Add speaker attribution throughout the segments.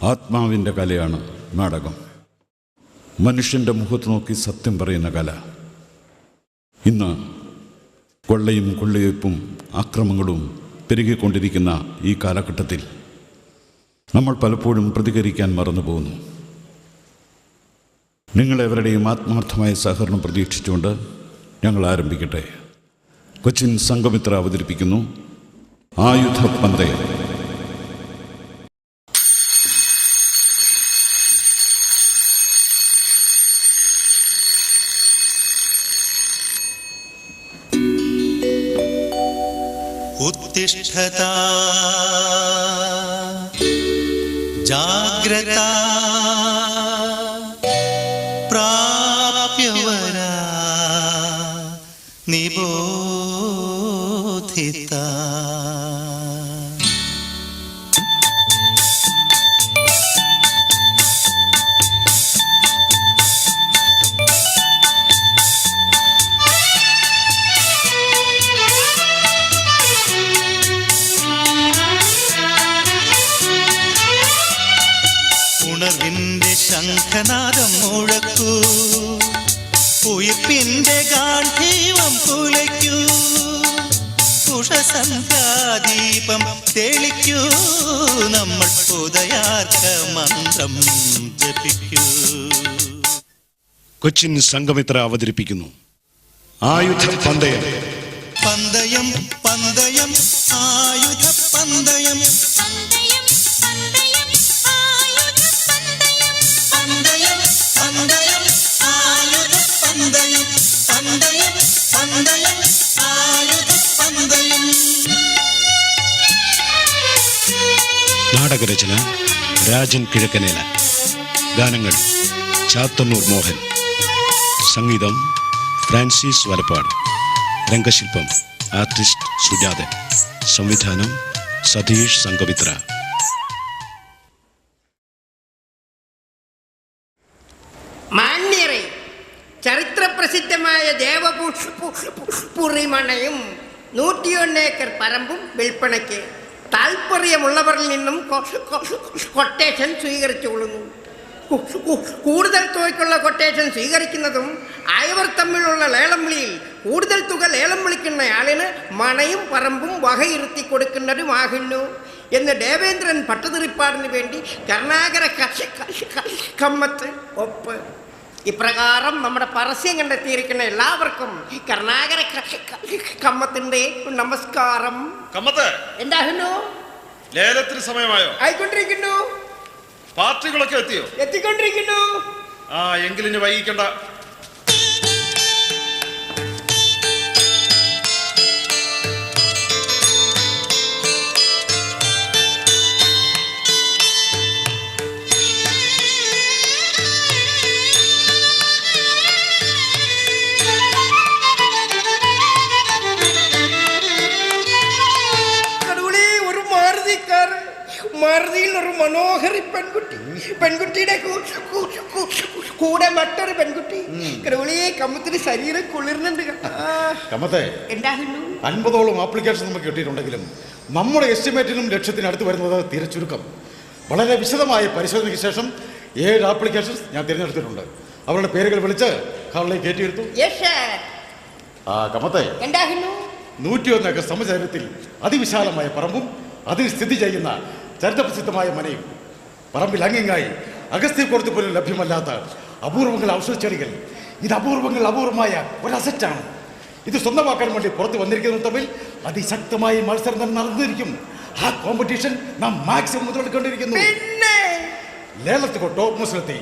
Speaker 1: ആത്മാവിൻ്റെ കലയാണ് നാടകം. മനുഷ്യൻ്റെ മുഖത്ത് നോക്കി സത്യം പറയുന്ന കല. ഇന്ന് കൊള്ളയും കൊള്ളയൊപ്പും ആക്രമണങ്ങളും പെരുകിക്കൊണ്ടിരിക്കുന്ന ഈ കാലഘട്ടത്തിൽ നമ്മൾ പലപ്പോഴും പ്രതികരിക്കാൻ മറന്നുപോകുന്നു. നിങ്ങളെവരുടെയും ആത്മാർത്ഥമായ സഹകരണം പ്രതീക്ഷിച്ചുകൊണ്ട് ഞങ്ങൾ ആരംഭിക്കട്ടെ. കൊച്ചിൻ സംഘമിത്ര അവതരിപ്പിക്കുന്നു ആയുധപന്തയം.
Speaker 2: ഉത്തിഷ്ഠത ജാഗ്രത പ്രാപ്യവരാ നിബോധിത. ഉണർവിന്റെ ശംഖനാദം മുഴക്കൂ, ഉയിർപ്പിന്റെ ഗാന്ധീവം കുലയ്ക്കൂ, ഉഷസന്ധ്യാദീപം തെളിക്കൂ, നമ്മൾ ഉദയാർക്ക മന്ത്രം ജപിക്കൂ.
Speaker 1: കൊച്ചിൻ സംഘമിത്ര അവതരിപ്പിക്കുന്നു ആയുധപന്തയം.
Speaker 2: പന്തയം പന്തയം ആയുധപന്തയം.
Speaker 1: നാടകരചന രാജൻ കിഴക്കനേല. ഗാനങ്ങൾ ചാത്തന്നൂർ മോഹൻ. സംഗീതം ഫ്രാൻസിസ് വലപ്പാട്. രംഗശില്പം ആർട്ടിസ്റ്റ് സുജാതൻ. സംവിധാനം സതീഷ് സംഘമിത്ര.
Speaker 3: മാന്യരെ, ചരിത്രപ്രസിദ്ധമായ ദേവപുരിമണയും 101 ഏക്കർ പറമ്പും വിൽപ്പനയ്ക്ക്. താല്പര്യമുള്ളവരിൽ നിന്നും കൊട്ടേഷൻ സ്വീകരിച്ചുകൊള്ളുന്നു. കൂടുതൽ തുകയ്ക്കുള്ള കൊട്ടേഷൻ സ്വീകരിക്കുന്നതും ആയവർ തമ്മിലുള്ള ലേലം വിളിയിൽ കൂടുതൽ തുക ലേലം വിളിക്കുന്നയാളിന് മണയും പറമ്പും വകയിരുത്തി കൊടുക്കുന്നതുമാകുന്നു എന്ന് ദേവേന്ദ്രൻ ഭട്ടതിരിപ്പാടിന് വേണ്ടി കരുണാകര കമ്മത്ത് ഒപ്പ്. ഇപ്രകാരം നമ്മുടെ പരസ്യം കണ്ടെത്തിയിരിക്കുന്ന എല്ലാവർക്കും കരുണാകര കമ്മത്തിന്റെ നമസ്കാരം.
Speaker 4: കമ്മത്ത്,
Speaker 3: എന്താകുന്നു?
Speaker 4: ലേലത്തിന് സമയമായോ?
Speaker 3: ആയിക്കൊണ്ടിരിക്കുന്നു.
Speaker 4: പാർട്ടികളൊക്കെ എത്തിയോ?
Speaker 3: എത്തിക്കൊണ്ടിരിക്കുന്നു.
Speaker 4: എങ്കിലും ഇനി വൈകിക്കണ്ട.
Speaker 3: മാരുതിയിൽ ഒരു മനോഹരി പെൺകുട്ടിയുടെ കൂടെ മറ്റൊരു പെൺകുട്ടി. കടവുളിയെ കമ്മത്തിന് ശരീരം കുളിർന്നുണ്ട്.
Speaker 5: കമ്മത്തെ, 50ഓളം ആപ്ലിക്കേഷൻ നമുക്ക് കിട്ടിയിട്ടുണ്ടെങ്കിലും നമ്മുടെ എസ്റ്റിമേറ്റിനും ലക്ഷ്യത്തിന് അടുത്ത് വരുന്നത് തീരെ ചുരുക്കം. വളരെ വിശദമായ പരിശോധനയ്ക്ക് ശേഷം 7 ആപ്ലിക്കേഷൻസ് ഞാൻ തിരഞ്ഞെടുത്തിട്ടുണ്ട്. അവരുടെ പേരുകൾ വിളിച്ച് ഹാളിലേക്ക് കയറ്റിയെടുത്തു. കമ്മത്തെ, 101 ഏക്കർ സമചതുരത്തിൽ അതിവിശാലമായ പറമ്പും അതിൽ സ്ഥിതി ചെയ്യുന്ന ചരിത്രപ്രസിദ്ധമായ മനയും, പറമ്പിൽ അങ്ങിങ്ങായി അഗസ്ത്യക്കോടതി പോലും ലഭ്യമല്ലാത്ത അപൂർവങ്ങൾ ഔഷധച്ചെടികൾ. ഇത് അപൂർവമായ ഒരു അസറ്റാണ്. ഇത് സ്വന്തമാക്കാൻ വേണ്ടി പുറത്ത് വന്നിരിക്കുന്നത് തമ്മിൽ അതിശക്തമായ മത്സരം തന്നെ നടന്നിരിക്കും. ആ കോമ്പറ്റീഷൻ നാം മാക്സിമം മുതലെടുക്കേണ്ടിയിരിക്കുന്നു. ലേലത്തിൽ ടോപ്പ് മത്സരത്തിൽ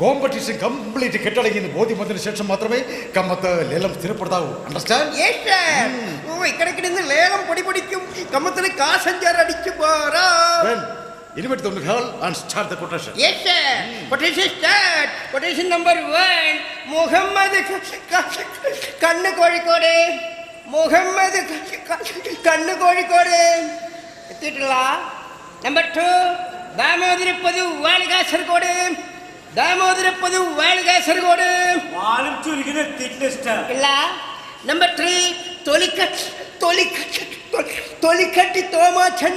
Speaker 5: കോമ്പറ്റീഷൻ കംപ്ലീറ്റ് കെട്ടടങ്ങിയെന്ന് ബോധ്യം വന്നതിന് ശേഷം മാത്രമേ കമ്മത്ത് ലേലം സ്ഥിരപ്പെടുത്താവൂ. അണ്ടർസ്റ്റാൻഡ്?
Speaker 3: ഇക്കടക്കിടുന്ന് ലേലം പൊടിപൊടിക്കും. കമ്മത്തിന് കാശഞ്ചാരടിച്ചു പോരാ.
Speaker 5: Invite them to hall and start the quotation.
Speaker 3: Yes, sir. Quotation start. Quotation number 1. Muhammad കണ്ണ് കോഴിക്കോട്. മുഹമ്മദ് കണ്ണ് കോഴിക്കോട്. എത്തിയിട്ടില്ല. നമ്പർ 2. ദാമോദരപ്പതു വാളി കാസർഗോഡ്. ദാമോദരപ്പതു വാളി കാസർഗോഡ്. ഇല്ല. നമ്പർ 3. തൊലിക്കട്ടി തോമാച്ചൻ.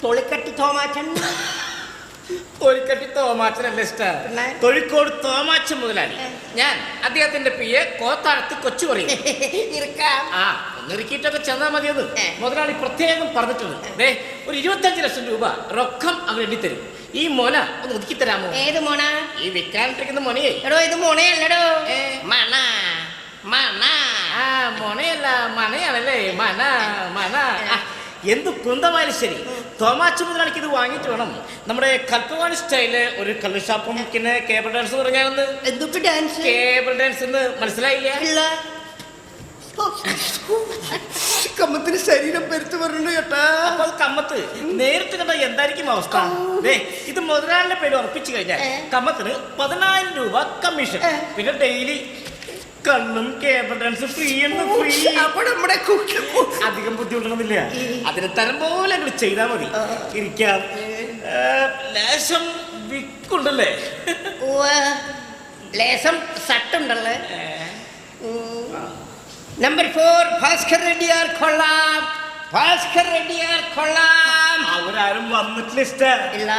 Speaker 3: തൊളിക്കട്ടി തോമാച്ചൻ.
Speaker 6: തൊഴിക്കട്ടി തോമാച്ചനല്ല ഇഷ്ടം.
Speaker 3: പിന്നെ?
Speaker 6: തൊഴിക്കോട് തോമാച്ചൻ മുതലാളി. ഞാൻ അദ്ദേഹത്തിന്റെ പിയെ കോത്താഴത്ത് കൊച്ചു പറയും.
Speaker 3: ഇരിക്കാം.
Speaker 6: ആ ഒന്നിറുക്കിയിട്ടൊക്കെ ചെന്നാൽ മതിയത്.
Speaker 3: ഏ.
Speaker 6: മുതലാളി പ്രത്യേകം പറഞ്ഞിട്ടുണ്ട്. ദേ ഒരു 25 ലക്ഷം രൂപ റൊക്കം അവർ എണ്ണിത്തരും. ഈ മോന ഒന്ന് ഒതുക്കി തരാമോ?
Speaker 3: ഏത് മോണ?
Speaker 6: ഈ വിൽക്കാനിട്ടിരിക്കുന്ന മോനയെ.
Speaker 3: എടോ ഇത് മോണയല്ലടോ,
Speaker 6: ഏ.
Speaker 3: മണ മണ.
Speaker 6: ആ മോനയല്ല മനയാണല്ലേ. മന മന. ആ, എന്ത് കുന്തമായാലും ശരി തോമാച്ച മുതലാളിക്ക് ഇത് വാങ്ങിയിട്ട് വേണം നമ്മുടെ കൽപ്പവാണി സ്റ്റൈല് ഒരു കള്ള് ഷാപ്പും പിന്നെ കേബിൾ ഡാൻസ് പറഞ്ഞാൽ
Speaker 3: എന്തൊക്കെ ഡാൻസ്?
Speaker 6: കേബിൾ ഡാൻസ് എന്ന് മനസ്സിലായില്ല?
Speaker 3: ഇല്ല. കമ്മത്തിന് ശരീരം പെരുത്ത് പറഞ്ഞു കേട്ടാ.
Speaker 6: അപ്പൊ അത് കമ്മത്ത് നേരിട്ട് കണ്ട എന്തായിരിക്കും അവസ്ഥ? ദേ ഇത് മുതലാളിന്റെ പേര് ഉറപ്പിച്ചു കഴിഞ്ഞാൽ കമ്മത്തിന് 10,000 രൂപ കമ്മീഷൻ, പിന്നെ ഡെയിലി കണ്ണും കേബിൾ ഡാൻസ് ഫ്രീ എന്ന് ഫ്രീ.
Speaker 3: അപ്പൊ നമ്മുടെ
Speaker 6: അധികം ബുദ്ധിമുട്ടണമെന്നില്ല. അതിന് തരം പോലെ അങ്ങോട്ട് ചെയ്താൽ മതി. ഇരിക്കാം. ലേശം വിക്കുണ്ടല്ലേ?
Speaker 3: ലേസം സട്ടുണ്ടല്ലേ? നമ്പർ 4 ഭാസ്കർ റെഡ്ഡിയാർ കൊള്ളാം. ഭാസ്കർ റെഡ്ഡിയാർ കൊള്ളാം.
Speaker 6: അവരാരും വന്നിട്ടില്ല ഇഷ്ട.
Speaker 3: ഇല്ല.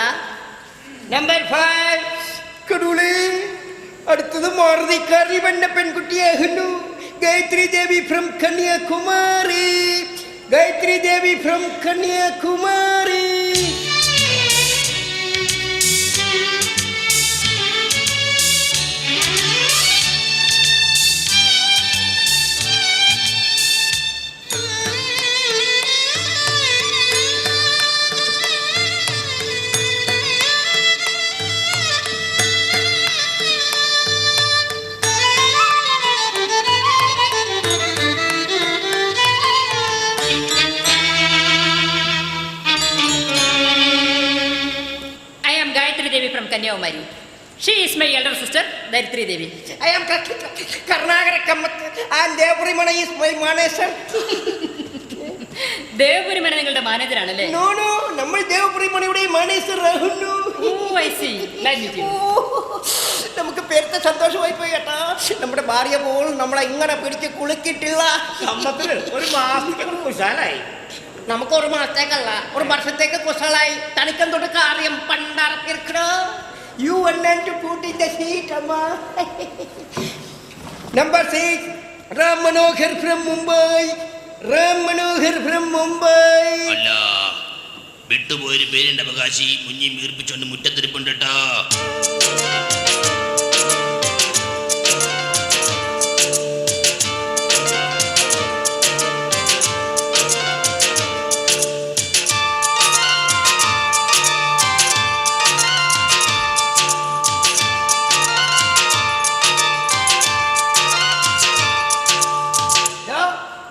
Speaker 3: നമ്പർ 5 കടൂളി. അടുത്തത് മാറുതിക്കാരി വന്ന പെൺകുട്ടിയാകുന്നു. Gayatri Devi from Kanyakumari. Gayatri Devi from Kanyakumari.
Speaker 7: Kanyakumari. She is my elder sister, Gayatri Devi.
Speaker 3: I am Karnagara Kamat and Devpuri Mana is my manager.
Speaker 7: Devpuri Mana നിങ്ങളുടെ മാനേജറാണല്ലേ?
Speaker 3: No, നമ്മൾ ദേവപുരി മണിയുടെ മാനേജർ ആകുന്നു.
Speaker 7: Oh, I see. Nice meeting you.
Speaker 3: നമുക്ക് പെരുത്ത സന്തോഷമായി പോയി കേട്ടാ. നമ്മുടെ ഭാര്യ പോലും നമ്മളെ ഇങ്ങനെ പിടിച്ച് കുളിക്കിട്ടില്ല.
Speaker 6: സമ്മത്തിന് ഒരു മാസത്തേക്ക് കുശാലായി.
Speaker 3: നമുക്ക് ഒരു മാസത്തേക്കല്ല, ഒരു വർഷത്തേക്ക് കുശലായി. തനിക്കെന്തൊട്ട് കാര്യം പണ്ടാർക്കിരിക്കണോ? You want to put in the seat, Amma. Number 6, Ram Manohar from Mumbai. Ram Manohar from Mumbai.
Speaker 8: അല്ല വിട്ടുപോയൊരു പേരിന്റെ അവകാശി മുഞ്ഞി വീർപ്പിച്ചോണ്ട് മുറ്റത്തിരിപ്പുണ്ട് കേട്ടോ.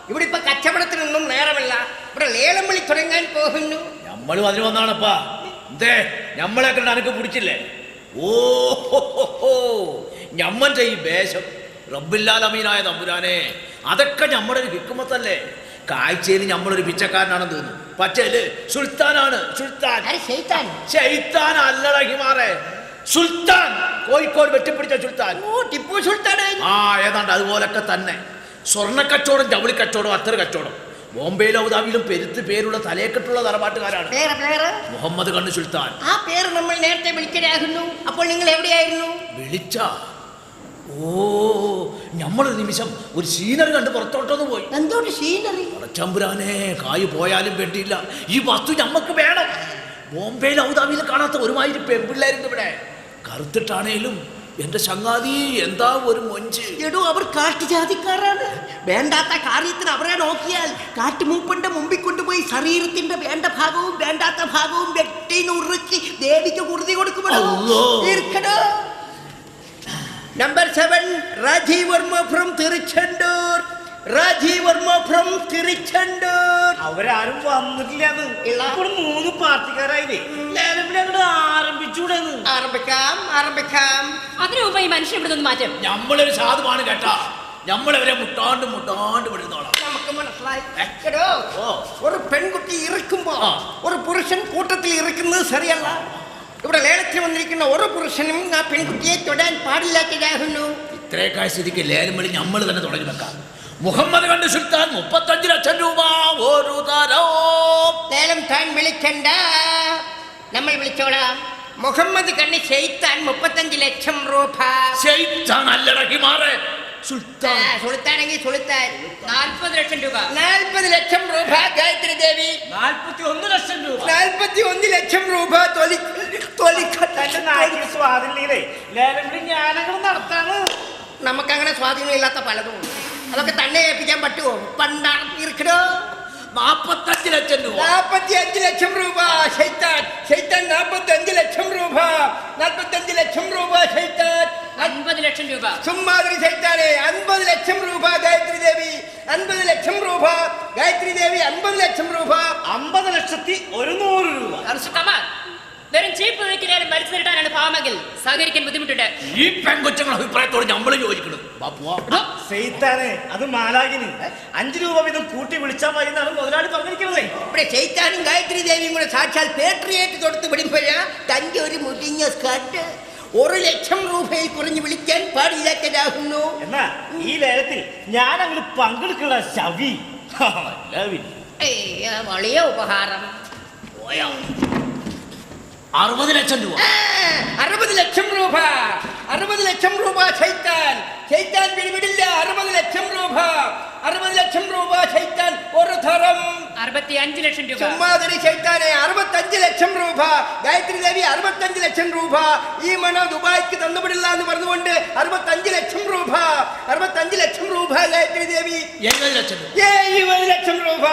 Speaker 3: ഇവിടെ ഇപ്പൊ കച്ചവടത്തിനൊന്നും നേരമല്ല. ഇവിടെ ലേലം വിളി തുടങ്ങാൻ പോകുന്നു.
Speaker 8: നമ്മളും അതിന് വന്നാണപ്പാ. എന്തേ നമ്മളെ കണ്ട് അനക്ക് പിടിച്ചില്ലേ? ഓ ഞമ്മന്റെ ഈ വേഷം റബ്ബില്ലാലമീനായ തമ്പുരാനെ, അതൊക്കെ നമ്മുടെ ഒരു ഹിക്കുമത്തല്ലേ. കാഴ്ചയിൽ നമ്മളൊരു പിച്ചക്കാരനാണെന്ന് തോന്നുന്നു. പക്ഷേ സുൽത്താനാണ്. സുൽത്താൻ ശൈത്താൻ അല്ലട ഹിമാറെ. സുൽത്താൻ കോഴിക്കോട് വെട്ടിപ്പിടിച്ച സുൽത്താൻ.
Speaker 3: ടിപ്പു സുൽത്താൻ.
Speaker 8: ആ ഏതാണ്ട് അതുപോലൊക്കെ തന്നെ. സ്വർണ്ണക്കച്ചവടം, ജൗളി കച്ചവടം, അത്തര കച്ചവടം. ബോംബെയിലും അബുദാബിയിലും പെരുത്ത് പേരുള്ള തലയെക്കെട്ടുള്ള തറവാട്ടുകാരാണ്. മുഹമ്മദ് കണ്ണു സുൽത്താൻ.
Speaker 3: ആ പേര് നമ്മൾ നേരത്തെ വിളിക്കലാകുന്നു. അപ്പോൾ നിങ്ങൾ എവിടെയായിരുന്നു?
Speaker 8: വിളിച്ച ഓ നമ്മളൊരു നിമിഷം ഒരു സീനറി കണ്ട് പുറത്തോട്ടൊന്ന് പോയി.
Speaker 3: എന്തോട്ട് സീനറി?
Speaker 8: ചമ്പുരാനെ കായ് പോയാലും വേണ്ടിയില്ല, ഈ വസ്തു ഞമ്മക്ക് വേണം. ബോംബെയിലും അബുദാബിയിലും കാണാത്ത ഒരുമാതിരി പെൺപിള്ളേരുണ്ട് ഇവിടെ. കറുത്തിട്ടാണേലും എന്റെ ചങ്ങാതി എന്താ ഒരു മൊഞ്ച്.
Speaker 3: എടോ അവർ കാട്ടുജാതിക്കാരാണ്. വേണ്ടാത്ത കാര്യത്തിന് അവരെ നോക്കിയാൽ കാട്ടുമൂപ്പന്റെ മുമ്പിൽ കൊണ്ടുപോയി ശരീരത്തിന്റെ വേണ്ട ഭാഗവും വേണ്ടാത്ത ഭാഗവും വെട്ടി നുറുക്കി ദേവിക്ക് കുറുതി കൊടുക്കുമല്ലോ. Number 7 Rajeev Varma from Tiruchendur. Rajeev Varma from Tiruchendur.
Speaker 6: അവരാരും വന്നിട്ടില്ല. ഇപ്പോൾ 3 പാർട്ടിക്കാരായി. ആരംഭിച്ചൂടെ?
Speaker 3: ആരംഭിക്കാം.
Speaker 7: അതിനു മുമ്പ് ഈ മനുഷ്യൻ ഇവിടെ നിന്ന് മാറ്റും.
Speaker 8: നമ്മളൊരു സാധുവാണ് കേട്ടാ. നമ്മളവരെ മുട്ടാണ്ട് വിടുന്നോളാം.
Speaker 3: നമുക്ക് മനസ്സിലായി. ഒരു പെൺകുട്ടി ഇറക്കുമ്പോ ഒരു പുരുഷൻ കൂട്ടത്തിൽ ഇറക്കുന്നത് ശരിയല്ല. ഇവിടെ ലേലത്തിൽ വന്നിരിക്കുന്ന ഒരു പുരുഷനും ആ പെൺകുട്ടിയെ തൊടാൻ പാടില്ലാത്തതാകുന്നു.
Speaker 8: ഇത്രയൊക്കെ സ്ഥിതിക്ക് ലേലം വിളി നമ്മൾ തന്നെ തുടങ്ങി വെക്കാം. മുഹമ്മദ് കണ്ടു സുൽത്താൻ 35 ലക്ഷം രൂപ ഒരു തരം.
Speaker 3: ലേലം താൻ വിളിക്കണ്ട, നമ്മൾ വിളിച്ചോളാം. മുഹമ്മദ് കണ്ണി ഷെയ്ത്താൻ 35 ലക്ഷം രൂപ.
Speaker 8: ശൈത്താൻ അല്ലടാ ഹിമാറേ, സുൽത്താൻ.
Speaker 3: സുൽത്താനെങ്കിൽ സുൽത്താൻ
Speaker 7: 40 ലക്ഷം രൂപ.
Speaker 3: 40 ലക്ഷം രൂപ ഗായത്രി ദേവി.
Speaker 6: 41 ലക്ഷം രൂപ.
Speaker 3: 41 ലക്ഷം രൂപ
Speaker 6: സ്വാധീനില്ലേ ലേലം വിളി ഞാനങ്ങൾ നടത്താണ്.
Speaker 3: നമുക്കങ്ങനെ സ്വാധീനമില്ലാത്ത പലതും ഉണ്ട്. അതൊക്കെ തന്നെ ഏൽപ്പിക്കാൻ പറ്റുമോ? പണ്ടാണ് ഇരിക്കണോ?
Speaker 8: 45 ലക്ഷം രൂപ.
Speaker 3: 45 ലക്ഷം രൂപ ഷെയ്ത്താൻ. ഷെയ്ത്താൻ 45 ലക്ഷം രൂപ. 45 ലക്ഷം രൂപ ഷെയ്ത്താൻ.
Speaker 7: 50 ലക്ഷം രൂപ.
Speaker 3: സുമ്മാതിരി ഷെയ്ത്താനെ 50 ലക്ഷം രൂപ ഗായത്രി ദേവി. 50 ലക്ഷം രൂപ ഗായത്രി ദേവി. 50 ലക്ഷം രൂപ.
Speaker 6: 50,100,000 രൂപ.
Speaker 7: കമാൽ, വെറും ചീപ്പ് വിലയ്ക്ക് ലേലം വലിച്ചു നീട്ടാനാണ് പാവമെങ്കിൽ സഹകരിക്കാൻ ബുദ്ധിമുട്ടുണ്ട്.
Speaker 8: ഈ പെൺകൊച്ചുങ്ങളുടെ അഭിപ്രായത്തോട് നമ്മൾ യോജിക്കണം. ബാപ്പുവാ.
Speaker 6: സെയ്ത്താനെ, അത് മാലാകിന് 5 രൂപ വീതം കൂട്ടി വിളിച്ചാൽ മതി എന്നാണ് മുതലാളി പറഞ്ഞിരിക്കുന്നത്.
Speaker 3: ഇവിടെ ഷെയ്ത്താനും ഗായത്രി ദേവിയും കൂടെ സാക്ഷാൽ പേട്രിയേറ്റ് തൊടുത്ത് പിടിപ്പോഴാ തന്റെ ഒരു മുടിഞ്ഞ സ്കർട്ട് 1 ലക്ഷം രൂപയിൽ കുറഞ്ഞ് വിളിക്കാൻ പാടില്ലാത്തതാകുന്നു.
Speaker 6: എന്നാ ഈ ലേലത്തിൽ ഞാൻ അങ്ങ് പങ്കെടുക്കുന്ന ശവി.
Speaker 3: വലിയ ഉപഹാരം.
Speaker 8: 60 ലക്ഷം രൂപ.
Speaker 3: 60 ലക്ഷം രൂപ. 60 ലക്ഷം രൂപ ഷെയ്ത്താൻ. ഷെയ്ത്താൻ പിടിവിടില്ല. 60 ലക്ഷം രൂപ. 60 ലക്ഷം രൂപ ഷെയ്ത്താൻ. ഒരു തരം
Speaker 7: 65 ലക്ഷം രൂപ.
Speaker 3: ചുമ്മാതിരി ഷെയ്ത്താനെ 65 ലക്ഷം രൂപ ഗായത്രി ദേവി. 65 ലക്ഷം രൂപ. ഈ മണ ദുബായിക്ക് തന്നുവിടില്ല എന്ന് പറഞ്ഞുകൊണ്ട് 65 ലക്ഷം രൂപ. 65 ലക്ഷം രൂപ ഗായത്രി ദേവി.
Speaker 8: 70 ലക്ഷം രൂപ.
Speaker 3: 70 ലക്ഷം രൂപ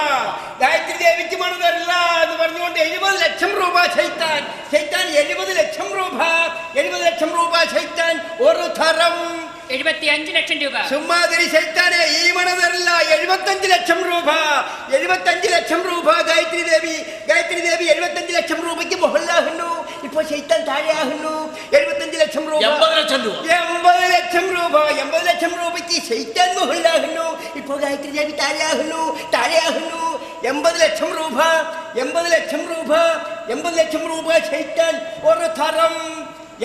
Speaker 3: ഗായത്രി ദേവിക്ക് മണ തരില്ല എന്ന് പറഞ്ഞുകൊണ്ട് 70 ലക്ഷം രൂപ ഷെയ്ത്താൻ. ഷെയ്ത്താൻ 70 ലക്ഷം രൂപ. 70 ലക്ഷം രൂപ ഷെയ്ത്താൻ. ഒരു തരം
Speaker 7: 75 ലക്ഷം രൂപ.
Speaker 3: സുമ്മാതിരി ഷെയ്ത്താനെ ഈ മണ തരില്ല. 75 ലക്ഷം രൂപ. 75 ലക്ഷം രൂപ ഗായത്രി ദേവി. ഗായത്രി ദേവി 75 ലക്ഷം രൂപയ്ക്ക് മുകളിലാകുന്നു. ഇപ്പൊ ഷെയ്ത്താൻ താഴെയാകുന്നു. 75 ലക്ഷം രൂപ.
Speaker 8: 80 ലക്ഷം രൂപ.
Speaker 3: 80 ലക്ഷം രൂപ. 80 ലക്ഷം രൂപയ്ക്ക് ഷെയ്ത്താൻ മുകളിലാകുന്നു. ഇപ്പൊ ഗായത്രി ദേവി താഴെയാകുന്നു. 80 ലക്ഷം രൂപ. 80 ലക്ഷം രൂപ. 80 ലക്ഷം രൂപ ഷെയ്ത്താൻ. ഒരു തരം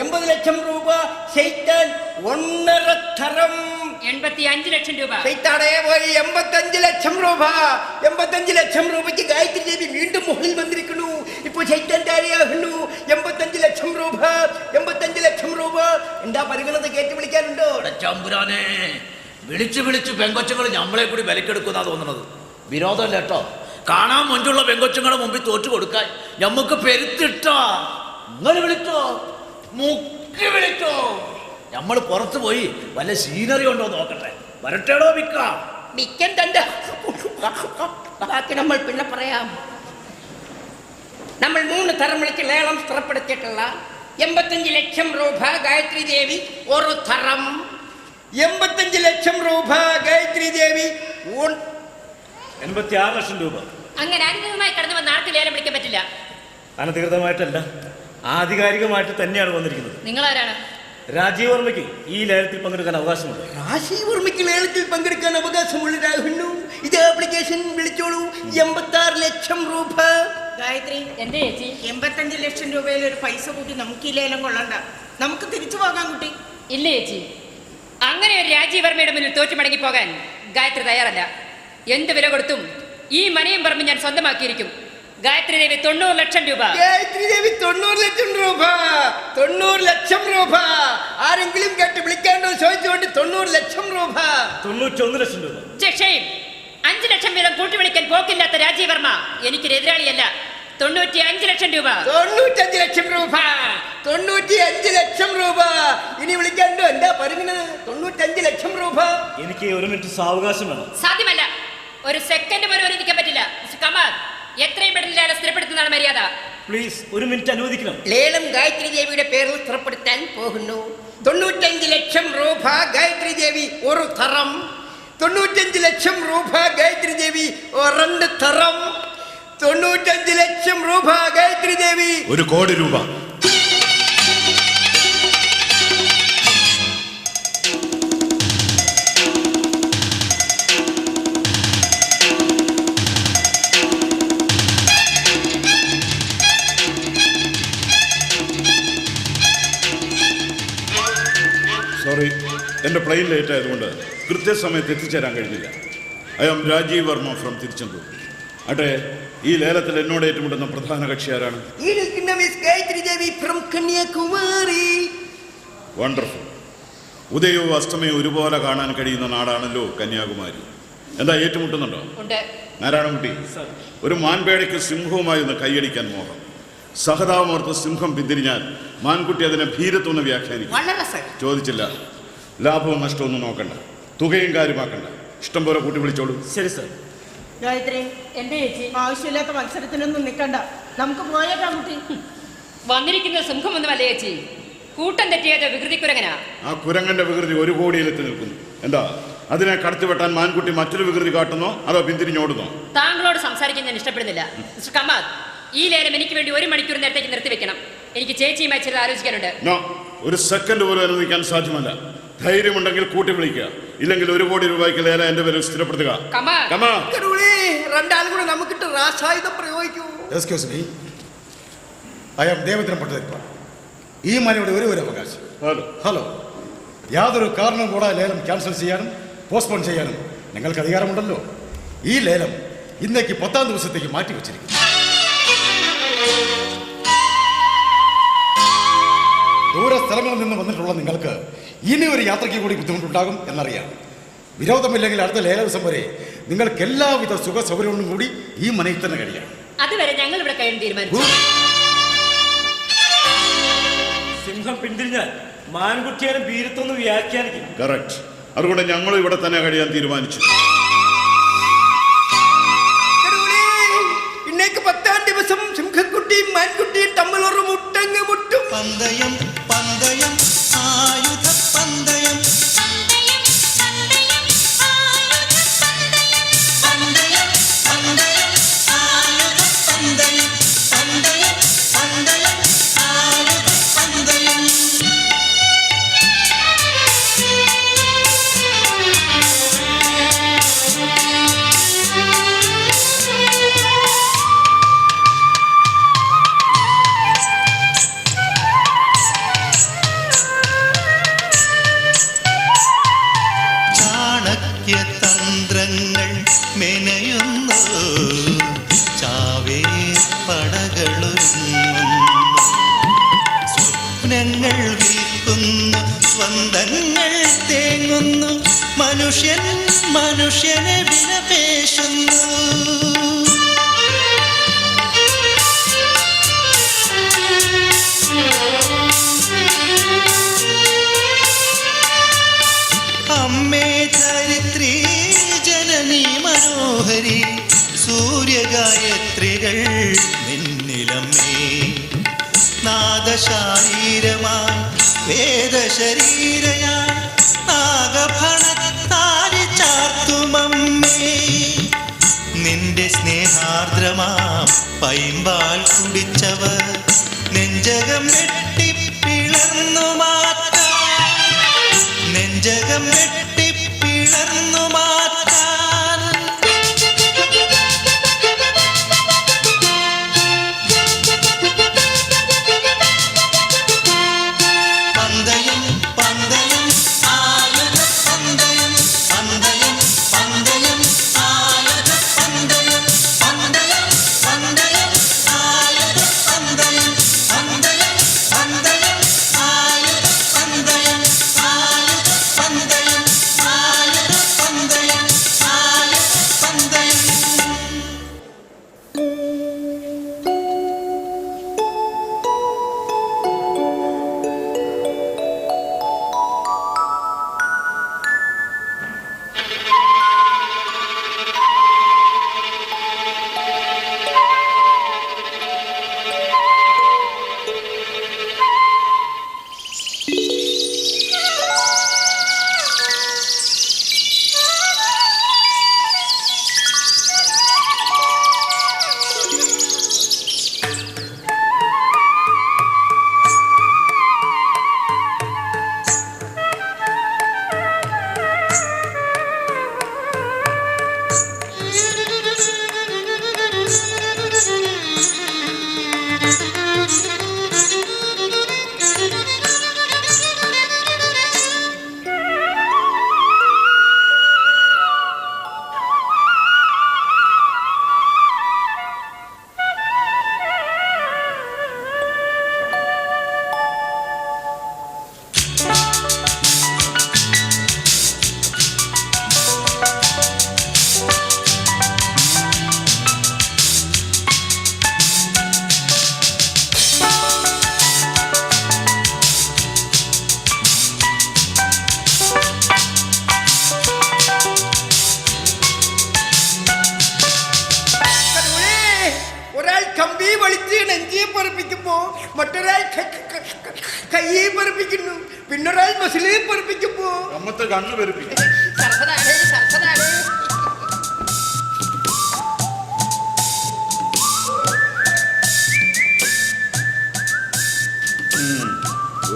Speaker 3: 80 ലക്ഷം രൂപ ഷെയ്ത്താൻ. 1.5 തരം
Speaker 7: 85 ലക്ഷം രൂപ.
Speaker 3: ഷെയ്ത്താനെ പോയി 85 ലക്ഷം രൂപ. 85 ലക്ഷം രൂപയ്ക്ക് ഗായത്രി ദേവി വീണ്ടും മുകളിൽ വന്നിരിക്കുന്നു. ഇപ്പൊ ഷെയ്ത്താൻ താഴെയാകുന്നു. 85 ലക്ഷം രൂപ. 85 ലക്ഷം രൂപ. എന്താ പരിഗണന കേട്ട് വിളിക്കാനുണ്ടോ?
Speaker 8: ചമ്പുരാനെ, വിളിച്ചു വിളിച്ച് പെങ്കൊച്ചുങ്ങൾ നമ്മളെ കൂടി വിലക്കെടുക്കുന്ന തോന്നുന്നത്. വിരോധമല്ല കേട്ടോ. കാണാൻ മുഞ്ചുള്ള പെങ്കൊച്ചുങ്ങളുടെ മുമ്പിൽ തോറ്റു കൊടുക്കാൻ ഞമ്മക്ക് പെരുത്തിട്ടോ. നിങ്ങൾ വിളിച്ചോ, മുക്കി വിളിച്ചോ. നമ്മൾ പുറത്തു പോയി വല്ല സീനറി ഉണ്ടോ നോക്കട്ടെ. വരട്ടേടോ വിൽക്കാം.
Speaker 3: വിൽക്കാൻ തന്റെ ബാക്കി നമ്മൾ പിന്നെ പറയാം. നമ്മൾ 3 തരം വിളിച്ച് ലേലം സ്ഥിരപ്പെടുത്തിയിട്ടുള്ള 85 ലക്ഷം രൂപ ഗായത്രി ദേവി. ഒരു തരം 85 ലക്ഷം രൂപ ഗായത്രി ദേവി.
Speaker 6: 86 ലക്ഷം രൂപ.
Speaker 7: അങ്ങനെ അനധികൃതമായി കടന്നു വന്ന ആർക്ക് ലേലം വിളിക്കാൻ പറ്റില്ല.
Speaker 6: അനധികൃതമായിട്ടല്ല, ആധികാരികമായിട്ട് തന്നെയാണ് വന്നിരിക്കുന്നത്.
Speaker 7: നിങ്ങൾ ആരാണ്?
Speaker 6: രാജീവ് വർമ്മയ്ക്ക് ഈ ലേലത്തിൽ പങ്കെടുക്കാൻ അവകാശമുണ്ട്.
Speaker 3: രാജീവ് വർമ്മയ്ക്ക് ലേലത്തിൽ പങ്കെടുക്കാൻ അവകാശമുള്ളതാകുന്നു. ഇത് ആപ്ലിക്കേഷൻ വിളിച്ചോളൂ. 86 ലക്ഷം രൂപ.
Speaker 9: ഗായത്രി,
Speaker 7: എന്റെ ചേച്ചി,
Speaker 9: 85 ലക്ഷം രൂപയിൽ ഒരു പൈസ കൂട്ടി നമുക്ക് ഈ ലേലം കൊള്ളണ്ട. നമുക്ക് തിരിച്ചു പോകാൻ കുട്ടി.
Speaker 7: ഇല്ല ചേച്ചി, അങ്ങനെ ഒരു രാജീവ് വർമ്മയുടെ മുന്നിൽ തോറ്റു മടങ്ങി പോകാൻ ഗായത്രി തയ്യാറല്ല. എന്ത് വില കൊടുത്തും ഈ മനയും പറമ്പ് ഞാൻ സ്വന്തമാക്കിയിരിക്കും. ഗായത്രി ദേവി 90 ലക്ഷം രൂപ.
Speaker 3: ഗായത്രി ദേവി 90 ലക്ഷം രൂപ. 90 ലക്ഷം രൂപ. ആരെങ്കിലും കേട്ട് വിളിക്കാണ്ടോ ചോദിച്ചുകൊണ്ട് 90 ലക്ഷം രൂപ.
Speaker 6: 91 ലക്ഷം രൂപ.
Speaker 7: ഷെയ്ം, 5 ലക്ഷം വീതം കൂട്ടി വിളിക്കാൻ പോക്കില്ലാത്ത രാജീവ് വർമ്മ എനിക്കൊരു എതിരാളിയല്ല. 95 ലക്ഷം രൂപ.
Speaker 3: 95 ലക്ഷം രൂപ. 95 ലക്ഷം രൂപ. ഇനി വിളിക്കാണ്ടോ? എന്താ പറയുന്നത്? 95 ലക്ഷം രൂപ.
Speaker 6: എനിക്ക് 1 മിനിറ്റ് സാവകാശം വേണം.
Speaker 7: സാധ്യമല്ല. ഒരു സെക്കൻഡ് പോലും അനുവദിക്കാൻ പറ്റില്ല. കമാൽ, എത്രയും പെട്ടെന്ന് ലേലം സ്ഥിരപ്പെടുത്തുന്നതാണ് മര്യാദ.
Speaker 6: പ്ലീസ്, 1 മിനിറ്റ് അനുവദിക്കണം.
Speaker 3: ലേലം ഗായത്രി ദേവിയുടെ പേരിൽ സ്ഥിരപ്പെടുത്താൻ പോകുന്നു. 95 ലക്ഷം രൂപ ഗായത്രി ദേവി. ഒരു തരം 95 ലക്ഷം രൂപ ഗായത്രി ദേവി. 2 തരം 95 ലക്ഷം രൂപ ഗായത്രി ദേവി.
Speaker 1: 1 കോടി രൂപ. സോറി, എൻ്റെ പ്ലെയിൻ ലേറ്റ് ആയതുകൊണ്ട് കൃത്യസമയത്ത് എത്തിച്ചേരാൻ കഴിഞ്ഞില്ല. I am Rajeev Varma from Tiruchendur. അട്ടെ, ഈ ലേലത്തിൽ എന്നോട് ഏറ്റുമുട്ടുന്ന പ്രധാന കക്ഷി ആരാണ്?
Speaker 3: ഈ നിൽക്കുന്ന miss Gayatri Devi from Kanyakumari.
Speaker 1: Wonderful. ഉദയവും അസ്തമയം ഒരുപോലെ കാണാൻ കഴിയുന്ന നാടാണല്ലോ കന്യാകുമാരി. എന്താ ഏറ്റുമുട്ടുന്നുണ്ടോ?
Speaker 7: ഉണ്ട്.
Speaker 1: നാരായണൻകുട്ടി, ഒരു മാൻപേടയ്ക്ക് സിംഹവുമായി ഒന്ന് കൈയടിക്കാൻ മോഹം. സഹതാപമോർത്ത് സിംഹം പിന്തിരിഞ്ഞാൽ മാൻകുട്ടി അതിനെ ഭീരത്തൊന്ന് വ്യാഖ്യാനിക്കും.
Speaker 6: വളരെ സർ.
Speaker 1: ചോദിച്ചില്ല. ലാഭവും നഷ്ടമൊന്നും നോക്കണ്ട, തുകയും കാര്യമാക്കണ്ട, ഇഷ്ടം പോലെ കൂട്ടി വിളിച്ചോളൂ.
Speaker 6: ശരി സർ.
Speaker 9: ഗായത്രി,
Speaker 7: എന്റെ ചേച്ചി
Speaker 9: ആവശ്യമില്ലാത്ത മത്സരത്തിനൊന്നും നിൽക്കണ്ട, നമുക്ക് പോയേക്കാം കുട്ടി.
Speaker 7: വന്നിരിക്കുന്ന സിംഹമൊന്നുമല്ല ചേച്ചി, കൂട്ടം തെറ്റിയത് വികൃതിക്കുരങ്ങനാ.
Speaker 1: ആ കുരങ്ങന്റെ വികൃതി 1 കോടിയിലെത്തി നിൽക്കുന്നു. എന്താ അതിനെ കടത്തിവെട്ടാൻ മാൻകുട്ടി മറ്റൊരു വികൃതി കാട്ടുന്നോ അതോ പിന്തിരിഞ്ഞോടുന്നോ?
Speaker 7: താങ്കളോട് സംസാരിക്കാൻ ഞാൻ ഇഷ്ടപ്പെടുന്നില്ല മിസ്റ്റർ കമാൽ. ഈ ലേലം എനിക്ക് വേണ്ടി 1 മണിക്കൂർ നേരത്തേക്ക് നിർത്തിവെക്കണം. എനിക്ക് ചേച്ചിയുമായി ചിലത് ആലോചിക്കാനുണ്ട്.
Speaker 1: നോ, ഒരു സെക്കൻഡ് പോലും അനുവദിക്കാൻ സാധ്യമല്ല. ധൈര്യമുണ്ടെങ്കിൽ കൂട്ടി വിളിക്കുക, ഇല്ലെങ്കിൽ 1 കോടി രൂപയ്ക്ക് ലേലം എന്റെ പേരിൽ സ്ഥിരപ്പെടുത്തുക.
Speaker 7: കമാൽ.
Speaker 3: കരുളേ, രണ്ടാളും കൂടെ നമുക്കിട്ട് രാസായുധം പ്രയോഗിക്കൂ.
Speaker 5: Excuse me, I am Devendran Bhattathiripad. ഈ മനയുടെ ഒരു അവകാശം. ഹലോ, യാതൊരു കാരണവും കൂടാതെ ലേലം ക്യാൻസൽ ചെയ്യാനും പോസ്റ്റ്പോൺ ചെയ്യാനും നിങ്ങൾക്ക് അധികാരമുണ്ടല്ലോ. ഈ ലേലം ഇന്നേക്ക് 10-ാം ദിവസത്തേക്ക് മാറ്റി വെച്ചിരിക്കുന്നു. ദൂര സ്ഥലങ്ങളിൽ നിന്ന് വന്നിട്ടുള്ള നിങ്ങൾക്ക് ഇനി ഒരു യാത്രയ്ക്ക് കൂടി ബുദ്ധിമുട്ടുണ്ടാകും എന്നറിയാം. വിരോധമില്ലെങ്കിൽ അടുത്ത ലേല ദിവസം വരെ നിങ്ങൾക്ക് എല്ലാവിധ സുഖ സൗകര്യങ്ങളും കൂടി ഈ മനയിൽ തന്നെ കഴിയാം.
Speaker 7: അതുവരെ ഞങ്ങൾ ഇവിടെ കഴിയാൻ തീരുമാനിച്ചു.
Speaker 6: സിംഹം പിന്തിരിഞ്ഞാൽ മാൻകുട്ടിയാലും ഭീരത്തൊന്ന് വ്യാഖ്യാനിക്കും.
Speaker 1: കറക്റ്റ്. അതുകൊണ്ട് ഞങ്ങൾ ഇവിടെ തന്നെ കഴിയാൻ തീരുമാനിച്ചു.
Speaker 3: കരുളേ, ഇന്നേക്ക് 10-ാം ദിവസം സിംഹക്കുട്ടിയും മാൻകുട്ടിയും തമ്മിൽ ഒരു മുട്ടങ്ങ് മുട്ടും.
Speaker 2: പന്തയം പന്തയം ആയുധ പന്തയം പന്തയം പന്തയം ആയുധ പന്തയം പന്തയം പന്തയം ആയുധ പന്തയം. തന്ത്രങ്ങൾ മെനയുന്നു, ചാവേ പടകളൊരുങ്ങുന്നു, സ്വപ്നങ്ങൾ വിൽക്കുന്നു, സ്വന്തങ്ങൾ തേങ്ങുന്നു, മനുഷ്യൻ മനുഷ്യനെ വിലപേശുന്നു. അമ്മേ ധരിത്രി ജനനി മനോഹരി സൂര്യഗായത്രികൾ നിന്നിലമ്മേ, നാദശാരീരമായി വേദശരീരയായി നാഗഭണത്താരി ചാർത്തുമമ്മേ. നിന്റെ സ്നേഹാർദ്രമാം പൈമ്പാൽ കുടിച്ചവർ നെഞ്ചകം വെട്ടിപ്പിളർന്നു മാറ്റാൻ, നെഞ്ചകം വെട്ടിപ്പിളർന്നു മാറ്റാൻ. പന്തയം പന്തയം ആയുധ പന്തയം പന്തയം പന്തയം ആയുധ പന്തയം പന്തയം പന്തയം ആയുധ പന്തയം പന്തയം
Speaker 3: ഒരാൾ കമ്പി വലിച്ച് നെഞ്ചിയെ പറപ്പിക്കുമ്പോ മറ്റൊരാൾ കയ്യെ പറപ്പിക്കുന്നു, പിന്നൊരാൾ മസിലിയെ പറപ്പിക്കുമ്പോ
Speaker 1: കമ്മത്ത് കണ്ണു പെരുപ്പിക്കും.
Speaker 3: സർസനാണ് സർസനാണ്.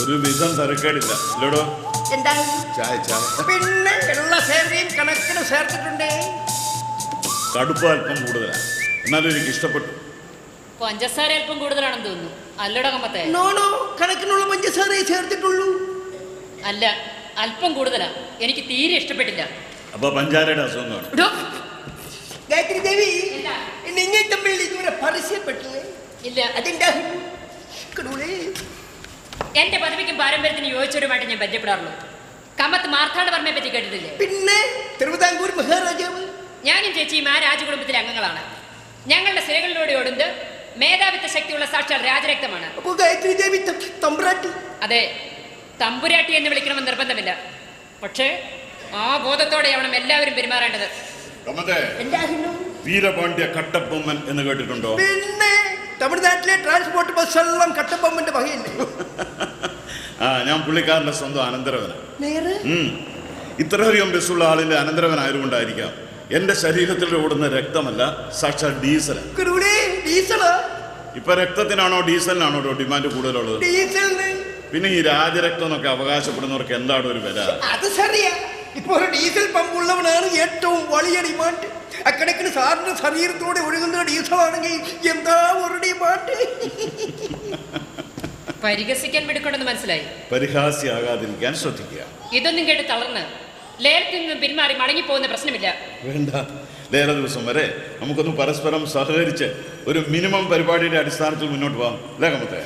Speaker 1: ഒരു വിധം തരക്കേടില്ല ഇല്ലടോ.
Speaker 3: എന്താ
Speaker 1: ചായ ചായ.
Speaker 3: പിന്നെ വെള്ള സേവയും കണക്കിന് ചേർത്തിട്ടുണ്ട്.
Speaker 1: കടുപ്പ് അല്പം കൂടുതലാണ്, എന്നാലും എനിക്ക് ഇഷ്ടപ്പെട്ടു.
Speaker 7: പഞ്ചസാര അല്പം കൂടുതലാണെന്ന് തോന്നുന്നു. അല്ലടോ കമ്മത്തെ?
Speaker 3: നോണോ, കണക്കിനുള്ള പഞ്ചസാരയെ ചേർത്തിട്ടുള്ളൂ.
Speaker 7: അല്ല, അല്പം കൂടുതലാ. എനിക്ക് തീരെ ഇഷ്ടപ്പെട്ടില്ല.
Speaker 1: അപ്പൊ പഞ്ചാരയുടെ അസുഖം കാണും.
Speaker 7: ഡോ,
Speaker 3: ഗായത്രി ദേവി,
Speaker 7: എന്താ?
Speaker 3: നിങ്ങൾ തമ്മിൽ ഇതുവരെ പരിചയപ്പെട്ടില്ലേ?
Speaker 7: ഇല്ല.
Speaker 3: അതിന്റെ
Speaker 7: എന്റെ പദവിക്കും പാരമ്പര്യത്തിന് യോജിച്ചവരുമായിട്ട് ഞാൻ പരിചയപ്പെടാറുള്ളൂ. കമ്മത്ത് മാർത്താണ്ഡവർമ്മയെ പറ്റി കേട്ടിട്ടില്ലേ?
Speaker 3: പിന്നെ തിരുവിതാംകൂർ മഹാരാജാവ്.
Speaker 7: ഞാനും ചേച്ചിയും ആ രാജകുടുംബത്തിലെ അംഗങ്ങളാണ്. ഞങ്ങളുടെ സിരകളിലൂടെ ഓടുന്നത് മേധാവിത്വ ശക്തിയുള്ള സാക്ഷാൽ രാജരക്തമാണ്.
Speaker 3: അപ്പൊ ഗായത്രി ദേവി തമ്പ്രാട്ടി.
Speaker 7: അതെ, തമ്പുരാട്ടി എന്ന് വിളിക്കണമെന്ന് നിർബന്ധമില്ല. പക്ഷേ ആ ബോധത്തോടെയാവണം എല്ലാവരും പെരുമാറേണ്ടത്.
Speaker 1: വീരപാണ്ഡ്യ കട്ടപ്പൊമ്മൻ എന്ന് കേട്ടിട്ടുണ്ടോ?
Speaker 3: പിന്നെ തമിഴ്നാട്ടിലെ ട്രാൻസ്പോർട്ട് ബസ് എല്ലാം കട്ടപ്പൊമ്മന്റെ വകയില്ലേ?
Speaker 1: ആ, ഞാൻ പുള്ളിക്കാരന്റെ സ്വന്തം അനന്തരവനാണ്.
Speaker 3: നേരെ
Speaker 1: ഇത്രയധികം ബസ്സുള്ള ആളിന്റെ അനന്തരവനായതുകൊണ്ടായിരിക്കാം എന്റെ ശരീരത്തിൽ ഓടുന്ന രക്തമല്ല, സാക്ഷാൽ ഡീസലാണ്.
Speaker 3: ഡീസലാ?
Speaker 1: ഇപ്പൊ രക്തത്തിനാണോ ഡീസലിനാണോ ഡിമാൻഡ് കൂടുതലുള്ളത്?
Speaker 3: ഡീസലിന്.
Speaker 1: പിന്നെ ഈ രാജരക്തം എന്നൊക്കെ അവകാശപ്പെടുന്നവർക്ക് എന്താണ് ഒരു വില?
Speaker 3: അത് ശരിയാ. ഇപ്പൊ ഒരു ഡീസൽ പമ്പ് ഉള്ളവനാണ് ഏറ്റവും വലിയ ഡിമാൻഡ്. അക്കണക്കിന് സാറിന്റെ ശരീരത്തോടെ ഒഴുകുന്ന ഡീസലാണെങ്കിൽ എന്താ ഒരു ഡിമാൻഡ്.
Speaker 7: പരിഹസിക്കാൻ മിടുക്കൊണ്ടെന്ന് മനസ്സിലായി.
Speaker 1: പരിഹാസ്യാകാതിരിക്കാൻ ശ്രദ്ധിക്കുക.
Speaker 7: ഇതൊന്നും കേട്ട് തളർന്ന് ലേലത്തിൽ നിന്നും പിന്മാറി മടങ്ങിപ്പോകുന്ന പ്രശ്നമില്ല.
Speaker 1: വേണ്ട, ലേല ദിവസം വരെ നമുക്കൊന്ന് പരസ്പരം സഹകരിച്ച് ഒരു മിനിമം പരിപാടിയുടെ അടിസ്ഥാനത്തിൽ മുന്നോട്ട് പോകാം. ലേഖമത്തെ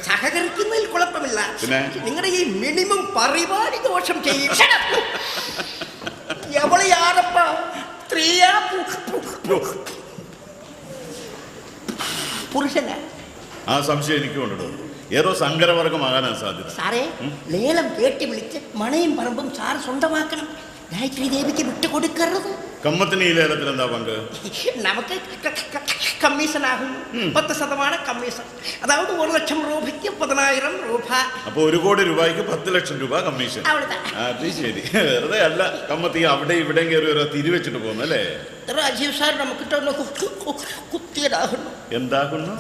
Speaker 3: സഹകരിക്കുന്നതിൽ കുഴപ്പമില്ല.
Speaker 1: പിന്നെ
Speaker 3: നിങ്ങളുടെ ഈ മിനിമം പരിപാടി ദോഷം ചെയ്യും. എവള് യാരപ്പ സ്ത്രീയാ പുരുഷനാ?
Speaker 1: ആ സംശയം എനിക്ക് കൊണ്ടിടും. ഏതോ സങ്കരവർഗമാകാനാണ് സാധ്യത.
Speaker 3: സാറേ, ലേലം കേട്ടി വിളിച്ച് മണയും പറമ്പും സാർ സ്വന്തമാക്കണം. ഗായത്രി ദേവിക്ക് വിട്ടുകൊടുക്കരുത്.
Speaker 1: കമ്മത്തിന് ഈ ലേലത്തിൽ എന്താ പങ്ക്?
Speaker 3: നമുക്ക് കമ്മീഷൻ ആകും. 10% കമ്മീഷൻ. അതായത് 1 ലക്ഷം രൂപയ്ക്ക് 10,000 രൂപ.
Speaker 1: അപ്പൊ 1 കോടി രൂപയ്ക്ക് 10 ലക്ഷം രൂപ കമ്മീഷൻ. അത് ശരി. വെറുതെ അല്ല കമ്മത്തി അവിടെ ഇവിടെയും കയറി ഓരോ തിരിവെച്ചിട്ട് പോകുന്നല്ലേ?
Speaker 3: രാജീവ് സാർ നമുക്ക് കുത്തിയതാകുന്നു.
Speaker 1: എന്താകുന്നു?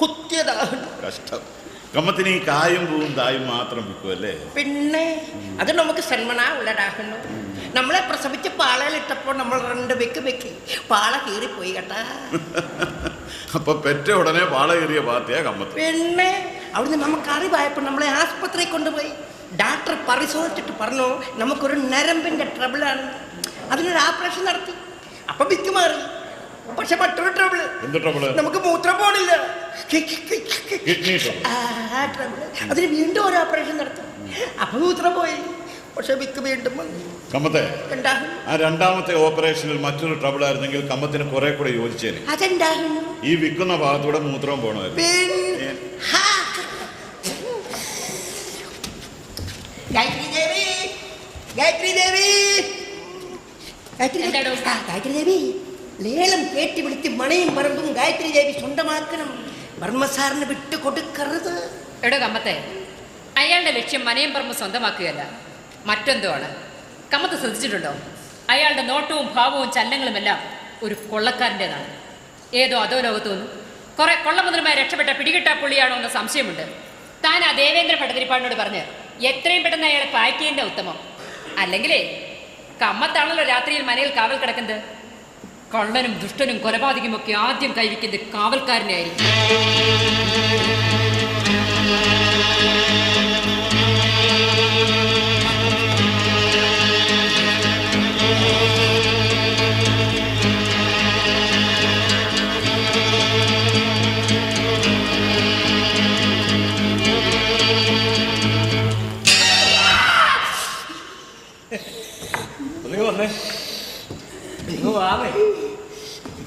Speaker 3: കുത്തിയതാകുന്നു.
Speaker 1: കഷ്ടം. കമ്മത്തിന് ഈ കായും പൂവും തായും മാത്രം വിൽക്കുമല്ലേ?
Speaker 3: പിന്നെ അത് നമുക്ക് സന്മനാ ഉള്ളതാകുന്നു. നമ്മളെ പ്രസവിച്ച് പാളയിലിട്ടപ്പോൾ നമ്മൾ 2 വെക്ക് പാള കീറിപ്പോയി കേട്ടാ.
Speaker 1: അപ്പൊ പെറ്റ ഉടനെ പാള കീറിയ പാർട്ടിയാ കമ്മത്ത്.
Speaker 3: പിന്നെ അവിടുന്ന് നമുക്ക് അറിവായപ്പോൾ നമ്മളെ ആസ്പത്രിയിൽ കൊണ്ടുപോയി. ഡോക്ടർ പരിശോധിച്ചിട്ട് പറഞ്ഞു നമുക്കൊരു നരമ്പിന്റെ ട്രബിളാണ്. അതിനൊരു ഓപ്പറേഷൻ നടത്തി. അപ്പൊ വിക്ക് മാറി. പക്ഷെ മറ്റൊരു ട്രബിള്.
Speaker 1: എന്ത് ട്രബിള്?
Speaker 3: നമുക്ക് മൂത്രം പോണില്ല. അതിന് വീണ്ടും ഒരു ഓപ്പറേഷൻ നടത്തും. അപ്പൊ മൂത്രം പോയി. പക്ഷെ വിക്ക് വീണ്ടും
Speaker 1: കമ്മത്തെ ആ രണ്ടാമത്തെ ഓപ്പറേഷനിൽ മറ്റൊരു ട്രബിൾ ആയിരുന്നെങ്കിൽ കമ്മത്തിന് കുറെ കൂടെ യോജിച്ചേനെ.
Speaker 3: അതെന്താകുന്നു?
Speaker 1: ഈ വിൽക്കുന്ന ഭാഗത്തൂടെ മൂത്രം പോകണമായിരുന്നു.
Speaker 3: ഗായത്രി ദേവി, ഗായത്രി ദേവി, ഗായത്രി ദേവി, ലേലം കേട്ടി വിളിച്ച് മണയും പറമ്പും ഗായത്രി ദേവി സ്വന്തമാക്കണം. വർമ്മസാറിന് വിട്ടുകൊടുക്കരുത്.
Speaker 7: എടോ കമ്മത്തെ, അയാളുടെ ലക്ഷ്യം മനയും പറമ്പ് സ്വന്തമാക്കുകയല്ല, മറ്റെന്തോ ആണ്. കമ്മത്ത് ശ്രദ്ധിച്ചിട്ടുണ്ടോ? അയാളുടെ നോട്ടവും ഭാവവും ചലനങ്ങളുമെല്ലാം ഒരു കൊള്ളക്കാരൻ്റെതാണ്. ഏതോ അതോ ലോകത്തു നിന്നും കുറെ കൊള്ളമുതലുമായി രക്ഷപ്പെട്ട പിടികിട്ടാ പുള്ളിയാണോ എന്ന സംശയമുണ്ട്. താൻ ആ ദേവേന്ദ്ര ഭട്ടതിരിപ്പാടിനോട് പറഞ്ഞ് എത്രയും പെട്ടെന്ന് അയാളെ പായ്ക്കേണ്ട ഉത്തമം. അല്ലെങ്കിലേ കമ്മത്താണല്ലോ രാത്രിയിൽ മനയിൽ കാവൽ കിടക്കുന്നത്. കള്ളനും ദുഷ്ടനും കൊലപാതകയും ഒക്കെ ആദ്യം കൈവയ്ക്കുന്നത് കാവൽക്കാരനെ ആയിരിക്കും.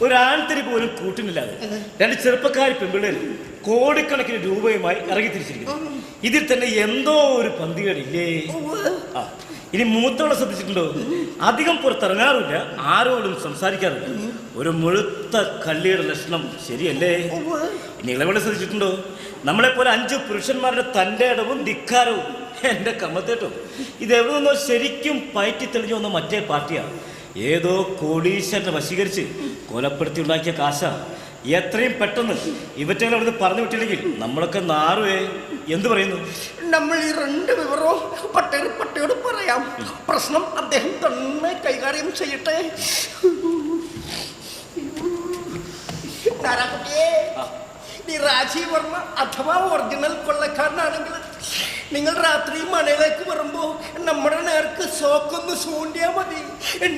Speaker 10: ഒരാൾത്തരി പോലും കൂട്ടിനില്ലാതെ 2 ചെറുപ്പക്കാരി പെൺപിള്ളേർ കോടിക്കണക്കിന് രൂപയുമായി ഇറങ്ങി തിരിച്ചിരിക്കുന്നു. ഇതിൽ തന്നെ എന്തോ ഒരു പന്തികേടില്ലേ? ഇനി മൂത്തവളെ ശ്രദ്ധിച്ചിട്ടുണ്ടോ? അധികം പുറത്തിറങ്ങാറില്ല, ആരോടും സംസാരിക്കാറില്ല. ഒരു മുഴുത്ത കള്ളിയുടെ ലക്ഷണം ശരിയല്ലേ? ഇനി ഇളവളെ ശ്രദ്ധിച്ചിട്ടുണ്ടോ? നമ്മളെപ്പോലെ 5 പുരുഷന്മാരുടെ തൻ്റെ ഇടവും ധിക്കാരവും. എൻ്റെ കമ്മത്തേട്ടോ, ഇതെവിടെ നിന്നോ ശരിക്കും പയറ്റി തെളിഞ്ഞു വന്ന മറ്റേ പാർട്ടിയാണ്. ഏതോ കോടീശ്വരനെ വശീകരിച്ച് കൊലപ്പെടുത്തി ഉണ്ടാക്കിയ കാശ. എത്രയും പെട്ടെന്ന് ഇവറ്റകൾ അവിടുന്ന് പറഞ്ഞു വിട്ടില്ലെങ്കിൽ നമ്മളൊക്കെ നാറുവേ. എന്ത് പറയുന്നു?
Speaker 3: നമ്മൾ ഈ 2 വിവരവും പട്ടയോട് പറയാം. പ്രശ്നം അദ്ദേഹം തന്നെ കൈകാര്യം ചെയ്യട്ടെ. നാരായണകുട്ടിയെ, ഈ രാജീവ് വർമ്മ അഥവാ ഒറിജിനൽ കൊള്ളക്കാരനാണെങ്കിൽ നിങ്ങൾ രാത്രി മനയിലേക്ക് വരുമ്പോ നമ്മുടെ നേർക്ക് സോക്കൊന്ന് സൂണ്ടിയാ മതി.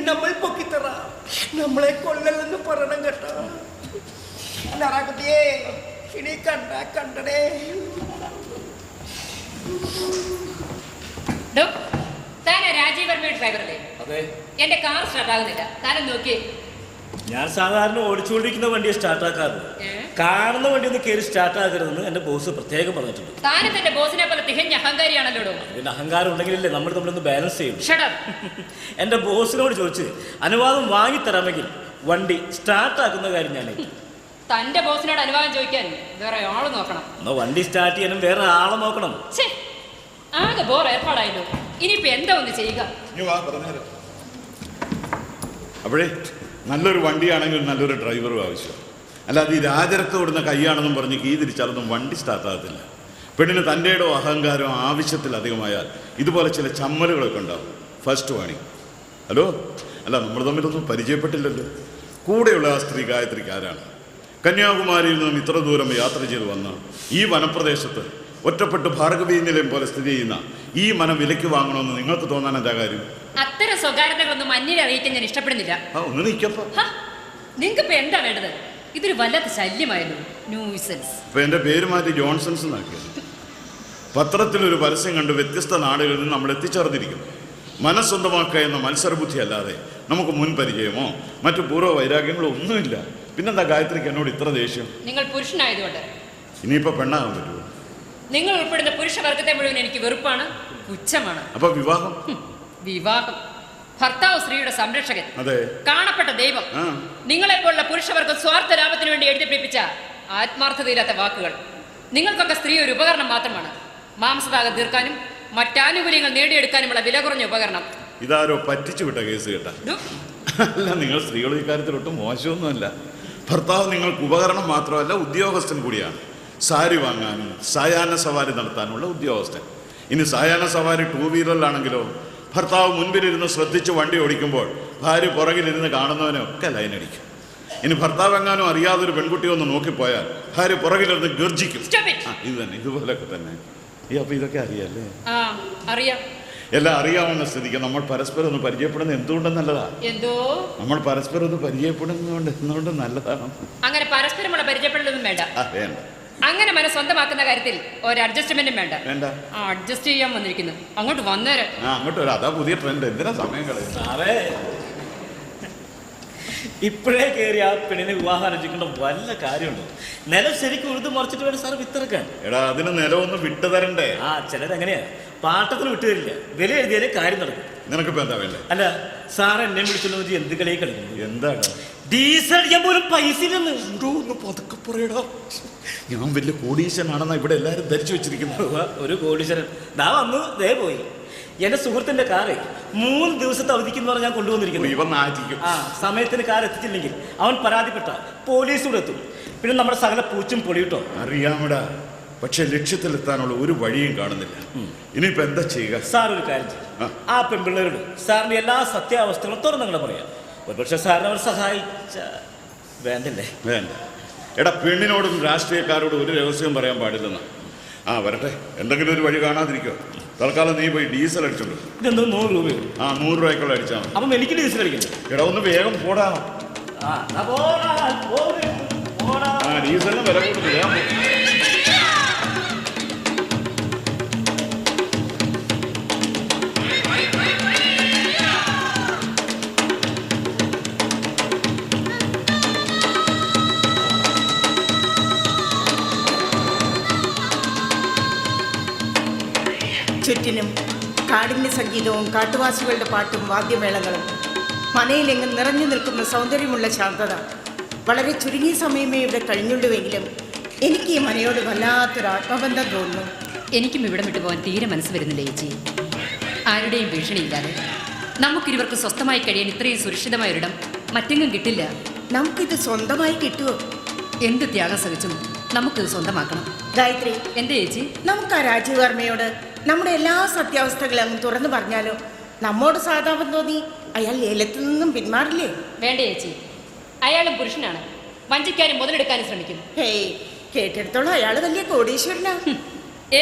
Speaker 3: നമ്മൾ പൊക്കിത്തറാം. നമ്മളെ കൊല്ലലെന്ന് പറയണം കേട്ടോ. നാരായണകുട്ടിയെ, ഇനി കണ്ടടേ.
Speaker 7: രാജീവ് വർമ്മയുടെ ഡ്രൈവറല്ലേ?
Speaker 10: അതെ.
Speaker 7: എന്റെ കാർ സ്റ്റാർട്ട് ആകുന്നില്ല, താനും നോക്കിയേ.
Speaker 10: ഞാൻ സാധാരണ ഓടിച്ചുകൊണ്ടിരിക്കുന്ന വണ്ടിയെ സ്റ്റാർട്ടാക്കാറ്. കാണുന്ന വണ്ടി ഒന്ന് കയറി സ്റ്റാർട്ടാക്കരുതെന്ന് എന്റെ ബോസ് പ്രത്യേകം പറഞ്ഞിട്ടുണ്ട്.
Speaker 7: താനും തന്റെ ബോസിനെ പോലെ തികഞ്ഞ അഹങ്കാരിയാണല്ലോ.
Speaker 10: പിന്നെ അഹങ്കാരം ഉണ്ടെങ്കിലല്ലേ നമ്മൾ തമ്മിലൊന്ന് ബാലൻസ് ചെയ്യും.
Speaker 7: Shut up.
Speaker 10: എന്റെ ബോസിനോട് ചോദിച്ച് അനുവാദം വാങ്ങിത്തരാമെങ്കിൽ വണ്ടി സ്റ്റാർട്ടാക്കുന്ന കാര്യം ഞാൻ
Speaker 7: തന്റെ ബോസിനോട് അനുവാദം ചോദിക്കാൻ വേറെ ആള് നോക്കണം.
Speaker 10: എന്നാ വണ്ടി സ്റ്റാർട്ട് ചെയ്യാനും വേറെ ആളെ നോക്കണം.
Speaker 7: ആകെ ബോർ ഏർപ്പാടായല്ലോ. ഇനിയിപ്പോ എന്താ ഒന്ന് ചെയ്യുക?
Speaker 1: അപ്പോഴേ നല്ലൊരു വണ്ടിയാണെങ്കിൽ നല്ലൊരു ഡ്രൈവറും ആവശ്യം. അല്ലാതെ ഈ രാജരക്തം ഓടുന്ന കൈയാണെന്നും പറഞ്ഞ് കീ തിരിച്ചാലൊന്നും വണ്ടി സ്റ്റാർട്ടാകത്തില്ല. പെണ്ണിന് തൻ്റെയോ അഹങ്കാരമോ ആവശ്യത്തിലധികമായാൽ ഇതുപോലെ ചില ചമ്മലുകളൊക്കെ ഉണ്ടാവും. First warning. ഹലോ, അല്ല നമ്മൾ തമ്മിലൊന്നും പരിചയപ്പെട്ടില്ലല്ലോ. കൂടെയുള്ള ആ സ്ത്രീ ഗായത്രിക്ക് ആരാണ്? കന്യാകുമാരിയിൽ നിന്നും ഇത്ര ദൂരം യാത്ര ചെയ്ത് വന്ന് ഈ വനപ്രദേശത്ത് ഒറ്റപ്പെട്ട് ഭാർഗവീ നിലയം പോലെ സ്ഥിതി ചെയ്യുന്ന ഈ മനം വിലയ്ക്ക് വാങ്ങണമെന്ന് നിങ്ങൾക്ക് തോന്നാൻ എന്താ കാര്യം?
Speaker 7: അത്തരം സ്വകാര്യതകളൊന്നും മഞ്ഞിൽ അറിയിക്കാൻ ഞാൻ ഇഷ്ടപ്പെടുന്നില്ല.
Speaker 1: ഒന്ന് നിൽക്കപ്പോ.
Speaker 7: നിങ്ങൾക്ക് ഇപ്പൊ എന്താ വേണ്ടത്? ഇതൊരു വല്ലാത്ത ശല്യമായിരുന്നു. ന്യൂസൻസ്.
Speaker 1: ഇപ്പൊ എന്റെ പേര് മാറ്റി ജോൺസൺസ് എന്നാക്കിയത്. പത്രത്തിലൊരു പരസ്യം കണ്ട് വ്യത്യസ്ത നാടുകളിൽ നിന്ന് നമ്മൾ എത്തിച്ചേർന്നിരിക്കുന്നു. മനസ്വന്തമാക്കുക എന്ന മത്സരബുദ്ധി അല്ലാതെ നമുക്ക് മുൻ പരിചയമോ മറ്റു പൂർവ്വ വൈരാഗ്യങ്ങളോ ഒന്നുമില്ല. പിന്നെന്താ ഗായത്രിക്ക് എന്നോട് ഇത്ര ദേഷ്യം?
Speaker 7: നിങ്ങൾ പുരുഷനായതുകൊണ്ട്.
Speaker 1: ഇനിയിപ്പോ പെണ്ണാകാൻ പറ്റുമോ?
Speaker 7: നിങ്ങൾ ഉൾപ്പെടുന്ന പുരുഷവർഗത്തെ മുഴുവൻ എനിക്ക് വെറുപ്പാണ്, പുച്ഛമാണ്.
Speaker 1: അപ്പൊ വിവാഹം?
Speaker 7: വിവാഹം ഭർത്താവ് സ്ത്രീയുടെ സംരക്ഷകൻ,
Speaker 1: അതെ,
Speaker 7: കാണപ്പെട്ട ദൈവം. നിങ്ങളെപ്പോലുള്ള പുരുഷവർഗം സ്വാർത്ഥ ലാഭത്തിന് വേണ്ടി എഴുതി പിടിപ്പിച്ച ആത്മാർത്ഥതയില്ലാത്ത വാക്കുകൾ. നിങ്ങൾക്കൊക്കെ സ്ത്രീ ഒരു ഉപകരണം മാത്രമാണ്. മാംസദാഹം തീർക്കാനും മറ്റാനുകൂല്യങ്ങൾ നേടിയെടുക്കാനുമുള്ള വില കുറഞ്ഞ ഉപകരണം.
Speaker 1: ഇതാരോ പറ്റിച്ചു വിട്ട കേസ് കേട്ട. അല്ല, നിങ്ങൾ സ്ത്രീകൾ ഇക്കാര്യത്തിൽ ഒട്ടും മോശമൊന്നുമല്ല. ഭർത്താവ് നിങ്ങൾക്ക് ഉപകരണം മാത്രമല്ല, ഉദ്യോഗസ്ഥൻ കൂടിയാണ്. സാരി വാങ്ങാനും സായാഹ്ന സവാരി നടത്താനുള്ള ഉദ്യോഗസ്ഥൻ. ഇനി സായാഹ്ന സവാരി 2 വീലറിലാണെങ്കിലോ ഭർത്താവ് മുൻപിലിരുന്ന് ശ്രദ്ധിച്ച് വണ്ടി ഓടിക്കുമ്പോൾ ഭാര്യ പുറകിലിരുന്ന് കാണുന്നവനൊക്കെ ലൈനടിക്കും. ഇനി ഭർത്താവ് എങ്ങാനും അറിയാതൊരു പെൺകുട്ടിയെ ഒന്ന് നോക്കിപ്പോയാൽ ഭാര്യ പുറകിലിരുന്ന് ഗർജിക്കും. ഇത് തന്നെ, ഇതുപോലൊക്കെ തന്നെ. അപ്പൊ ഇതൊക്കെ അറിയാല്ലേ?
Speaker 7: അറിയാം.
Speaker 1: എല്ലാം അറിയാവുന്ന സ്ഥിതിക്ക് നമ്മൾ പരസ്പരം ഒന്ന് പരിചയപ്പെടുന്നത് എന്തുകൊണ്ടെന്നല്ലതാ?
Speaker 7: എന്തോ
Speaker 1: നമ്മൾ പരസ്പരം ഒന്ന് പരിചയപ്പെടുന്നതുകൊണ്ട് എന്തുകൊണ്ട് നല്ലതാണ്.
Speaker 7: അങ്ങനെ പരസ്പരമുള്ള പരിചയപ്പെടലൊന്നും വേണ്ട.
Speaker 1: വേണ്ട.
Speaker 7: അങ്ങനെ മനസ്സ് സ്വന്തമാക്കുന്ന കാര്യത്തിൽ ഒരു അഡ്ജസ്റ്റ്മെന്റും വേണ്ട.
Speaker 1: വേണ്ട.
Speaker 7: അഡ്ജസ്റ്റ് ചെയ്യാൻ വന്നിരിക്കുന്നു. അങ്ങോട്ട് വന്നേരെ.
Speaker 1: അങ്ങോട്ട് വരാം. അതാ പുതിയ ട്രെൻഡ്. എന്തിനാ സമയം കളയുന്നത്?
Speaker 10: ഇപ്പോഴേ കയറി ആ പെണ്ണിനെ വിവാഹം ആലോചിക്കേണ്ട വല്ല കാര്യമുണ്ടോ? നിലം ശരിക്കും ഉഴുതു മറിച്ചിട്ട് വേണം സാറ് വിത്തിറക്കാൻ.
Speaker 1: എടാ, അതിന് നിലമൊന്ന് വിട്ടു തരണ്ടേ?
Speaker 10: ചിലരെങ്ങനെയാ, പാട്ടത്തിന് വിട്ടു തരില്ല. വില എഴുതിയാലേ കാര്യം നടക്കും.
Speaker 1: നിനക്കിപ്പോ എന്താ വേണ്ടേ?
Speaker 10: അല്ല സാറ് എന്നെ വിളിച്ചോണ്ട് എന്ത് കളിയെ കളിക്കുന്നു?
Speaker 1: എന്താണ്?
Speaker 10: ഡീസൽ അടിക്കാൻ പോലും പൈസ ഇല്ലെന്ന്.
Speaker 1: ഒന്ന് പതുക്കെ പറയടാ. ഞാൻ വലിയ കോടീശ്വരനാണെന്നാ ഇവിടെ എല്ലാരും ധരിച്ചു വെച്ചിരിക്കുന്നത്.
Speaker 10: ഒരു കോടീശ്വരൻ ദാ വന്നു, ദേ പോയി. എന്റെ സുഹൃത്തിന്റെ കാറ് 3 ദിവസത്തെ അവധിക്കെന്ന് പറഞ്ഞാൽ ഞാൻ കൊണ്ടുവന്നിരിക്കുന്നു.
Speaker 1: ഇവൻ ആയിരിക്കും.
Speaker 10: സമയത്തിന് കാർ എത്തിച്ചില്ലെങ്കിൽ അവൻ പരാതിപ്പെട്ട പോലീസൂടെ എത്തും. പിന്നെ നമ്മുടെ സകല പൂച്ചും പൊളിയിട്ടോ.
Speaker 1: അറിയാമടാ, പക്ഷെ ലക്ഷ്യത്തിലെത്താനുള്ള ഒരു വഴിയും കാണുന്നില്ല. ഇനിയിപ്പോ എന്താ ചെയ്യുക?
Speaker 10: സാർ ഒരു കാര്യം ചെയ്യും, ആ പെൺപിള്ളേരോട് സാറിന്റെ എല്ലാ സത്യാവസ്ഥകളും തുറന്നങ്ങളെ പറയാം. ഒരുപക്ഷെ സാറിനെ അവർ സഹായിച്ച വേണ്ടല്ലേ?
Speaker 1: വേണ്ട. എടാ, പെണ്ണിനോടും രാഷ്ട്രീയക്കാരോടും ഒരു രഹസ്യവും പറയാൻ പാടില്ലെന്ന്. വരട്ടെ, എന്തെങ്കിലും ഒരു വഴി കാണാതിരിക്കോ? തൽക്കാലം നീ പോയി ഡീസൽ അടിച്ചോണ്ട്.
Speaker 10: ഇതെന്തോ 100 രൂപയോ?
Speaker 1: 100 രൂപയ്ക്കുള്ള അടിച്ചാൽ മതി.
Speaker 10: അപ്പം എനിക്ക് ഡീസൽ അടിക്കണ്ടേ?
Speaker 1: എടാ, ഒന്ന് വേഗം പോടാ. ഡീസലിന് വില കൂടുതൽ.
Speaker 9: ചുറ്റിനും കാഴ്ച കാടിൻ്റെ സംഗീതവും കാട്ടുവാസികളുടെ പാട്ടും വാദ്യമേളങ്ങളും മനയിലെങ്ങും നിറഞ്ഞു നിൽക്കുന്ന സൗന്ദര്യമുള്ള ശാന്തത. വളരെ ചുരുങ്ങിയ സമയമേ ഇവിടെ കഴിഞ്ഞുള്ളൂവെങ്കിലും എനിക്ക് ഈ മനയോട് വല്ലാത്തൊരു ആത്മബന്ധം തോന്നുന്നു.
Speaker 7: എനിക്കും ഇവിടെ വിട്ടു പോകാൻ തീരെ മനസ്സ് വരുന്നില്ല ചേച്ചി. ആരുടെയും ഭീഷണിയില്ലാതെ നമുക്കിരുവർക്ക് സ്വസ്ഥമായി കഴിയാൻ ഇത്രയും സുരക്ഷിതമായ ഒരിടം മറ്റെങ്ങും കിട്ടില്ല.
Speaker 9: നമുക്കിത് സ്വന്തമായി കിട്ടുമോ?
Speaker 7: എന്ത് ത്യാഗം സഹിച്ചും നമുക്കിത് സ്വന്തമാക്കണം.
Speaker 9: ഗായത്രി,
Speaker 7: എന്റെ ചേച്ചി,
Speaker 9: നമുക്ക് ആ രാജീവ് വർമ്മയോട് നമ്മുടെ എല്ലാ സത്യാവസ്ഥകളും അങ്ങ് തുറന്നു പറഞ്ഞാലോ? നമ്മോട് സാധാപം തോന്നി അയാൾ ലേലത്തിൽ നിന്നും പിന്മാറില്ലേ?
Speaker 7: വേണ്ട ചേച്ചി, അയാളും പുരുഷനാണ്, വഞ്ചിക്കാനും മുതലെടുക്കാനും ശ്രമിക്കും.
Speaker 9: ഹേയ്, കേട്ടെടുത്തോളം അയാൾ വലിയ കോടീശ്വരനാ.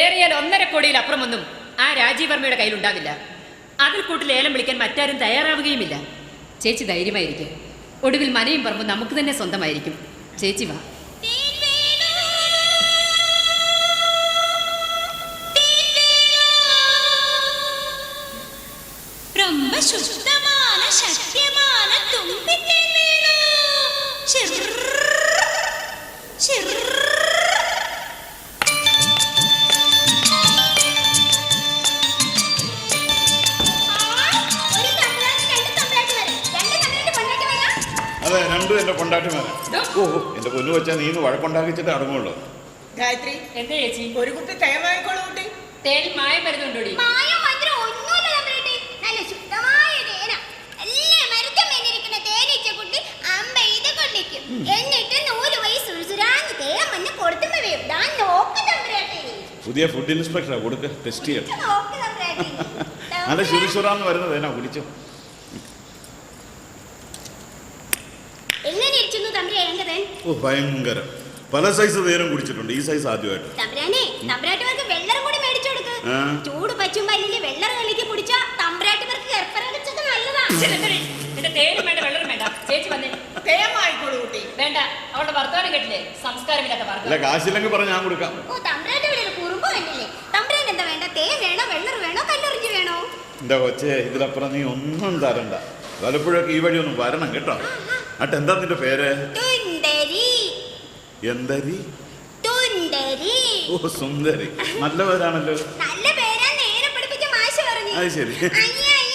Speaker 7: ഏറിയാൽ 1.5 കോടിയിൽ അപ്പുറമൊന്നും ആ രാജീവ് വർമ്മയുടെ കയ്യിലുണ്ടാവില്ല. അതിൽ കൂട്ടി ലേലം വിളിക്കാൻ മറ്റാരും തയ്യാറാവുകയുമില്ല. ചേച്ചി ധൈര്യമായിരിക്കും. ഒടുവിൽ മനയും പറമ്പും നമുക്ക് തന്നെ സ്വന്തമായിരിക്കും. ചേച്ചി വാ.
Speaker 11: ശുദ്ധமான ശക്തിமான തുമ്പിത്തേൻ വീണു.
Speaker 1: അതെ, രണ്ടും എന്റെ പൊണ്ടാട്ടിമാരാ. ഓ, എന്റെ പൊന്നു വെച്ചാ നീ വഴക്കുണ്ടാക്കിച്ചിട്ട് അടങ്ങുള്ളൂ.
Speaker 9: ഗായത്രി,
Speaker 7: എന്താ ചേച്ചി?
Speaker 9: ഒരു കുട്ടി തേൻ വാങ്ങിക്കോളൂ കുട്ടി.
Speaker 7: തേനിൽ മായം മരുന്നുണ്ടോടി?
Speaker 11: മായം മന്ത്രം ഒന്നുമില്ല തമ്പുരാട്ടി. നല്ല ശുദ്ധമായ തേന. എല്ലാ മരത്തും മേലിരിക്കുന്ന തേനീച്ച കുട്ടി അമ്പ ഇത് കൊള്ളിക്കും. എന്നിട്ട് 100 വയസ്സ് സുരാന്ന് തേൻ വന്ന് കൊടുത്തുമ്പോ വേവും. ഞാൻ നോക്ക് തമ്പുരാട്ടി.
Speaker 1: പുതിയ ഫുഡ് ഇൻസ്പെക്ടറാ, കൊടുക്ക് ടെസ്റ്റ് ചെയ്യട്ടെ.
Speaker 11: നോക്ക് തമ്പുരാട്ടി.
Speaker 1: നല്ല ശുരിശുറാന്ന് വരുന്നത് എന്നാ കുടിച്ചോ.
Speaker 11: എങ്ങനെ ഇരിക്കുന്നു തമ്പുരാ എന്റെ തേൻ?
Speaker 1: ഓ, ഭയങ്കരം. പല സൈസ് തേനും കുടിച്ചിട്ടുണ്ട്, ഈ സൈസ് ആദ്യമായിട്ട്.
Speaker 11: തമ്പുരാനെ, തമ്പുരാട്ടിമാർക്ക് വെള്ളറും കൂടി മേടിച്ചു കൊടുക്ക്. ചൂട് പച്ചുമ്പോ അല്ലെങ്കിൽ വെള്ളറ് കളിക്ക് കുടിച്ചാ തമ്പുരാട്ടിമാർക്ക് ഗർഭരക്ഷക്ക് നല്ലതാ.
Speaker 7: എന്റെ തേനും വേണ്ട, വെള്ളറും വേണ്ട. ചേച്ചി വന്നേ.
Speaker 9: തേൻ വാങ്ങിക്കോളൂ കുട്ടി.
Speaker 7: വേണ്ട, അവളുടെ വർത്തമാനം കേട്ടില്ലേ? സംസ്കാരമില്ലാത്ത
Speaker 1: അല്ല,
Speaker 7: വർത്തമാനം.
Speaker 1: കാശില്ലെങ്കിൽ പറഞ്ഞ് ഞാൻ കൊടുക്കാം.
Speaker 11: ഓ, തമ്പുരാട്ടി വലിയ കുറുമ്പ് കണ്ടില്ലേ? തമ്പുരാൻ എന്താ വേണ്ട? തേൻ വേണോ, വെള്ളറ് വേണോ, കല്ലറിഞ്ഞ് വേണോ?
Speaker 1: എന്റെ കൊച്ചേ, ഇതിലപ്പുറം നീ ഒന്നും തരണ്ട. വലപ്പോഴൊക്കെ ഈ വഴി ഒന്ന് വരണം കേട്ടോ. അട്ട് എന്താ നിന്റെ പേര്?
Speaker 11: തുണ്ടരി.
Speaker 1: എന്തരി?
Speaker 11: തുണ്ടരി.
Speaker 1: ഓ, സുന്ദരി. നല്ല പേരാണല്ലോ.
Speaker 11: നല്ല പേരാ, നേരെ പഠിപ്പിച്ച മാഷ് പറഞ്ഞു.
Speaker 1: അത് ശരി.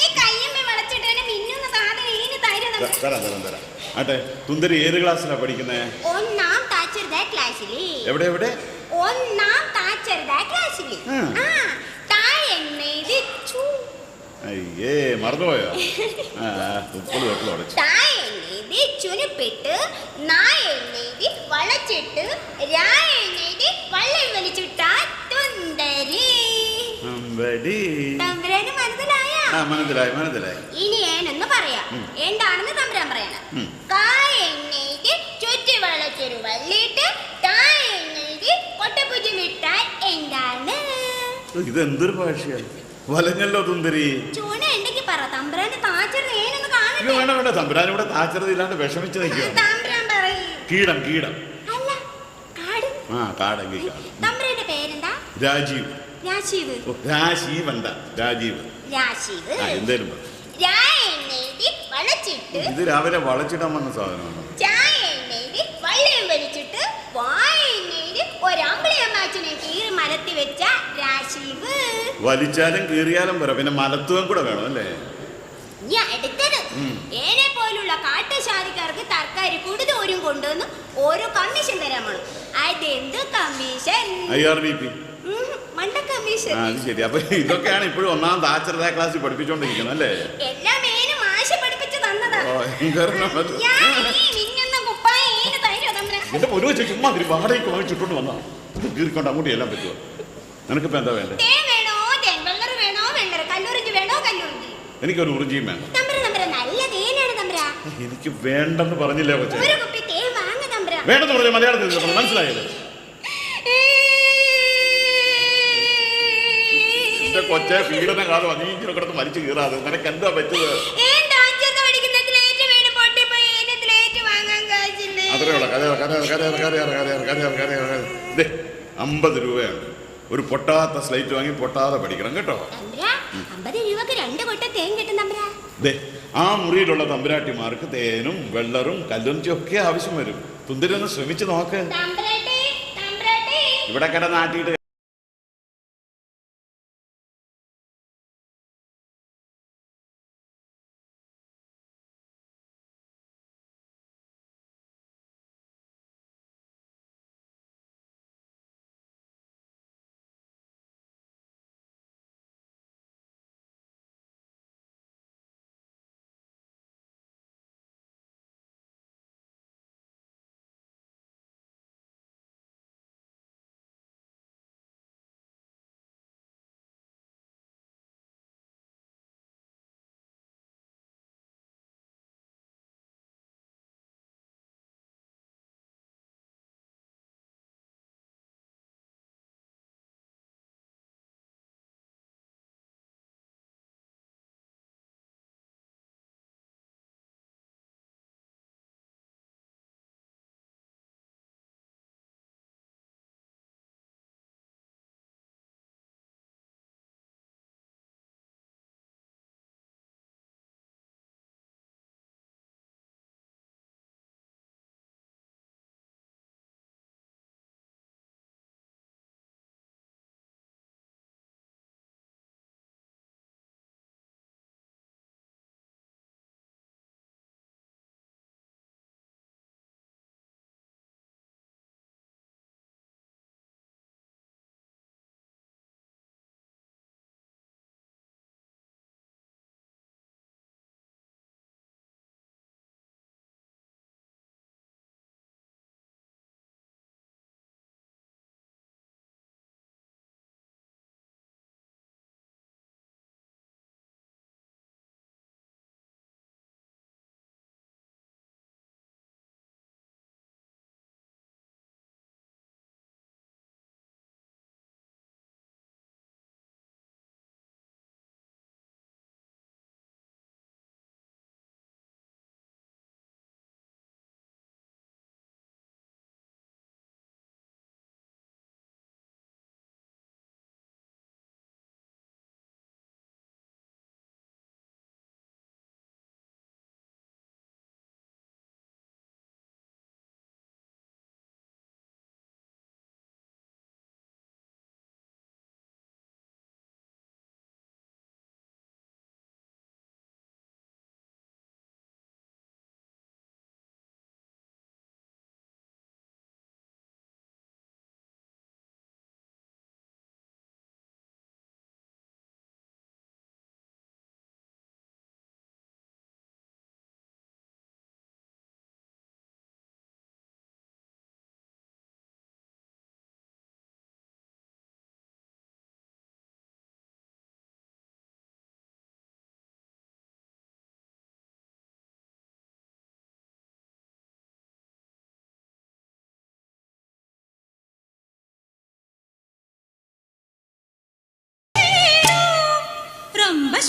Speaker 11: ഈ കയ്യമ്മ വളച്ചിട്ട് മിന്നുന്ന സാധനം ഇതിന് തരും.
Speaker 1: തരാം. ആട്ടെ, തുന്തരി ഏത് ക്ലാസ്സിലാ പഠിക്കുന്നേ?
Speaker 11: 1ാം താച്ചറുടെ ക്ലാസ്സില്.
Speaker 1: എവിടെ എവിടെ?
Speaker 11: 1ാം താച്ചറുടെ ക്ലാസ്സില്.
Speaker 1: അയ്യേ, മറന്നുപോയോ? തുപ്പല് തൊട്ടിൽ ഉടച്ചു.
Speaker 11: ചുനിപ്പിട്ട് നായെഴുന്നേതി വളച്ചിട്ട് രായെഴുന്നേതി വള്ളം വലിച്ചിട്ട തുന്തരി. തമ്പുരാന് മനസ്സിലായ? ഇനി ഏനെന്ന് പറയാം. എന്താണെന്ന് തമ്പുരാൻ പറയണം. കായെഴുന്നേതി ചുറ്റി വളച്ചൊരു വള്ളിയിട്ട് തായെഴുന്നേതി കൊട്ടപ്പുജി വിട്ടാൽ എന്താണ്?
Speaker 1: ഇതെന്തൊരു ഭാഷയാണ്? വലഞ്ഞല്ലോ തുന്തരി.
Speaker 11: ചൂണ ഉണ്ടെങ്കിൽ പറ. തമ്പുരാന്റെ താച്ചർ ഏനെന്ന് കാണട്ടെ.
Speaker 1: വേണ്ട, തമ്പുരാൻ ഇവിടെ താച്ചറിയില്ലാണ്ട് വിഷമിച്ച് നിൽക്കുക.
Speaker 11: തമ്പുരാൻ പറയും.
Speaker 1: കീടം.
Speaker 11: അല്ല, കാട്.
Speaker 1: കാടെങ്കിൽ കാട്.
Speaker 11: തമ്പുരാന്റെ പേരെന്താ?
Speaker 1: രാജീവ്. രാജീവണ്ട, രാജീവ്. എന്തേലും
Speaker 11: രായെഴുന്നേതി വളച്ചിട്ട്.
Speaker 1: ഇത് രാവിലെ വളച്ചിടാൻ വന്ന സാധനമാണ്.
Speaker 11: ചായെഴുന്നേതി വള്ളം വലിച്ചിട്ട് വായെഴുന്നേതി ഒരമ്പളിയമ്മാച്ചനെ കീറി മരത്തി വെച്ച രാജീവ്.
Speaker 1: വലിച്ചാലും കീറിയാലും പറ, പിന്നെ മലത്തുവം കൂടെ വേണം അല്ലേ?
Speaker 11: അടുത്തത് ഏനെ പോലുള്ള കാട്ടുശാലിക്കാർക്ക് തർക്കാരി കൂടുതലും കൊണ്ടുവന്ന് ഓരോ കമ്മീഷൻ തരാൻ വേണം. അതെന്ത് കമ്മീഷൻ?
Speaker 1: IRDP.
Speaker 11: മണ്ട കമ്മീഷൻ.
Speaker 1: അത് ശരി. അപ്പൊ ഇതൊക്കെയാണ് ഇപ്പോഴും 1ാം താച്ചറുടെ ക്ലാസ്സിൽ പഠിപ്പിച്ചോണ്ടിരിക്കുന്നത് അല്ലേ?
Speaker 11: എല്ലാം ഏന് മാഷ പഠിപ്പിച്ചു തന്നതാ.
Speaker 1: എന്റെ പൊന്നു വെച്ച് ചുമ്മാ വാടകയ്ക്ക് വാങ്ങിച്ചിട്ടോണ്ട് വന്നാ ഇത് കീറിക്കൊണ്ട് അങ്ങോട്ട് എല്ലാം പറ്റുമോ? നിനക്കിപ്പോ എന്താ വേണ്ടത്? എനിക്കൊരു ഉറിഞ്ചിയും വേണം. എനിക്ക് വേണ്ടെന്ന് പറഞ്ഞില്ലേ കൊച്ചേ? വേണ്ടെന്ന് പറഞ്ഞ മലയാളത്തിൽ മനസ്സിലായല്ലോ. എന്റെ കൊച്ചെ, പീഡന കാലം നീ ഇങ്ങനെ കിടന്ന് മരിച്ചു കീറാതെ. നിനക്ക് എന്താ പറ്റുക? അത്രയുള്ള 50 രൂപയാണ്. ഒരു പൊട്ടാത്ത സ്ലൈറ്റ് വാങ്ങി പൊട്ടാതെ പഠിക്കണം കേട്ടോ. ആ മുറിയിലുള്ള തമ്പുരാട്ടിമാർക്ക് തേനും വെള്ളറും കല്ലുഞ്ചിയും ഒക്കെ ആവശ്യം വരും. തുന്തിരി ഒന്ന് ശ്രമിച്ചു നോക്ക്. ഇവിടെ കിടന്നാട്ടിയിട്ട്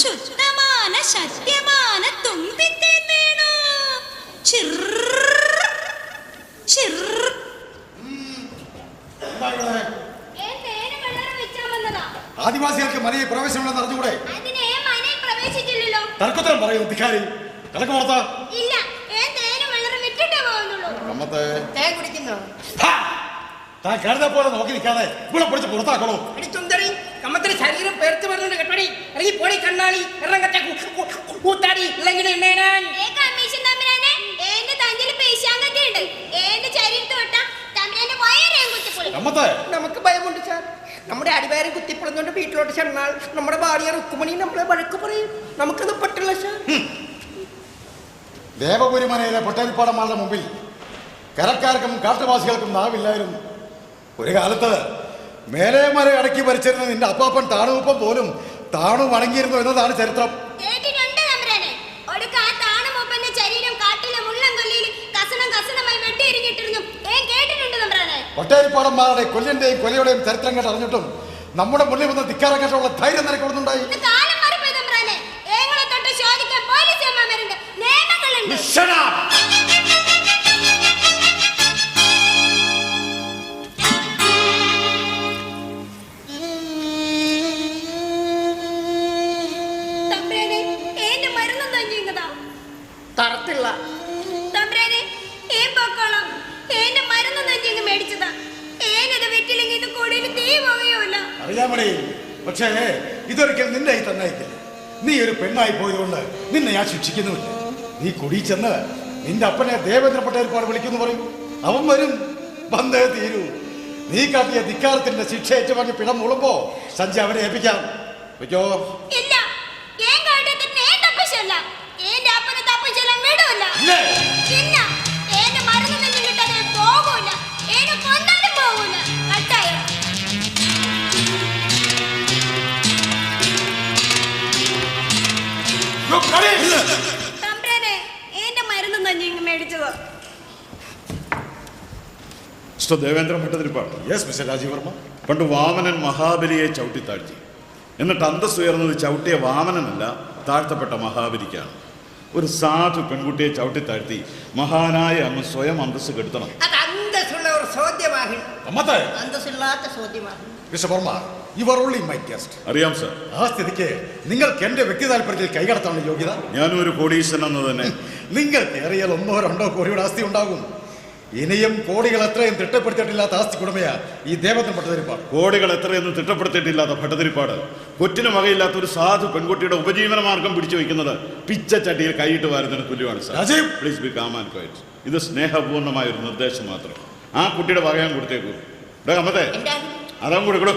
Speaker 11: ശുദ്ധമാന സത്യമാന തുമ്പിത്തേൻ വേണോ
Speaker 5: ആദിവാസികൾക്ക് മനയിൽ പ്രവേശനമുണ്ടെന്ന് അറിഞ്ഞുകൂടെ?
Speaker 11: അതിനെ മനയിൽ പ്രവേശിച്ചില്ലല്ലോ.
Speaker 5: തർക്കത്തരം പറയുന്നു ധിക്കാരി. കണക്ക് പുറത്താ.
Speaker 11: ഇല്ല, വിട്ടിട്ടേ പോകുന്നുള്ളൂ.
Speaker 5: കമ്മത്തെ
Speaker 3: തേൻ കുടിക്കുന്നു.
Speaker 5: താൻ കരുതാ പോലെ നോക്കി നിൽക്കാതെ ഇവിടെ പിടിച്ച് പുറത്താക്കണോ?
Speaker 3: സുന്ദരി കമ്മത്തിന് ശരീരം പേർത്ത് പറഞ്ഞുകൊണ്ട് കെട്ടടി ഇറങ്ങി പോടി കണ്ണാളി ഇറങ്ങട്ടെ കൂത്താടി ഇല്ലെങ്കിൽ നമുക്ക് ഭയമുണ്ട് സാർ. നമ്മുടെ അടിവാരം കുത്തിപ്പൊടുന്നോണ്ട് വീട്ടിലോട്ട് ചെന്നാൽ നമ്മുടെ ഭാര്യ റുക്കുമണി നമ്മളെ വഴക്ക് പറയും. നമുക്കത് പറ്റില്ല സാർ.
Speaker 5: ദേവപുരിമനയിലെ പൊട്ടരിപ്പാടന്മാരുടെ മുമ്പിൽ കരക്കാർക്കും കാട്ടുവാസികൾക്കും നാവില്ലായിരുന്നു. ഒരു കാലത്ത് മേലെ മല അടക്കി ഭരിച്ചിരുന്ന നിന്റെ അപ്പാപ്പൻ താണുപ്പം പോലും താണു വണങ്ങിയിരുന്നു എന്നതാണ് ചരിത്രം. ഒട്ടേരിപ്പാടന്മാരുടെ കൊല്ലിന്റെയും കൊലയുടെയും ചരിത്രം കേട്ട് അറിഞ്ഞിട്ടും നമ്മുടെ മുന്നിൽ വന്ന് ധിക്കാരം കേട്ടുള്ള ധൈര്യം നിനക്ക് കൊടുത്തുണ്ടായി.
Speaker 3: തരത്തില്ല
Speaker 5: അറിയാമടേ, പക്ഷേ ഇതൊരിക്കൽ നിന്റെ കൈ തന്നയക്കില്ല. നീ ഒരു പെണ്ണായി പോയതുകൊണ്ട് നിന്നെ ഞാൻ ശിക്ഷിക്കുന്നുമില്ല. നീ കുടി ചെന്ന് നിന്റെ അപ്പനെ ദേവേന്ദ്ര പട്ടേൽപ്പാട് വിളിക്കുന്നു പറയും. അവൻ വരും, ബന്ധേ തീരൂ. നീ കാട്ടിയ ധിക്കാരത്തിന്റെ ശിക്ഷ ഏറ്റുവാങ്ങി പിടം മുളുമ്പോ സഞ്ജ അവനെ ഏൽപ്പിക്കാം. വെച്ചോ.
Speaker 1: ദേവേന്ദ്ര ഭട്ടതിരിപ്പാട്.
Speaker 5: Yes mister Rajeev Varma.
Speaker 1: പണ്ട് വാമനൻ മഹാബലിയെ ചവിട്ടിത്താഴ്ത്തി. എന്നിട്ട് അന്തസ് ഉയർന്നത് ചവിട്ടിയ വാമനനല്ല, താഴ്ത്തപ്പെട്ട മഹാബലിക്കാണ്. ഒരു സാധു പെൺകുട്ടിയെ ചവിട്ടിത്താഴ്ത്തി മഹാനായ അങ്ങ് സ്വയം അന്തസ് കെടുത്തണം. അറിയാം സർ.
Speaker 5: ആ സ്ഥിതിക്ക് നിങ്ങൾക്ക് എന്റെ വ്യക്തി താല്പര്യത്തിൽ കൈകടത്താനുള്ള യോഗ്യത.
Speaker 1: ഞാനും ഒരു കോടീശ്വരൻ എന്ന് തന്നെ.
Speaker 5: നിങ്ങൾക്ക് ഏറിയാൽ 1-2 കോടിയുടെ ആസ്തി ഉണ്ടാകും. ഇനിയും കോടികൾ എത്രയും തിട്ടപ്പെടുത്തിയിട്ടില്ലാത്ത ആസ്തി കുടമയാ ഈ ദേവേന്ദ്ര ഭട്ടതിരിപ്പാട്.
Speaker 1: കോടികൾ എത്രയൊന്നും തിട്ടപ്പെടുത്തിയിട്ടില്ലാത്ത ഭട്ടതിരിപ്പാട് കൊറ്റിന് വകയില്ലാത്ത ഒരു സാധു പെൺകുട്ടിയുടെ ഉപജീവന മാർഗം പിടിച്ചു വയ്ക്കുന്നത് പിച്ചച്ചട്ടിയിൽ കൈയിട്ട് വാരുന്നതിന് തുല്യമാണ് sir. Please be calm and quiet. ഇത് സ്നേഹപൂർണ്ണമായ ഒരു നിർദ്ദേശം മാത്രം. ആ കുട്ടിയുടെ വക ഞാൻ കൊടുത്തേക്കൂ. അമ്മത്തെ അതാവും കൊടുക്കണോ?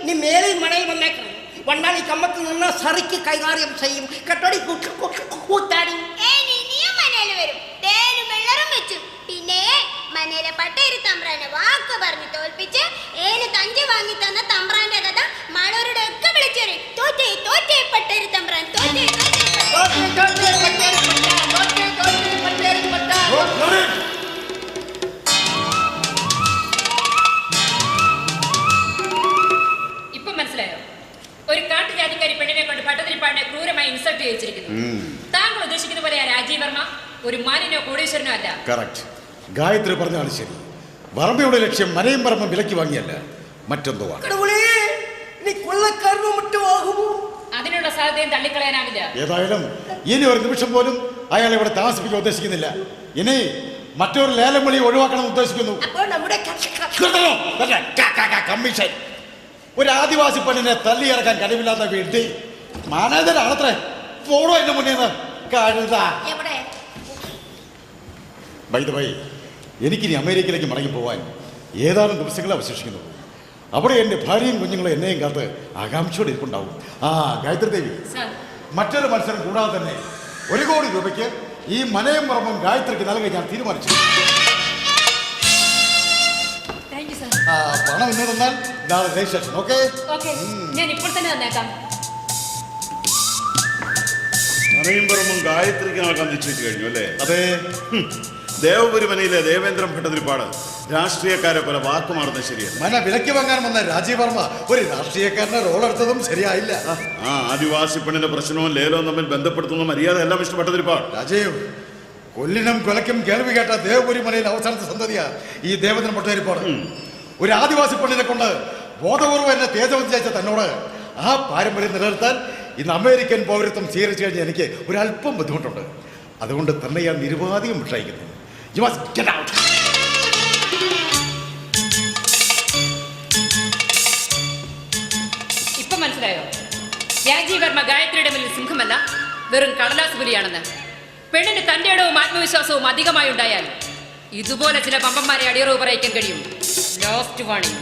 Speaker 3: നീ മേളിൽ മണയിൽ വന്നേക്കണം. വണ്ണാളി കമ്മത്തിൽ നിന്ന് സറിക്ക് കൈകാര്യം ചെയ്യും. കട്ടോടി കൂത്താടി
Speaker 11: പിന്നെ മനയിലെ പട്ടേരി തമ്പ്രാന്റെ വാക്ക് പറഞ്ഞ് തോൽപ്പിച്ച് ഏന് തഞ്ചി വാങ്ങി തന്ന തമ്പ്രാന്റെ കഥ മണവരുടെ ഒക്കെ വിളിച്ചേറി. തോറ്റേ തോറ്റേ പട്ടേരി തമ്പ്രാൻ തോറ്റേ.
Speaker 7: ഇപ്പൊ മനസ്സിലായോ? ഒരു കാട്ടുജാതിക്കാരി പെണ്ണിനെ കൊണ്ട് ഭട്ടതിരിപ്പാടിനെ ക്രൂരമായി ഇൻസൾട്ട് ചെയ്യിച്ചിരിക്കുന്നു. താങ്കൾ ഉദ്ദേശിക്കുന്ന പോലെ രാജീവ് വർമ്മ ഒരു മാന്യനോ കോടീശ്വരനോ അല്ല.
Speaker 5: കറക്റ്റ്. ഗായത്രി പറഞ്ഞാണ് ശരി. വർമ്മയുടെ ലക്ഷ്യം മനയും പറമ്പും വിലക്ക് വാങ്ങിയല്ല, മറ്റെന്തോ ആണ്.
Speaker 7: അതിനുള്ള സാധ്യതയും തള്ളിക്കളയാനാവില്ല.
Speaker 5: ഏതായാലും ഇനി ഒരു നിമിഷം പോലും അയാൾ ഇവിടെ താമസിപ്പിക്കാൻ ഉദ്ദേശിക്കുന്നില്ല. ഇനി മറ്റൊരു ലേലം വിളി ഒഴിവാക്കണം ഉദ്ദേശിക്കുന്നു. കമ്മീഷൻ ഒരു ആദിവാസി പെണ്ണിനെ തള്ളിയിറക്കാൻ കഴിവില്ലാത്ത വീട്ടിൽ മാനേജരാണത്രേ. പോടോ എന്റെ മുന്നേന്ന് കഴുത. എനിക്കിനി അമേരിക്കയിലേക്ക് മടങ്ങി പോവാൻ ഏതാനും ദിവസങ്ങളെ അവശേഷിക്കുന്നു. അവിടെ എൻ്റെ ഭാര്യയും കുഞ്ഞുങ്ങളും എന്നെയും കാത്ത് ആകാംക്ഷയോടെ ഇരിപ്പുണ്ടാവും. ഗായത്രി ദേവി, മറ്റൊരു മത്സരം കൂടാതെ തന്നെ 1 കോടി രൂപയ്ക്ക് ഈ മനയും പറമ്പും ഗായത്രിക്ക് നൽകാൻ ഞാൻ തീരുമാനിച്ചു. പണം ഇന്ന് തന്നാൽ നാളെ രജിസ്ട്രേഷൻ. ഓക്കെ,
Speaker 7: ഞാൻ ഇപ്പോൾ തന്നെ തന്നേക്കാം.
Speaker 1: മനയും പറമ്പും ഗായത്രിക്ക് നടക്കാൻ നിശ്ചയിച്ചു കഴിഞ്ഞു അല്ലേ?
Speaker 5: അതെ.
Speaker 1: ദേവപുരിമനയിലെ ദേവേന്ദ്രൻ ഭട്ടതിരിപ്പാട് രാഷ്ട്രീയക്കാരെ പോലെ വാക്കുമാറുന്നത് ശരിയല്ല.
Speaker 5: മന വിലക്ക് വാങ്ങാൻ വന്ന രാജീവ് വർമ്മ ഒരു രാഷ്ട്രീയക്കാരനെ റോൾ എടുത്തതും ശരിയായില്ല.
Speaker 1: ആ ആദിവാസി പെണ്ണിന്റെ പ്രശ്നവും ലേലവും തമ്മിൽ ബന്ധപ്പെടുത്തുന്ന മര്യാദ എല്ലാം ഇഷ്ടപ്പെട്ടതിരിപ്പാട്.
Speaker 5: രാജീവ്, കൊല്ലിനും കൊലയ്ക്കും കേൾവി കേട്ട ദേവപുരി മനയിൽ അവസാനത്തെ സന്തതിയാ ഈ ദേവതൻ പൊട്ടേരിപ്പാട്. ഒരു ആദിവാസി പെണ്ണിനെ കൊണ്ട് ബോധപൂർവ്വം എന്നെ തേജവഞ്ചിച്ച തന്നോട് ആ പാരമ്പര്യം നിലനിർത്താൻ ഇന്ന് അമേരിക്കൻ പൗരത്വം സ്വീകരിച്ചു കഴിഞ്ഞാൽ എനിക്ക് ഒരല്പം ബുദ്ധിമുട്ടുണ്ട്. അതുകൊണ്ട് തന്നെ ഞാൻ നിരുപാധികം വിഷയിക്കുന്നു. You must get out.
Speaker 7: ഇപ്പൊ മനസ്സിലായോ? രാജീവ് വർമ്മ ഗായത്രിയുടെ മുന്നിൽ സിംഹമല്ല, വെറും കടലാസ് പുലിയാണെന്ന്. പെണ്ണിന് തന്റെ ഇടവും ആത്മവിശ്വാസവും അധികമായി ഉണ്ടായാൽ ഇതുപോലെ ചില പമ്പന്മാരെ അടിയറവ് പറയിക്കാൻ കഴിയും. Last warning.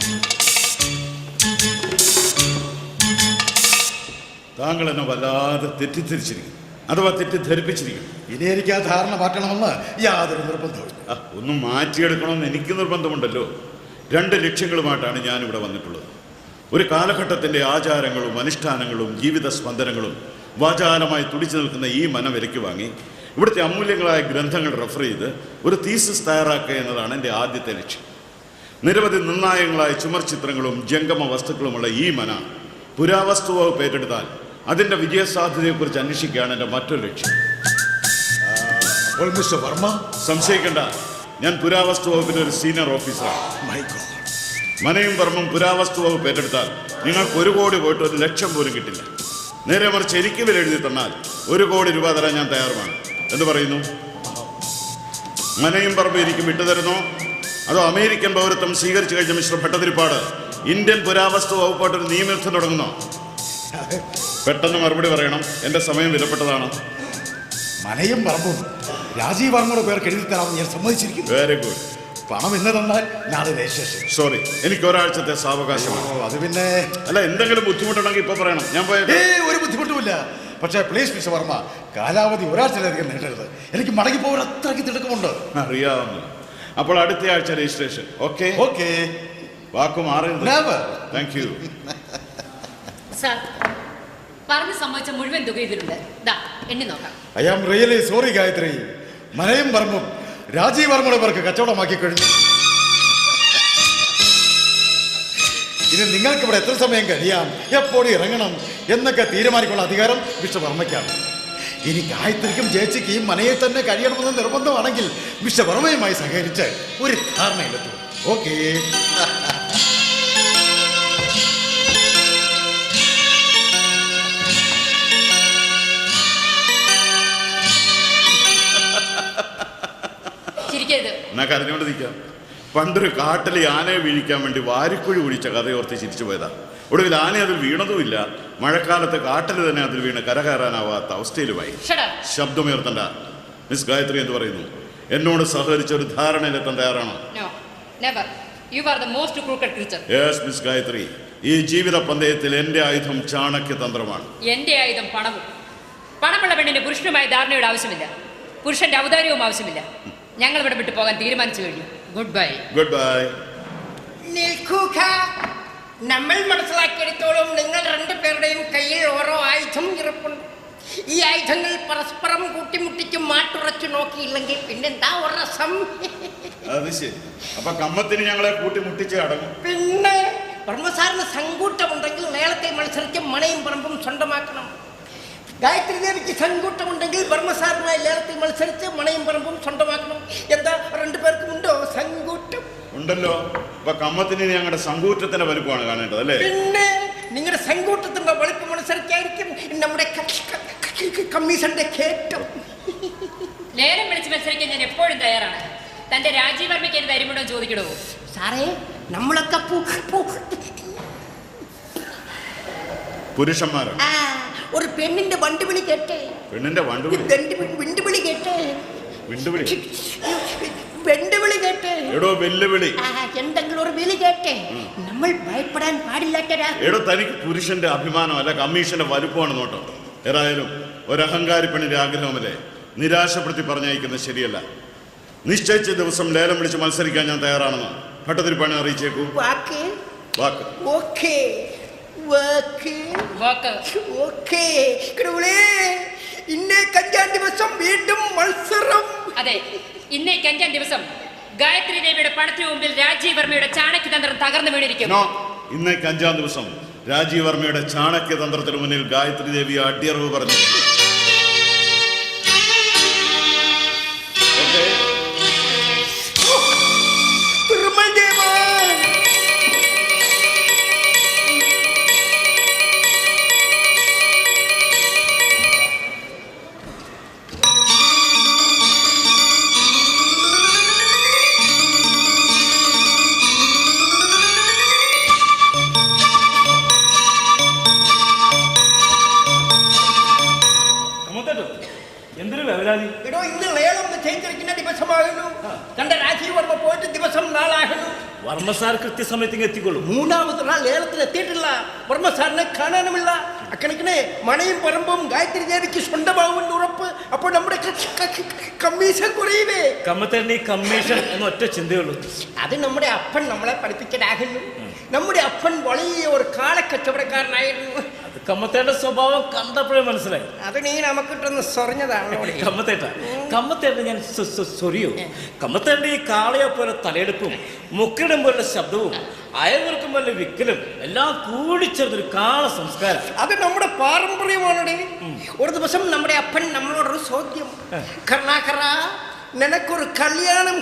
Speaker 1: താങ്കൾ എന്നെ വല്ലാതെ തെറ്റിദ്ധരിച്ചിരിക്കും, അഥവാ തെറ്റിദ്ധരിപ്പിച്ചിരിക്കും.
Speaker 5: ഇനി എനിക്ക് ആ ധാരണ മാറ്റണമെന്ന് യാതൊരു നിർബന്ധവും.
Speaker 1: ഒന്നും മാറ്റിയെടുക്കണമെന്ന് എനിക്ക് നിർബന്ധമുണ്ടല്ലോ. 2 ലക്ഷ്യങ്ങളുമായിട്ടാണ് ഞാനിവിടെ വന്നിട്ടുള്ളത്. ഒരു കാലഘട്ടത്തിൻ്റെ ആചാരങ്ങളും അനുഷ്ഠാനങ്ങളും ജീവിത സ്പന്ദനങ്ങളും വാചാലമായി തുടിച്ചു നിൽക്കുന്ന ഈ മനം വിലയ്ക്ക് വാങ്ങി ഇവിടുത്തെ അമൂല്യങ്ങളായ ഗ്രന്ഥങ്ങൾ റെഫർ ചെയ്ത് ഒരു തീസിസ് തയ്യാറാക്കുക എന്നതാണ് എൻ്റെ ആദ്യത്തെ ലക്ഷ്യം. നിരവധി നിർണായകങ്ങളായ ചുമർചിത്രങ്ങളും ജംഗമ വസ്തുക്കളുമുള്ള ഈ മന പുരാവസ്തു വകുപ്പ് ഏറ്റെടുത്താൽ അതിൻ്റെ വിജയസാധ്യതയെക്കുറിച്ച് അന്വേഷിക്കുകയാണ് എൻ്റെ മറ്റൊരു ലക്ഷ്യം.
Speaker 5: മിസ്റ്റർ വർമ്മ,
Speaker 1: സംശയിക്കേണ്ട, ഞാൻ പുരാവസ്തു വകുപ്പിൻ്റെ ഒരു സീനിയർ ഓഫീസറാണ്. മനയും വർമ്മം പുരാവസ്തു വകുപ്പ് ഏറ്റെടുത്താൽ നിങ്ങൾക്ക് 1 കോടി പോയിട്ട് 1 ലക്ഷം പോലും കിട്ടില്ല. നേരെ മറിച്ച് എനിക്ക് വില എഴുതി തന്നാൽ 1 കോടി രൂപ തരാൻ ഞാൻ തയ്യാറുമാണ്. എന്ന് പറയുന്നു? മനയും പറമ്പ് എനിക്ക് വിട്ടുതരുന്നോ അതോ അമേരിക്കൻ പൗരത്വം സ്വീകരിച്ചു കഴിഞ്ഞ മിസ്റ്റർ ഭട്ടതിരിപ്പാട് ഇന്ത്യൻ പുരാവസ്തു വകുപ്പായിട്ടൊരു നിയമയുദ്ധം തുടങ്ങുന്നോ? പെട്ടെന്ന് മറുപടി പറയണം, എൻ്റെ സമയം വിലപ്പെട്ടതാണ്.
Speaker 5: മനയും പറമ്പും രാജീവ് വർമ്മയുടെ പേർക്ക് എഴുതി തരാമെന്ന് ഞാൻ സമ്മതിച്ചിരിക്കുന്നു.
Speaker 1: Very good.
Speaker 5: പണം ഇന്ന് തന്നാൽ നാളെ രജിസ്ട്രേഷൻ.
Speaker 1: സോറി, എനിക്ക് ഒരാഴ്ചത്തെ സാവകാശമാണ്.
Speaker 5: അത് പിന്നെ
Speaker 1: അല്ല, എന്തെങ്കിലും ബുദ്ധിമുട്ടുണ്ടെങ്കിൽ ഇപ്പൊ പറയണം, ഞാൻ പോയ
Speaker 5: ഒരു ബുദ്ധിമുട്ടുമില്ല. പക്ഷേ പ്ലീസ് മിസ്റ്റർ വർമ്മ, കാലാവധി ഒരാഴ്ചയിലധികം നീട്ടരുത്. എനിക്ക് മടങ്ങി പോകാൻ അത്രയ്ക്ക് തിടുക്കമുണ്ട്.
Speaker 1: അറിയാവുന്നു. അപ്പോൾ അടുത്ത ആഴ്ച രജിസ്ട്രേഷൻ. ഓക്കെ
Speaker 5: ഓക്കെ,
Speaker 1: വാക്കു മാറുന്നത്. Thank you
Speaker 7: sir. പറഞ്ഞ് സമ്മതിച്ച മുഴുവൻ തുക ഇതിലുണ്ട്. ദാ എണ്ണി നോക്കാം.
Speaker 5: I am really sorry Gayatri. മനയും പറമ്പും രാജീവ് വർമ്മയുടെ പേർക്ക് കച്ചവടമാക്കി കഴിഞ്ഞു. ഇനി നിങ്ങൾക്ക് ഇവിടെ എത്ര സമയം കഴിയാം, എപ്പോൾ ഇറങ്ങണം എന്നൊക്കെ തീരുമാനിക്കാനുള്ള അധികാരം മിസ്റ്റർ വർമ്മയ്ക്കാണ്. ഇനി ഗായത്രിക്കും ചേച്ചിക്കും ഈ മനയെ തന്നെ കഴിയണമെന്ന് നിർബന്ധമാണെങ്കിൽ മിസ്റ്റർ വർമ്മയുമായി സഹകരിച്ച് ഒരു ധാരണയിലെത്തും. ഓക്കേ.
Speaker 1: എന്നാ കരഞ്ഞോണ്ട് നിൽക്കാം. പണ്ടൊരു കാട്ടിൽ ആനയെ വീഴിക്കാൻ വേണ്ടി വാരിക്കുഴി കുഴിച്ച കഥയോർത്ത് ചിരിച്ചു പോയതാ. ഒടുവിൽ ആന അതിൽ വീണതുമില്ല, മഴക്കാലത്ത് കാട്ടിൽ തന്നെ അതിൽ വീണ് കരകയറാനാവാത്ത അവസ്ഥയിലുമായി. ശബ്ദമുയർത്തണ്ട. മിസ് ഗായത്രി എന്ന് പറയുന്നു, എന്നോട് സഹകരിച്ച ഒരു ധാരണയിലെത്താൻ തയ്യാറാണോ? യെസ് മിസ് ഗായത്രി, ഈ ജീവിത പന്തയത്തിൽ എന്റെ ആയുധം ചാണക്യതന്ത്രമാണ്.
Speaker 7: എന്റെ ആയുധം പണവും. പണമുള്ള പെണ്ണിന് പുരുഷനുമായ ധാരണയുടെ ആവശ്യമില്ല, പുരുഷന്റെ ഔദാര്യവും ആവശ്യമില്ല. ഞങ്ങൾ ഇവിടെ വിട്ടു പോകാൻ തീരുമാനിച്ചു കഴിഞ്ഞു. Good bye.
Speaker 1: Good bye.
Speaker 3: നിൽക്കുക. നമ്മൾ മനസ്സിലാക്കിയെടുത്തോളം നിങ്ങൾ 2 പേരുടെയും കയ്യിൽ ഓരോ ആയുധം ഇറപ്പുണ്ട്. ഈ ആയുധങ്ങൾ പരസ്പരം കൂട്ടിമുട്ടിച്ച് മാറ്റുറച്ചു നോക്കിയില്ലെങ്കിൽ പിന്നെന്താ ഒരു രസം?
Speaker 1: അത് ശരി. അപ്പൊ കമ്മത്തിന് ഞങ്ങളെ കൂട്ടിമുട്ടിച്ച് അടങ്ങും.
Speaker 3: പിന്നെ ബ്രഹ്മസാറിന് സങ്കൂട്ടമുണ്ടെങ്കിൽ ലേലത്തെ മത്സരിച്ച് മനയും പറമ്പും സ്വന്തമാക്കണം. ഗായത്രി ദേവിക്ക് സങ്കൂട്ടമുണ്ടെങ്കിൽ ബ്രഹ്മസാറിനായി ലേലത്തിൽ മത്സരിച്ച് മനയും പറമ്പും സ്വന്തമാക്കണം. എന്താ 2 പേർക്കും ഉണ്ടോ സങ്കൂട്ടം?
Speaker 1: ഉണ്ടല്ലോ. അപ്പൊ കമ്മത്തിന് ഞങ്ങളുടെ സങ്കൂറ്റത്തിന്റെ വലുപ്പമാണ് കാണേണ്ടത് അല്ലേ?
Speaker 3: പിന്നെ നിങ്ങളുടെ സങ്കൂട്ടത്തിന്റെ വലുപ്പം അനുസരിച്ചായിരിക്കും നമ്മുടെ കമ്മീഷന്റെ കേട്ടം.
Speaker 7: ലേലം വിളിച്ച് മത്സരിക്കാൻ ഞാൻ എപ്പോഴും തയ്യാറാണ്. തന്റെ രാജീവ് വർമ്മയ്ക്ക് എന്ത് ധൈര്യമുണ്ടോ ചോദിക്കണോ?
Speaker 3: സാറേ, നമ്മളൊക്കെ
Speaker 1: പുരുഷന്മാരാണ്.
Speaker 3: ഒരു പെണ്ണിന്റെ വണ്ടുവിളി കേട്ടേ?
Speaker 1: പെണ്ണിന്റെ വണ്ടുവിളി
Speaker 3: കേട്ടേ?
Speaker 1: വെണ്ടുവിളി കേട്ടേ? എടോ വെല്ലുവിളി.
Speaker 3: എന്തെങ്കിലും ഒരു വിളി കേട്ടേ? നമ്മൾ ഭയപ്പെടാൻ പാടില്ല.
Speaker 1: എടോ, തനിക്ക് പുരുഷന്റെ അഭിമാനം അല്ല കമ്മീഷന്റെ വലുപ്പമാണ് നോട്ടം. ഏതായാലും ഒരഹങ്കാരി പെണ്ണിന്റെ ആഗ്രഹമല്ലേ നിരാശപ്പെടുത്തി പറഞ്ഞയക്കുന്നത് ശരിയല്ല. നിശ്ചയിച്ച ദിവസം ലേലം വിളിച്ച് മത്സരിക്കാൻ ഞാൻ തയ്യാറാണെന്ന് ഭട്ടതിരിപ്പാടിനെ അറിയിച്ചേക്കൂ. വാക്ക്.
Speaker 3: ഓക്കേ. ഇന്നേ 5-ാം ദിവസം വീണ്ടും മത്സരം.
Speaker 7: അതെ, ഇന്നേ 5-ാം ദിവസം ഗായത്രി ദേവിയുടെ പണത്തിന് മുമ്പിൽ രാജീവ് വർമ്മയുടെ ചാണക്യതന്ത്രം തകർന്നു വീണിരിക്കും.
Speaker 1: ഇന്നേക്ക് 5-ാം ദിവസം രാജീവ് വർമ്മയുടെ ചാണക്യതന്ത്രത്തിന് മുന്നിൽ ഗായത്രി ദേവി അടിയറവ് പറഞ്ഞു.
Speaker 10: എന്തൊരു വേവലാതി.
Speaker 3: എടോ, ഇന്ന് ലേലം നിശ്ചയിച്ചിരിക്കുന്ന ദിവസമാകുന്നു. കണ്ട രാജീവ് വർമ്മ പോയിട്ട് ദിവസം നാളാകുന്നു.
Speaker 10: വർമ്മ സാർ കൃത്യസമയത്ത് എത്തിക്കൊള്ളു.
Speaker 3: 3ാമത്തെ നാൾ ലേലത്തിൽ എത്തിയിട്ടില്ല. വർമ്മ സാറിനെ കാണാനുമില്ല. അക്കണക്കിന് മണയും പറമ്പും ഗായത്രി ദേവിക്ക് സ്വന്തമാവുമെന്ന് ഉറപ്പ്. അപ്പോൾ നമ്മുടെ കമ്മീഷൻ കുറയുവേ.
Speaker 10: കമ്മത്തേണ്ട ഈ കമ്മീഷൻ എന്ന് ഒറ്റ ചിന്തയുള്ളൂ.
Speaker 3: അത് നമ്മുടെ അപ്പൻ നമ്മളെ പഠിപ്പിച്ചതാകുന്നു. നമ്മുടെ അപ്പൻ വലിയ ഒരു കാളക്കച്ചവടക്കാരനായിരുന്നു.
Speaker 10: അത് കമ്മത്തേണ്ട സ്വഭാവം കണ്ടപ്പോഴേ മനസ്സിലായി.
Speaker 3: അത് നീ നമുക്കിട്ടൊന്ന് സൊറിഞ്ഞതാണ്.
Speaker 10: കമ്മത്തേണ്ട ഞാൻ സൊറിയോ? കമ്മത്തേണ്ട ഈ കാളയെ പോലെ തലയെടുപ്പും മുക്കിടം പോലെ ശബ്ദവും അയവർക്കും പോലെ വിക്കലും എല്ലാം കൂടിച്ചേർന്നൊരു കാള സംസ്കാരം.
Speaker 3: അത് നമ്മുടെ പാരമ്പര്യമാണ്. ഒരു ദിവസം നമ്മുടെ അപ്പൻ നമ്മളോടൊരു ചോദ്യം, കർണാകര നിനക്കൊരു കല്യാണം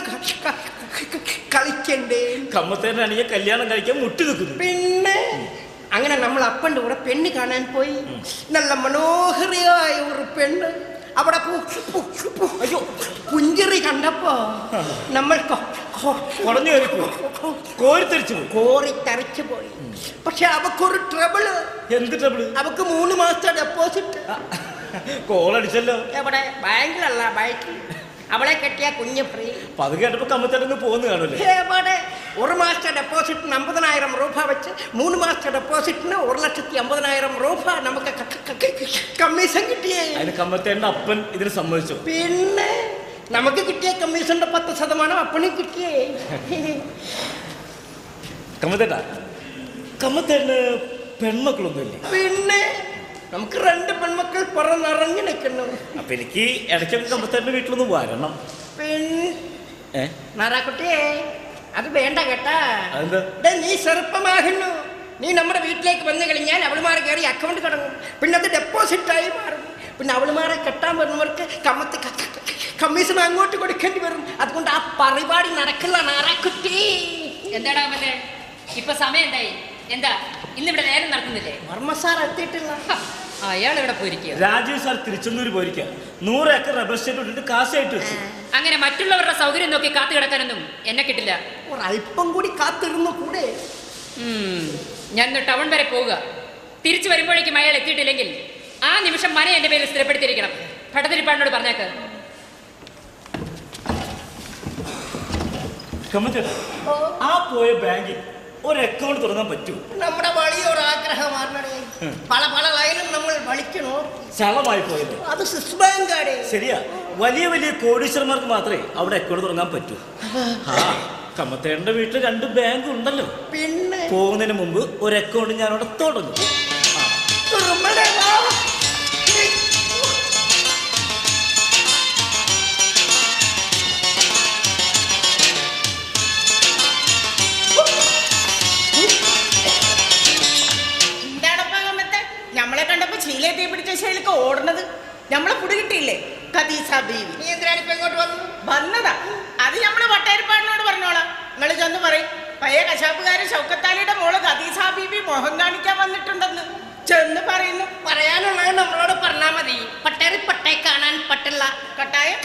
Speaker 3: കളിക്കണ്ടേ?
Speaker 10: കമ്മത്തേണ്ടാണെങ്കിൽ കല്യാണം കഴിക്കാൻ മുട്ടി നിൽക്കുന്നു.
Speaker 3: പിന്നെ അങ്ങനെ നമ്മൾ അപ്പൻ്റെ കൂടെ പെണ്ണ് കാണാൻ പോയി. നല്ല മനോഹരിയായ ഒരു പെണ്ണ്. അവിടെ അയ്യോ പുഞ്ചിറി കണ്ടപ്പോ നമ്മൾ കോരിത്തറിച്ചു പോയി. പക്ഷെ അവക്കൊരു ട്രബിള്.
Speaker 10: എന്ത് ട്രബിള്?
Speaker 3: അവക്ക് 3 മാസത്തെ ഡെപ്പോസിറ്റ്.
Speaker 10: കോളടിച്ചല്ലോ.
Speaker 3: എവിടെ? ബാങ്കിലല്ല, ബാങ്കിൽ. അവളെ കെട്ടിയ കുഞ്ഞ് ഫ്രീ.
Speaker 10: അത് കേട്ടപ്പോ കമ്മത്തേട്ടങ്ങ് പോകുന്നു കാണൂല്ലേ?
Speaker 3: എവിടെ? 1 മാസത്തെ ഡെപ്പോസിറ്റിന് 50,000 രൂപ വെച്ച് 3 മാസത്തെ ഡെപ്പോസിറ്റിന് 1,50,000 രൂപ നമുക്ക് കമ്മീഷൻ കിട്ടിയേ.
Speaker 10: അതിന് കമ്മത്തേട്ട അപ്പൻ ഇതിന് സമ്മതിച്ചു.
Speaker 3: പിന്നെ നമുക്ക് കിട്ടിയ കമ്മീഷന്റെ 10% അപ്പനും കിട്ടിയേ.
Speaker 10: കമ്മത്തേട്ടന് പെൺമക്കളൊന്നുമില്ലേ?
Speaker 3: പിന്നെ നമുക്ക് 2 പെൺമക്കൾ പറന്നിറങ്ങി നിൽക്കുന്നു.
Speaker 10: അപ്പൊ എനിക്ക് ഇടയ്ക്കൊക്കെ കമ്മത്തേട്ടന്റെ വീട്ടിലൊന്ന് വരണം.
Speaker 3: നാരാക്കുട്ടിയെ അത് വേണ്ട കേട്ടാ.
Speaker 10: അതെന്താ?
Speaker 3: നീ ചെറുപ്പമാകുന്നു. നീ നമ്മുടെ വീട്ടിലേക്ക് വന്നു കഴിഞ്ഞാൽ അവളുമാരെ കയറി അക്കൗണ്ട് തുടങ്ങും. പിന്നെ അത് ഡെപ്പോസിറ്റായി മാറും. പിന്നെ അവളുമാരെ കെട്ടാൻ വരുന്നവർക്ക് കമ്മീഷൻ അങ്ങോട്ട് കൊടുക്കേണ്ടി വരും. അതുകൊണ്ട് ആ പരിപാടി നടക്കില്ല നാരാക്കുട്ടി.
Speaker 7: എന്താടാ മറ്റേ ഇപ്പൊ സമയം എന്തായി? എന്താ ഇന്നിവിടെ നേരം നടക്കുന്നില്ലേ?
Speaker 3: വർമ്മ സാർ എത്തിയിട്ടില്ല.
Speaker 7: അയാൾ ഇവിടെ പോയിരിക്കുക.
Speaker 10: രാജീവ് സാർ തിരുച്ചെന്തൂര് പോയിരിക്കുക. 100 ഏക്കർ റബ്ബർ എസ്റ്റേറ്റ് ഇട്ടിട്ട് കാശായിട്ട് വെച്ചു.
Speaker 7: അങ്ങനെ മറ്റുള്ളവരുടെ സൗകര്യം നോക്കി കാത്തു കിടക്കാനൊന്നും എന്നെ കിട്ടില്ല.
Speaker 3: ഒരല്പം കൂടി കാത്തിരുന്നു കൂടെ.
Speaker 7: ഞാൻ ടൗൺ വരെ പോവുക. തിരിച്ചു വരുമ്പോഴേക്കും അയാൾ എത്തിയിട്ടില്ലെങ്കിൽ ആ നിമിഷം മന എന്റെ പേരിൽ സ്ഥിരപ്പെടുത്തിയിരിക്കണം. ഭട്ടതിരിപ്പാടിനോട് പറഞ്ഞേക്ക്.
Speaker 10: ആ പോയ ബാങ്കിൽ ഒരു അക്കൗണ്ട് തുടങ്ങാൻ പറ്റൂ?
Speaker 3: നമ്മുടെ വലിയൊരു ആഗ്രഹമാണ്. പല പല ലൈനും നമ്മൾ വലിക്കണോ?
Speaker 10: ചളമായി പോയത്.
Speaker 3: അത് സ്വിസ് ബാങ്കാണ്.
Speaker 10: ശരിയാ, വലിയ വലിയ കോടീശ്വരന്മാർക്ക് മാത്രമേ അവിടെ അക്കൗണ്ട് തുടങ്ങാൻ പറ്റൂ. കമ്മത്തേട്ടന്റെ വീട്ടിൽ 2 ബാങ്ക് ഉണ്ടല്ലോ.
Speaker 3: പിന്നെ
Speaker 10: പോകുന്നതിന് മുമ്പ് ഒരു അക്കൗണ്ട് ഞാൻ അവിടെ തുടങ്ങും.
Speaker 9: നമ്മളെ കണ്ടപ്പോ ശീലയെ തീ പിടിച്ച ശൈലിക്ക് ഓടുന്നത്. നമ്മളെ പുടി കിട്ടിയില്ലേ ഖദീജ ബീവി?
Speaker 3: നീ എന്തിനാണ് ഇപ്പൊ ഇങ്ങോട്ട്
Speaker 9: വന്നതാ? അത് നമ്മള് വട്ടേരിപ്പാടിനോട് പറഞ്ഞോളാം. നിങ്ങൾ ചെന്ന് പറയും പയ്യ കശാപ്പുകാരൻ ഷൗക്കത്താലിയുടെ മോള് ഖദീജ ബീവി മോഹം കാണിക്കാൻ വന്നിട്ടുണ്ടെന്ന് ചെന്ന് പറയുന്നു.
Speaker 3: പറയാനുള്ളത് നമ്മളോട് പറഞ്ഞാ മതി. പട്ടേ കാണാൻ പറ്റില്ല.
Speaker 9: കട്ടായം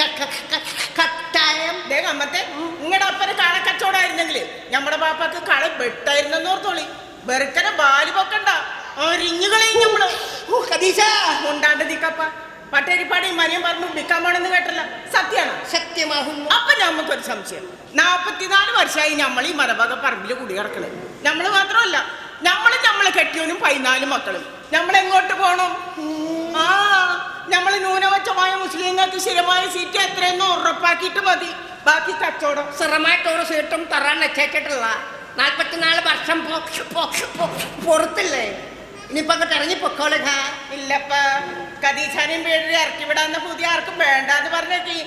Speaker 9: അമ്മത്തെ നിങ്ങളുടെ അപ്പന് കളക്കച്ചവടായിരുന്നെങ്കിൽ നമ്മുടെ പാപ്പാക്ക് കള വെട്ടായിരുന്നെന്ന് ഓർത്തോളി. വെറുക്കനെ ബാലി പൊക്കണ്ട, അരിഞ്ഞുകളെ നമ്മള് ഉണ്ടാണ്ട് നിക്കപ്പ. പട്ടേരിപ്പാടി മനിയം പറഞ്ഞു വിൽക്കാൻ പോണെന്ന് കേട്ടല്ല, സത്യമാണ്?
Speaker 3: സത്യമാകുന്നു.
Speaker 9: അപ്പൊ നമുക്കൊരു സംശയം. 44 വർഷമായി നമ്മൾ ഈ മലഭാഗ പറമ്പില് കുടിയിറക്കണേ. നമ്മള് മാത്രമല്ല, നമ്മളെ കെട്ടിയവനും 14 മക്കളും. നമ്മളെങ്ങോട്ട് പോണം? നമ്മള് ന്യൂനപക്ഷമായ മുസ്ലിങ്ങൾക്ക് സ്ഥിരമായ സീറ്റ് എത്രയെന്ന് ഉറപ്പാക്കിയിട്ട് മതി. ബാക്കി കച്ചവടം.
Speaker 3: സ്ഥിരമായിട്ടൊരു സീറ്റും തറാൻ വെച്ചിട്ടില്ല. 44 വർഷം പുറത്തില്ലേ? ഇനിയിപ്പോ അങ്ങോട്ട് ഇറങ്ങി പൊക്കോളുക.
Speaker 9: ഇല്ലപ്പ, ഖദീജാനെയും പേര് ഇറക്കി വിടാന്ന പുതിയ ആർക്കും വേണ്ടാന്ന് പറഞ്ഞേക്ക്.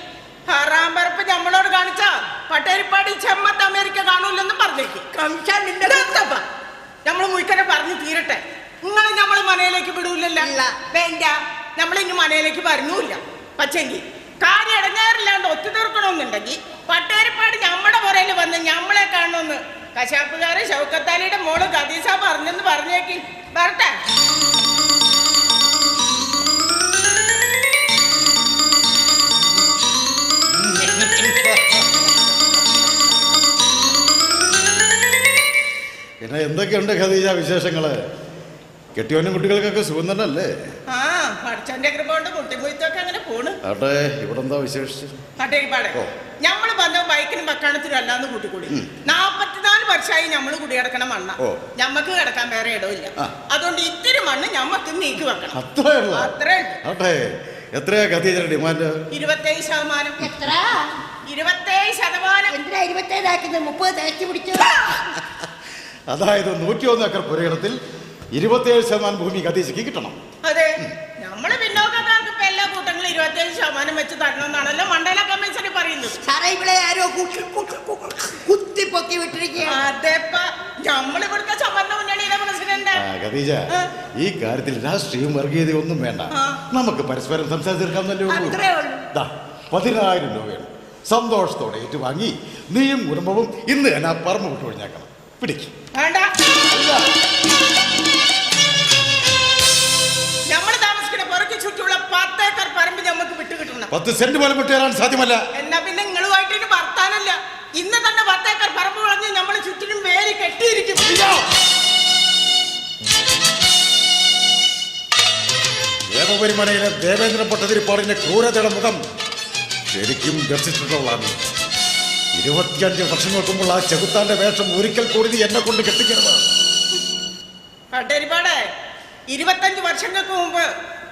Speaker 9: ഹറാമ്പരപ്പ് നമ്മളോട് കാണിച്ച പട്ടേരിപ്പാടി ചെമ്മത്ത് അമേരിക്ക കാണൂലെന്ന് പറഞ്ഞേക്ക്. നമ്മള് മുഴുക്കനെ പറഞ്ഞു തീരട്ടെ. നിങ്ങൾ നമ്മള് മനയിലേക്ക് വിടൂലല്ല. വേണ്ട, നമ്മളിനി മനയിലേക്ക് വരുന്നില്ല. പക്ഷെങ്കിൽ കാര്യം ഇടങ്ങാറില്ലാണ്ട് ഒത്തുതീർക്കണമെന്നുണ്ടെങ്കിൽ പട്ടേരിപ്പാടി നമ്മുടെ പുറയിൽ വന്ന് നമ്മളെ കാണണമെന്ന് കശാപ്പുകാരൻ ഷൗക്കത്താലിയുടെ മോള് ഖദീസ പറഞ്ഞെന്ന് പറഞ്ഞേക്ക്. വരട്ടെ.
Speaker 5: പിന്നെ എന്തൊക്കെയുണ്ട് ഖദീജ വിശേഷങ്ങള്? കെട്ടിയോനും കുട്ടികൾക്കൊക്കെ സുഖം തന്നെയല്ലേ?
Speaker 9: ആ, പഠിച്ചന്റെ കൃപ കൊണ്ട് കുട്ടിമുയത്തൊക്കെ അങ്ങനെ പോണ്.
Speaker 5: ആട്ടെ, ഇവിടെ എന്താ വിശേഷിച്ച്?
Speaker 9: പട്ടേരിപ്പാടെ ഞമ്മള് വന്ന ബൈക്കിനും ഭക്ഷണത്തിനും അല്ലാന്ന് കൂട്ടിക്കൂടി 44 വർഷമായി ഞമ്മള് കുടികിടക്കണ മണ്ണ. ഞമ്മക്ക് കിടക്കാൻ വേറെ ഇടമില്ല. അതുകൊണ്ട് ഇത്തിരി മണ്ണ് ഞമ്മക്ക് നീക്കി വെക്കണം.
Speaker 5: അത്രേ ഉള്ളൂ.
Speaker 9: അത്രേ.
Speaker 5: ആട്ടെ, എത്രയാ ഖദീജയുടെ ഡിമാൻഡ്?
Speaker 9: 27%.
Speaker 11: എത്ര?
Speaker 9: 27%.
Speaker 11: എന്തിനാ 27 ആക്കുന്നത്? 30 തേച്ച് പിടിച്ചു.
Speaker 5: അതായത് 101 ഏക്കർ പുരയിടത്തിൽ 27% ഭൂമി ഖദീജയ്ക്ക് കിട്ടണം.
Speaker 9: അതെ, നമ്മള് പിന്നോക്കക്കാർക്ക് ഇപ്പൊ എല്ലാ കൂട്ടങ്ങളും 27% വെച്ച് തരണമെന്നാണല്ലോ മണ്ഡല കമ്മീഷൻ പറയുന്നത്.
Speaker 3: സാറേ, ഇവിടെ ആരോ കുത്തിപ്പൊക്കി വിട്ടിരിക്കുകയാണ്.
Speaker 9: അതെപ്പാ നമ്മളിവിടുത്തെ സംവരണ മുന്നണിയുടെ പ്രസിഡന്റ്.
Speaker 5: ഖദീജ, ഈ കാര്യത്തിൽ രാഷ്ട്രീയം വർഗീയത ഒന്നും വേണ്ട. നമുക്ക് പരസ്പരം സംസാരിച്ച് തീർക്കാവുന്നല്ലേ ഉള്ളൂ. 10,000 രൂപയാണ് സന്തോഷത്തോടെ ഏറ്റുവാങ്ങി നീയും കുടുംബവും ഇന്ന് തന്നെ ആ പറമ്പ് വിട്ടു ഒഴിഞ്ഞാക്കണം. പിടിക്കും.
Speaker 9: വേണ്ട, നമ്മൾ താമസിക്കുന്ന പുറക്ക് ചുറ്റുള്ള 10 ഏക്കർ പറമ്പ് നമുക്ക് വിട്ടുകിട്ടണം.
Speaker 5: 10 സെന്റ് പോലും വിട്ടുതരാൻ സാധ്യമല്ല.
Speaker 9: എന്നാ പിന്നെ നിങ്ങളുമായിട്ട് ഇനി വർത്താനല്ല. ഇന്ന് തന്നെ 10 ഏക്കർ പറമ്പ് കളഞ്ഞ് നമ്മൾ ചുറ്റിനും വേലി കെട്ടിയിരിക്കും.
Speaker 5: ദേവപരിമലയിലെ ദേവേന്ദ്ര ഭട്ടതിരിപ്പാടിന്റെ ക്രൂരതയുടെ മുഖം ശരിക്കും ദർശിച്ചിട്ടുള്ളതാണ്. 25 വർഷങ്ങൾക്ക് മുമ്പ് ആ ചെകുത്താന്റെ വേഷം ഒരിക്കൽ കൂടി എന്നെ കൊണ്ട് കെട്ടിക്കരുത്.
Speaker 9: പട്ടേരിപ്പാടെ 25 വർഷങ്ങൾക്ക് മുമ്പ്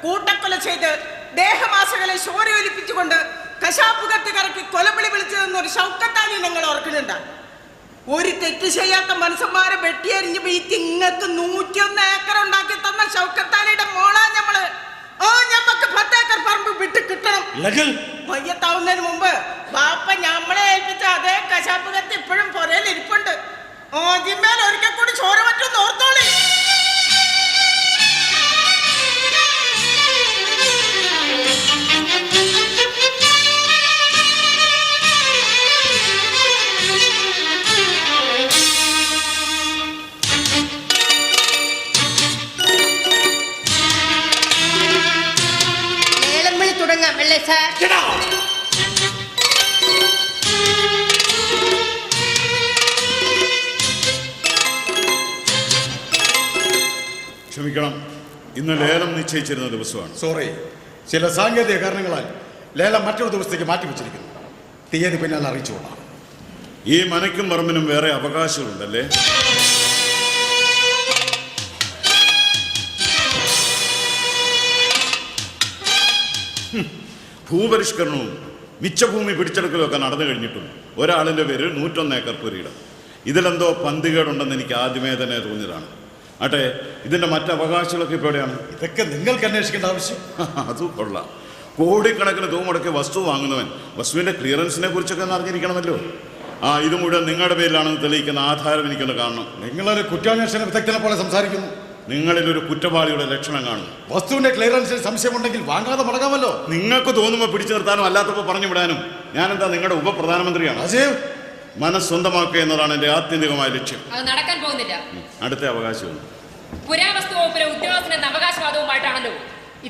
Speaker 9: കൂട്ടക്കൊല ചെയ്ത് ദേഹമാസകളെ ചോര ഒലിപ്പിച്ചുകൊണ്ട് കശാപ്പുകത്ത് കറക്കി കൊലവിളി വിളിച്ചതെന്നൊരു ഷൗക്കത്താലി നിങ്ങൾ ഓർക്കുന്നുണ്ട? ഒരു തെറ്റ് ചെയ്യാത്ത മനുഷ്യന്മാരെ വെട്ടിയരിഞ്ഞ് വീഴ്ത്തി ഇങ്ങക്ക് 101 ഏക്കർ ഉണ്ടാക്കി തന്ന ഷൗക്കത്താലിയുടെ മോളാ ഞമ്മള്. ഞമ്മക്ക് 10 ഏക്കർ പറമ്പ് വിട്ട് കിട്ടണം. മയ്യത്താവുന്നതിന് മുമ്പ് ബാപ്പ ഞമ്മളെ ഏൽപ്പിച്ച അതേ കശാപ്പുകത്ത് ഇപ്പോഴും പുറയിൽ ഇരിപ്പുണ്ട്. ആദ്യമേൽ ഒരിക്കൽ കൂടി ചോര പറ്റും ഓർത്തോളി.
Speaker 3: തുടങ്ങാം അല്ലേ സാർ?
Speaker 1: ക്ഷമിക്കണം, ഇന്ന് ലേലം നിശ്ചയിച്ചിരുന്ന ദിവസമാണ്.
Speaker 5: സോറി, ചില സാങ്കേതിക കാരണങ്ങളാൽ ലേലം മറ്റൊരു ദിവസത്തേക്ക് മാറ്റിവെച്ചിരിക്കുന്നു. തീയതി പിന്നാലെ അറിയിച്ചുകൊള്ളാം.
Speaker 1: ഈ മനയ്ക്കും പറമ്പിനും വേറെ അവകാശങ്ങളുണ്ടല്ലേ? ഭൂപരിഷ്കരണവും മിച്ചഭൂമി പിടിച്ചെടുക്കലും ഒക്കെ നടന്നു കഴിഞ്ഞിട്ടുണ്ട്. ഒരാളിൻ്റെ പേര് 101 ഏക്കർ പുരയിടം. ഇതിലെന്തോ പന്തികേടുണ്ടെന്ന് എനിക്ക് ആദ്യമേ തന്നെ തോന്നിയതാണ്. ആട്ടെ, ഇതിൻ്റെ മറ്റ് അവകാശങ്ങളൊക്കെ ഇപ്പോൾ എവിടെയാണ്?
Speaker 5: ഇതൊക്കെ നിങ്ങൾക്ക് അന്വേഷിക്കേണ്ട ആവശ്യം.
Speaker 1: അത് കൊള്ളാം. കോടിക്കണക്കിന് തുക മുടക്കി വസ്തു വാങ്ങുന്നവൻ വസ്തുവിൻ്റെ ക്ലിയറൻസിനെ കുറിച്ചൊക്കെ ഒന്ന് അറിഞ്ഞിരിക്കണമല്ലോ. ഇത് മുഴുവൻ നിങ്ങളുടെ പേരിലാണെന്ന് തെളിയിക്കുന്ന ആധാരം എനിക്കൊന്ന് കാണണം.
Speaker 5: നിങ്ങളൊരു കുറ്റാന്വേഷണ വിദഗ്ധനെ പോലെ സംസാരിക്കുന്നു.
Speaker 1: നിങ്ങളിലൊരു കുറ്റവാളിയുടെ ലക്ഷണം കാണുന്നു.
Speaker 5: വസ്തുവിന്റെ ക്ലിയറൻസിൽ സംശയമുണ്ടെങ്കിൽ വാങ്ങാതെ മടങ്ങാമല്ലോ.
Speaker 1: നിങ്ങൾക്ക് തോന്നുമ്പോൾ പിടിച്ചു നിർത്താനും അല്ലാത്തപ്പോൾ പറഞ്ഞു വിടാനും ഞാനെന്താ നിങ്ങളുടെ ഉപപ്രധാനമന്ത്രിയാണ്.
Speaker 5: അജയ്,
Speaker 1: മനസ്സ് സ്വന്തമാക്കുക എന്നതാണ് എൻ്റെ ആത്യന്തികമായ ലക്ഷ്യം.
Speaker 7: അത് നടക്കാൻ പോകുന്നില്ല.
Speaker 1: അടുത്ത അവകാശവും
Speaker 7: പുരാവസ്തു വകുപ്പിലെ ഉദ്യോഗസ്ഥൻ എന്ന അവകാശവാദവുമായിട്ടാണല്ലോ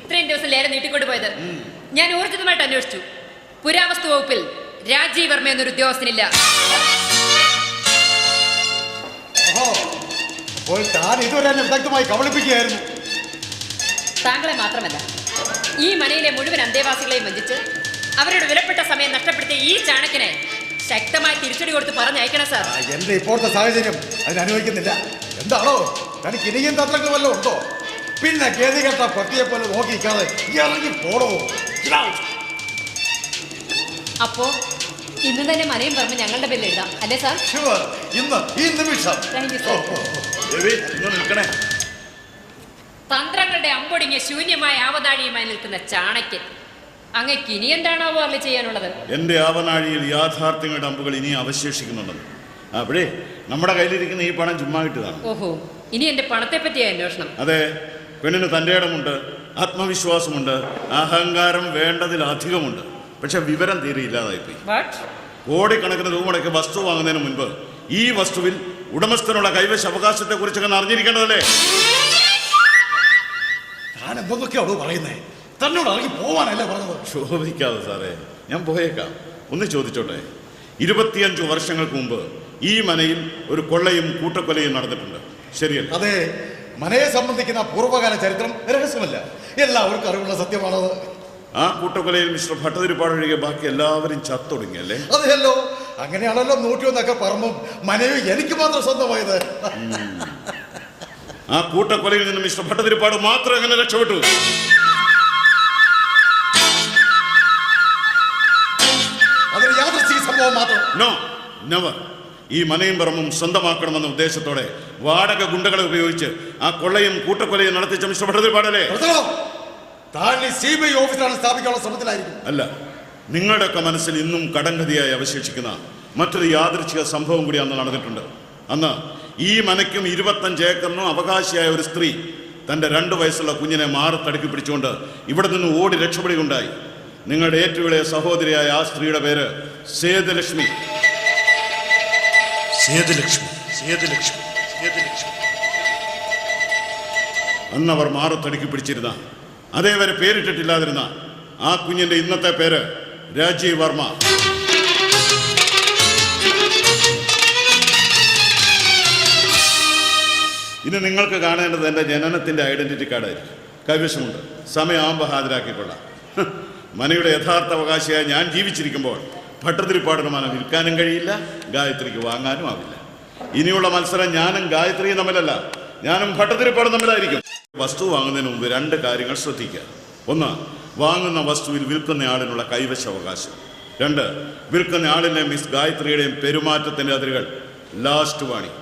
Speaker 7: ഇത്രയും ദിവസം ലേലം നീട്ടിക്കൊണ്ടുപോയത്. ഞാൻ ഊർജിതമായിട്ട് അന്വേഷിച്ചു. പുരാവസ്തു വകുപ്പിൽ രാജീവ് വർമ്മ എന്നൊരു ഉദ്യോഗസ്ഥനില്ല.
Speaker 5: വിദഗ്ധമായി കബളിപ്പിക്കുകയായിരുന്നു.
Speaker 7: താങ്കളെ മാത്രമല്ല, ഈ മനയിലെ മുഴുവൻ അന്തേവാസികളെയും വഞ്ചിച്ച് അവരുടെ വിലപ്പെട്ട സമയം നഷ്ടപ്പെടുത്തിയ ഈ ചാണക്കിനെ ശക്തമായി തിരിച്ചടി കൊടുത്ത് പറഞ്ഞയക്കണം സാർ.
Speaker 5: എന്റെ ഇപ്പോഴത്തെ സാഹചര്യം അതിനനുവദിക്കുന്നില്ല. എന്താണോ തനിക്ക് ഇനിയും തന്ത്രങ്ങൾ വല്ലതും ഉണ്ടോ? പിന്നെ ഗതികെട്ട പട്ടിയെ പോലെ നോക്കിക്കാതെ ഇറങ്ങി പോടോ.
Speaker 7: അപ്പോ ഇന്ന് തന്നെ മനയും പറഞ്ഞ് ഞങ്ങളുടെ പേരിൽ എഴുതാം അല്ലേ സാർ?
Speaker 5: ഇന്ന് ഈ നിമിഷം.
Speaker 1: നിൽക്കണേ.
Speaker 7: തന്ത്രങ്ങളുടെ അമ്പൊടിങ്ങിയ ശൂന്യമായ ആവതാഴിയുമായി നിൽക്കുന്ന ചാണക്യൻ അങ്ങക്ക് ഇനി എന്താണാവോ അല്ല ചെയ്യാനുള്ളത്?
Speaker 1: എൻ്റെ ആവനാഴിയിൽ യാഥാർത്ഥ്യങ്ങളുടെ അമ്പുകൾ ഇനി അവശേഷിക്കുന്നുണ്ടെന്ന്. അപ്പോഴേ നമ്മുടെ കയ്യിലിരിക്കുന്ന ഈ പണം ചുമ്മാ കിട്ടുന്നതാണ്.
Speaker 7: ഓഹോ, ഇനി എന്റെ പണത്തെ പറ്റിയ അന്വേഷണം?
Speaker 1: അതെ, പെണ്ണിന് തൻ്റെ ഇടമുണ്ട്, ആത്മവിശ്വാസമുണ്ട്, അഹങ്കാരം വേണ്ടതിലധികമുണ്ട്. പക്ഷെ വിവരം തീരെ ഇല്ലാതായിപ്പോയി. കോടിക്കണക്കിന് രൂപ മുടക്കി വസ്തു വാങ്ങുന്നതിന് മുൻപ് ഈ വസ്തുവിൽ ഉടമസ്ഥനുള്ള കൈവശ അവകാശത്തെ കുറിച്ചൊക്കെ അറിഞ്ഞിരിക്കേണ്ടതല്ലേ?
Speaker 5: ഞാൻ എന്തൊക്കെയാണോ പറയുന്നേ? തന്നോട് ഇറങ്ങി പോവാനല്ലേ പറഞ്ഞത്?
Speaker 1: ശോഭിക്കാതെ സാറേ, ഞാൻ പോയേക്കാം. ഒന്ന് ചോദിച്ചോട്ടെ, 25 വർഷങ്ങൾക്ക് മുമ്പ് ഈ മനയിൽ ഒരു കൊള്ളയും കൂട്ടക്കൊലയും നടന്നിട്ടുണ്ട്, ശരിയല്ല?
Speaker 5: അതെ, മനയെ സംബന്ധിക്കുന്ന പൂർവ്വകാല ചരിത്രം രഹസ്യമല്ല, എല്ലാവർക്കും അറിവുള്ള സത്യമാണത്.
Speaker 1: ആ കൂട്ടക്കൊലയിൽ മിസ്റ്റർ ഭട്ടതിരിപ്പാട് ഒഴികെ ബാക്കി എല്ലാവരും ചത്തൊടുങ്ങിയല്ലേ?
Speaker 5: അതെയല്ലോ, അങ്ങനെയാണല്ലോ 101 പറമ്പും മനയും എനിക്ക് മാത്രം സ്വന്തമായത്.
Speaker 1: ആ കൂട്ടക്കൊലയിൽ നിന്ന് മിസ്റ്റർ ഭട്ടതിരിപ്പാട് മാത്രം എങ്ങനെ രക്ഷപ്പെട്ടു?
Speaker 5: അതൊരു യാദൃശ്ചിക സംഭവം മാത്രം.
Speaker 1: No, never. ഈ മനയും പറമ്പും സ്വന്തമാക്കണമെന്ന ഉദ്ദേശത്തോടെ വാടക ഗുണ്ടകളെ ഉപയോഗിച്ച് ആ കൊള്ളയും കൂട്ടക്കൊലയും നടത്തിച്ച മിസ്റ്റർ ഭട്ടതിരിപ്പാടല്ലേ?
Speaker 5: താഴെ CBI ഓഫീസിലാണ് സ്ഥാപിക്കാനുള്ള ശ്രമത്തിലായിരിക്കും.
Speaker 1: അല്ല, നിങ്ങളുടെയൊക്കെ മനസ്സിൽ ഇന്നും കടങ്കഥയായി അവശേഷിക്കുന്ന മറ്റൊരു യാദൃച്ഛിക സംഭവം കൂടി അന്ന് നടന്നിട്ടുണ്ട്. അന്ന് ഈ മനയ്ക്കും 25 ഏക്കറിനും അവകാശിയായ ഒരു സ്ത്രീ തൻ്റെ 2 വയസ്സുള്ള കുഞ്ഞിനെ മാറത്തടുക്കി പിടിച്ചുകൊണ്ട് ഇവിടെ നിന്ന് ഓടി രക്ഷപ്പെടുകയുണ്ടായി. നിങ്ങളുടെ ഏറ്റവും ഇളയ സഹോദരിയായ ആ സ്ത്രീയുടെ പേര് സേതുലക്ഷ്മി. അന്ന് അവർ മാറത്തടുക്കി പിടിച്ചിരുന്ന, അതേവരെ പേരിട്ടിട്ടില്ലാതിരുന്ന ആ കുഞ്ഞിന്റെ ഇന്നത്തെ പേര് രാജീവ് വർമ്മ. ഇനി നിങ്ങൾക്ക് കാണേണ്ടത് എൻ്റെ ജനനത്തിൻ്റെ ഐഡന്റിറ്റി കാർഡായിരിക്കും. കൈവശമുണ്ട്, സമയമാകുമ്പോൾ ഹാജരാക്കിക്കൊള്ളാം. മനയുടെ യഥാർത്ഥ അവകാശിയായി ഞാൻ ജീവിച്ചിരിക്കുമ്പോൾ ഭട്ടതിരിപ്പാടിന് മന വിൽക്കാനും കഴിയില്ല, ഗായത്രിക്ക് വാങ്ങാനും ആവില്ല. ഇനിയുള്ള മത്സരം ഞാനും ഗായത്രിയും തമ്മിലല്ല, ഞാനും ഭട്ടതിരിപ്പാടും തമ്മിലായിരിക്കും. വസ്തു വാങ്ങുന്നതിന് മുമ്പ് 2 കാര്യങ്ങൾ ശ്രദ്ധിക്കുക. 1, വാങ്ങുന്ന വസ്തുവിൽ വിൽക്കുന്നയാളിനുള്ള കൈവശ അവകാശം. 2, വിൽക്കുന്ന ആളിൻ്റെ മിസ് ഗായത്രിയുടെയും പെരുമാറ്റത്തിൻ്റെ അതിരുകൾ. ലാസ്റ്റ് വാണി.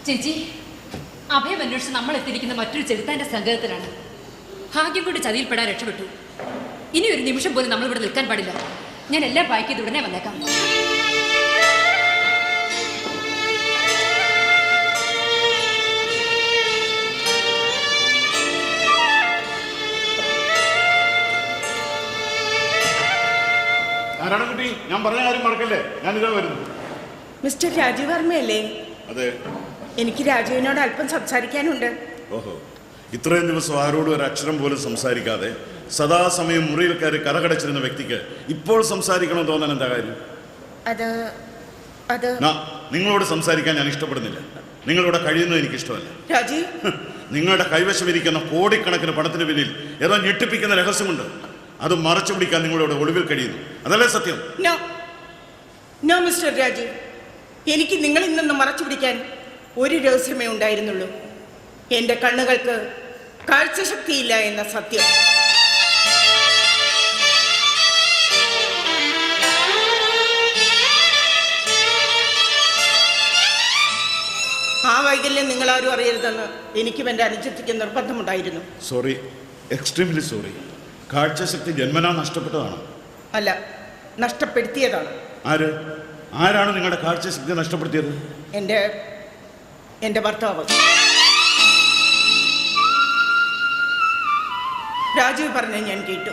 Speaker 7: ചേച്ചി, അഭയം അന്വേഷിച്ച് നമ്മൾ എത്തിയിരിക്കുന്ന മറ്റൊരു ചെറുത്താൻ്റെ സംഘത്തിലാണ്. ഭാഗ്യം കൊണ്ട് ചതിയിൽപ്പെടാൻ രക്ഷപ്പെട്ടു. ഇനി ഒരു നിമിഷം പോലും നമ്മളിവിടെ നിൽക്കാൻ പാടില്ല. ഞാൻ എല്ലാം പാക്ക് ചെയ്ത് ഉടനെ വന്നേക്കാം.
Speaker 1: നാരായണൻകുട്ടി, ഞാൻ പറഞ്ഞ കാര്യം മറക്കല്ലേ, ഞാനിതാ വരുന്നു.
Speaker 9: മിസ്റ്റർ രാജീവ് വർമ്മയല്ലേ?
Speaker 1: അതെ.
Speaker 9: എനിക്ക് രാജുവിനോട് അല്പം സംസാരിക്കാനുണ്ട്.
Speaker 1: ഓഹോ, ഇത്രയും ദിവസം ആരോടും ഒരു അക്ഷരം പോലും സംസാരിക്കാതെ സദാസമയം മുറിയിൽ കയറി കറകടച്ചിരുന്ന വ്യക്തിക്ക് ഇപ്പോൾ സംസാരിക്കണമെന്ന് തോന്നാൻ എന്താ കാര്യം? നിങ്ങളോട് സംസാരിക്കാൻ ഞാൻ ഇഷ്ടപ്പെടുന്നില്ല. നിങ്ങളിവിടെ കഴിയുന്നത് എനിക്ക് ഇഷ്ടമല്ല.
Speaker 9: രാജീവ്,
Speaker 1: നിങ്ങളുടെ കൈവശമിരിക്കുന്ന കോടിക്കണക്കിന് പണത്തിന് പിന്നിൽ ഏതോ ഞെട്ടിപ്പിക്കുന്ന രഹസ്യമുണ്ട്. അത് മറച്ചു പിടിക്കാൻ നിങ്ങളിവിടെ ഒളിവിൽ കഴിയുന്നു, അതല്ലേ സത്യം?
Speaker 9: നോ മിസ്റ്റർ രാജീവ്, എനിക്ക് നിങ്ങളിൽ നിന്ന് മറച്ചു പിടിക്കാൻ ഒരു രഹസ്യമേ ഉണ്ടായിരുന്നുള്ളൂ. എൻ്റെ കണ്ണുകൾക്ക് കാഴ്ചശക്തിയില്ല എന്ന സത്യം. ആ വൈകല്യം നിങ്ങളാരും അറിയരുതെന്ന് എനിക്കും എൻ്റെ അനുജത്തിക്ക് നിർബന്ധമുണ്ടായിരുന്നു.
Speaker 1: Sorry, extremely sorry. കാഴ്ചശക്തി ജന്മനാ നഷ്ടപ്പെട്ടതാണ്?
Speaker 9: അല്ല, നഷ്ടപ്പെടുത്തിയതാണ്.
Speaker 1: ആരാണ് നിങ്ങളുടെ കാഴ്ചശക്തി നഷ്ടപ്പെടുത്തിയത്?
Speaker 9: എൻ്റെ ഭർത്താവ്. രാജീവ് പറഞ്ഞ ഞാൻ കേട്ടു,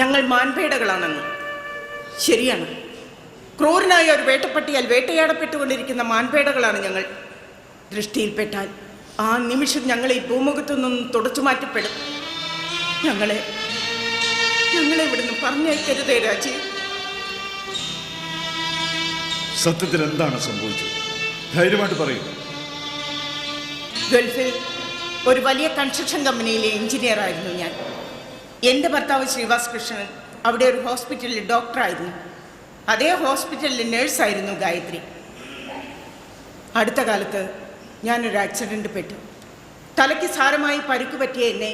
Speaker 9: ഞങ്ങൾ മാൻപേടകളാണെന്ന്. ശരിയാണ്, ക്രൂരനായ ഒരു വേട്ടപ്പട്ടിയാൽ വേട്ടയാടപ്പെട്ടുകൊണ്ടിരിക്കുന്ന മാൻപേടകളാണ് ഞങ്ങൾ. ദൃഷ്ടിയിൽപ്പെട്ടാൽ ആ നിമിഷം ഞങ്ങൾ ഈ ഭൂമുഖത്തു നിന്നും തുടച്ചു മാറ്റപ്പെടും. ഞങ്ങളെ ഇവിടുന്ന് പറഞ്ഞയക്കരുതേ രാജീവ്.
Speaker 1: സത്യത്തിൽ എന്താണ് സംഭവിച്ചത്? ധൈര്യമായിട്ട് പറയൂ.
Speaker 9: ഗൾഫിൽ ഒരു വലിയ കൺസ്ട്രക്ഷൻ കമ്പനിയിലെ എഞ്ചിനീയർ ആയിരുന്നു ഞാൻ. എൻ്റെ ഭർത്താവ് ശ്രീവാസ് കൃഷ്ണൻ അവിടെ ഒരു ഹോസ്പിറ്റലിൽ ഡോക്ടറായിരുന്നു. അതേ ഹോസ്പിറ്റലിൽ നേഴ്സായിരുന്നു ഗായത്രി. അടുത്ത കാലത്ത് ഞാനൊരു ആക്സിഡൻറ്റ് പെട്ടു. തലയ്ക്ക് സാരമായി പരിക്ക് പറ്റിയ എന്നെ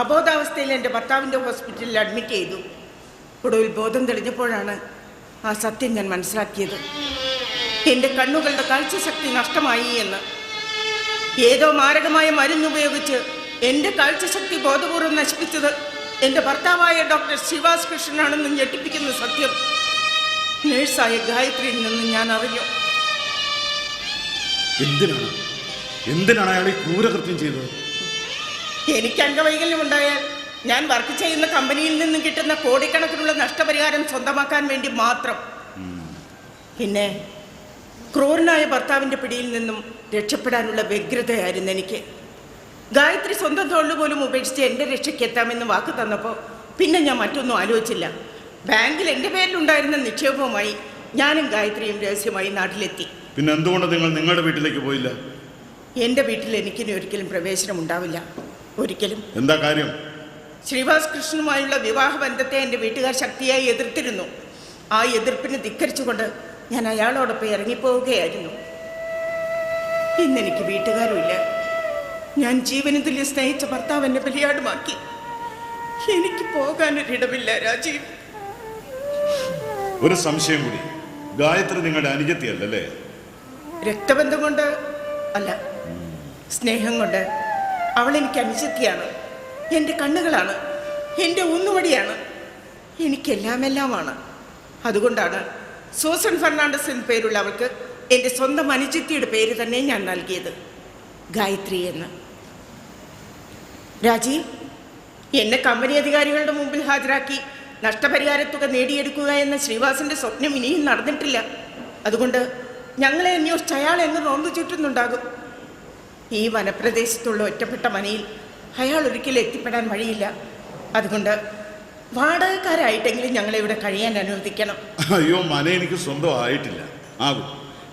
Speaker 9: അബോധാവസ്ഥയിൽ എൻ്റെ ഭർത്താവിൻ്റെ ഹോസ്പിറ്റലിൽ അഡ്മിറ്റ് ചെയ്തു. ഒടുവിൽ ബോധം തെളിഞ്ഞപ്പോഴാണ് ആ സത്യം ഞാൻ മനസ്സിലാക്കിയത്. എൻ്റെ കണ്ണുകളുടെ കാഴ്ചശക്തി നഷ്ടമായി എന്ന്. ഏതോ മാരകമായ മരുന്നുപയോഗിച്ച് എൻ്റെ കാഴ്ചശക്തി ബോധപൂർവ്വം നശിപ്പിച്ചത് എൻ്റെ ഭർത്താവായ ഡോക്ടർ ശ്രീവാസ് കൃഷ്ണനാണെന്ന് ഞെട്ടിപ്പിക്കുന്ന സത്യം നേഴ്സായ ഗായത്രിയിൽ നിന്ന് ഞാൻ അറിഞ്ഞു.
Speaker 1: എന്തിനാണ് അയാൾ ഈ ക്രൂരകൃത്യം ചെയ്തത്?
Speaker 9: എനിക്ക് അംഗവൈകല്യം ഉണ്ടായാൽ ഞാൻ വർക്ക് ചെയ്യുന്ന കമ്പനിയിൽ നിന്നും കിട്ടുന്ന കോടിക്കണക്കിനുള്ള നഷ്ടപരിഹാരം സ്വന്തമാക്കാൻ വേണ്ടി മാത്രം. പിന്നെ ക്രൂരനായ ഭർത്താവിൻ്റെ പിടിയിൽ നിന്നും രക്ഷപ്പെടാനുള്ള വ്യഗ്രതയായിരുന്നു എനിക്ക്. ഗായത്രി സ്വന്തം തൊഴിൽ പോലും ഉപേക്ഷിച്ച് എൻ്റെ രക്ഷയ്ക്ക് എത്താമെന്ന് വാക്ക് തന്നപ്പോൾ പിന്നെ ഞാൻ മറ്റൊന്നും ആലോചിച്ചില്ല. ബാങ്കിൽ എൻ്റെ പേരിലുണ്ടായിരുന്ന നിക്ഷേപവുമായി ഞാനും ഗായത്രിയും രഹസ്യമായി നാട്ടിലെത്തി.
Speaker 1: പിന്നെ എന്തുകൊണ്ട് നിങ്ങൾ നിങ്ങളുടെ വീട്ടിലേക്ക് പോയില്ല?
Speaker 9: എൻ്റെ വീട്ടിൽ എനിക്കിനി ഒരിക്കലും പ്രവേശനം ഉണ്ടാവില്ല. ഒരിക്കലും.
Speaker 1: എന്താ കാര്യം?
Speaker 9: ശ്രീവാസ് കൃഷ്ണനുമായുള്ള വിവാഹ ബന്ധത്തെ എൻ്റെ വീട്ടുകാർ ശക്തിയായി എതിർത്തിരുന്നു. ആ എതിർപ്പിനെ ധിക്കരിച്ചുകൊണ്ട് ഞാൻ അയാളോടൊപ്പം ഇറങ്ങിപ്പോവുകയായിരുന്നു. ഇന്നെനിക്ക് വീട്ടുകാരുമില്ല. ഞാൻ ജീവന് തുല്യം സ്നേഹിച്ച ഭർത്താവ് എന്നെ ബലിയാടുമാക്കി. എനിക്ക് പോകാനൊരിടമില്ല രാജീവ്.
Speaker 1: ഒരു സംശയം കൂടി, ഗായത്രി നിങ്ങളുടെ അനുജത്തിയല്ലേ?
Speaker 9: രക്തബന്ധം കൊണ്ട് അല്ല, സ്നേഹം കൊണ്ട് അവൾ എനിക്ക് അനുജത്തിയാണ്. എൻ്റെ കണ്ണുകളാണ്, എൻ്റെ ഊന്നുവടിയാണ്, എനിക്കെല്ലാമെല്ലാമാണ്. അതുകൊണ്ടാണ് സൂസൻ ഫെർണാണ്ടസ് എന്ന പേരുള്ള അവൾക്ക് എൻ്റെ സ്വന്തം അനുജത്തിയുടെ പേര് തന്നെ ഞാൻ നൽകിയത്, ഗായത്രി എന്ന്. രാജീവ്, എന്നെ കമ്പനി അധികാരികളുടെ മുമ്പിൽ ഹാജരാക്കി നഷ്ടപരിഹാരത്തുക നേടിയെടുക്കുക എന്ന ശ്രീവാസിൻ്റെ സ്വപ്നം ഇനിയും നടന്നിട്ടില്ല. അതുകൊണ്ട് ഞങ്ങളെ അന്വേഷിച്ച് അയാൾ എങ്ങ് റോന്തു ചുറ്റുന്നുണ്ടാകും. ഈ വനപ്രദേശത്തുള്ള ഒറ്റപ്പെട്ട മനയിൽ അയാൾ ഒരിക്കലും എത്തിപ്പെടാൻ വഴിയില്ല. അതുകൊണ്ട് വാടകക്കാരായിട്ടെങ്കിലും ഞങ്ങളെ ഇവിടെ കഴിയാൻ അനുവദിക്കണം.
Speaker 1: അയ്യോ, മന എനിക്ക് സ്വന്തം ആയിട്ടില്ല. ആകും.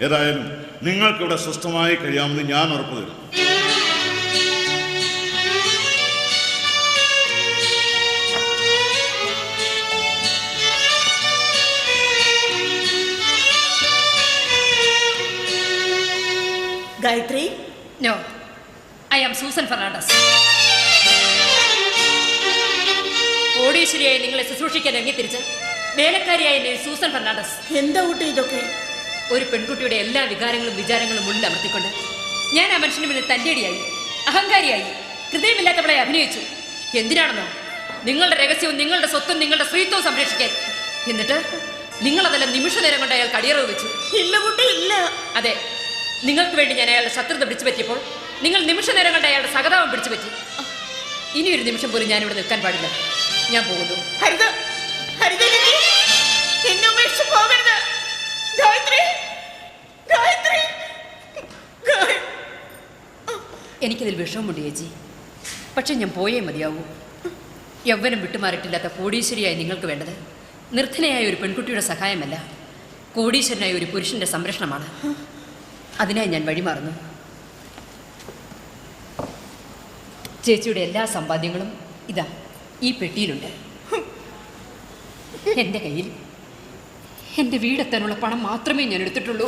Speaker 1: ഏതായാലും നിങ്ങൾക്കിവിടെ സ്വസ്ഥമായി കഴിയാമെന്ന് ഞാൻ ഉറപ്പു തരും.
Speaker 9: Gayatri?
Speaker 7: No, I am Susan Fernandez. കോടീശ്വരിയായി നിങ്ങളെ ശുശ്രൂഷിക്കാൻ ഇറങ്ങിത്തിരിച്ച് വേലക്കാരിയായ സൂസൻ ഫെർണാണ്ടസ്.
Speaker 9: എന്താ കൂട്ടി ഇതൊക്കെ?
Speaker 7: ഒരു പെൺകുട്ടിയുടെ എല്ലാ വികാരങ്ങളും വിചാരങ്ങളും ഉള്ളിൽ അമർത്തിക്കൊണ്ട് ഞാൻ ആ മനുഷ്യന് മുന്നിൽ തല്ലേടിയായി, അഹങ്കാരിയായി, ഹൃദയമില്ലാത്തവളെ അഭിനയിച്ചു. എന്തിനാണെന്നോ? നിങ്ങളുടെ രഹസ്യവും നിങ്ങളുടെ സ്വത്തും നിങ്ങളുടെ സ്ത്രീത്വവും സംരക്ഷിക്കാൻ. എന്നിട്ട് നിങ്ങളതെല്ലാം നിമിഷ നേരം കൊണ്ട് അയാൾ കടിയറവ് വെച്ചു.
Speaker 9: ഇല്ല കുട്ടി, ഇല്ല.
Speaker 7: അതെ, നിങ്ങൾക്ക് വേണ്ടി ഞാൻ അയാളുടെ ശത്രുത പിടിച്ചു പറ്റിയപ്പോൾ നിങ്ങൾ നിമിഷ നേരം കൊണ്ട് അയാളുടെ സഹതാപം പിടിച്ചു പറ്റി. ഇനി ഒരു നിമിഷം പോലും ഞാനിവിടെ നിൽക്കാൻ പാടില്ല. ഞാൻ പോകുന്നു. എനിക്കിതിൽ വിഷമമുണ്ട് ചേച്ചി. പക്ഷെ ഞാൻ പോയേ മതിയാവൂ. യൗവനം വിട്ടുമാറിയിട്ടില്ലാത്ത കോടീശ്വരിയായി നിങ്ങൾക്ക് വേണ്ടത് നിർധനയായ ഒരു പെൺകുട്ടിയുടെ സഹായമല്ല, കോടീശ്വരനായ ഒരു പുരുഷന്റെ സംരക്ഷണമാണ്. അതിനായി ഞാൻ വഴിമാറുന്നു. ചേച്ചിയുടെ എല്ലാ സമ്പാദ്യങ്ങളും ഇതാ ഈ പെട്ടിയിലുണ്ട്. എൻ്റെ കയ്യിൽ എൻ്റെ വീടെത്താനുള്ള പണം മാത്രമേ ഞാൻ എടുത്തിട്ടുള്ളൂ.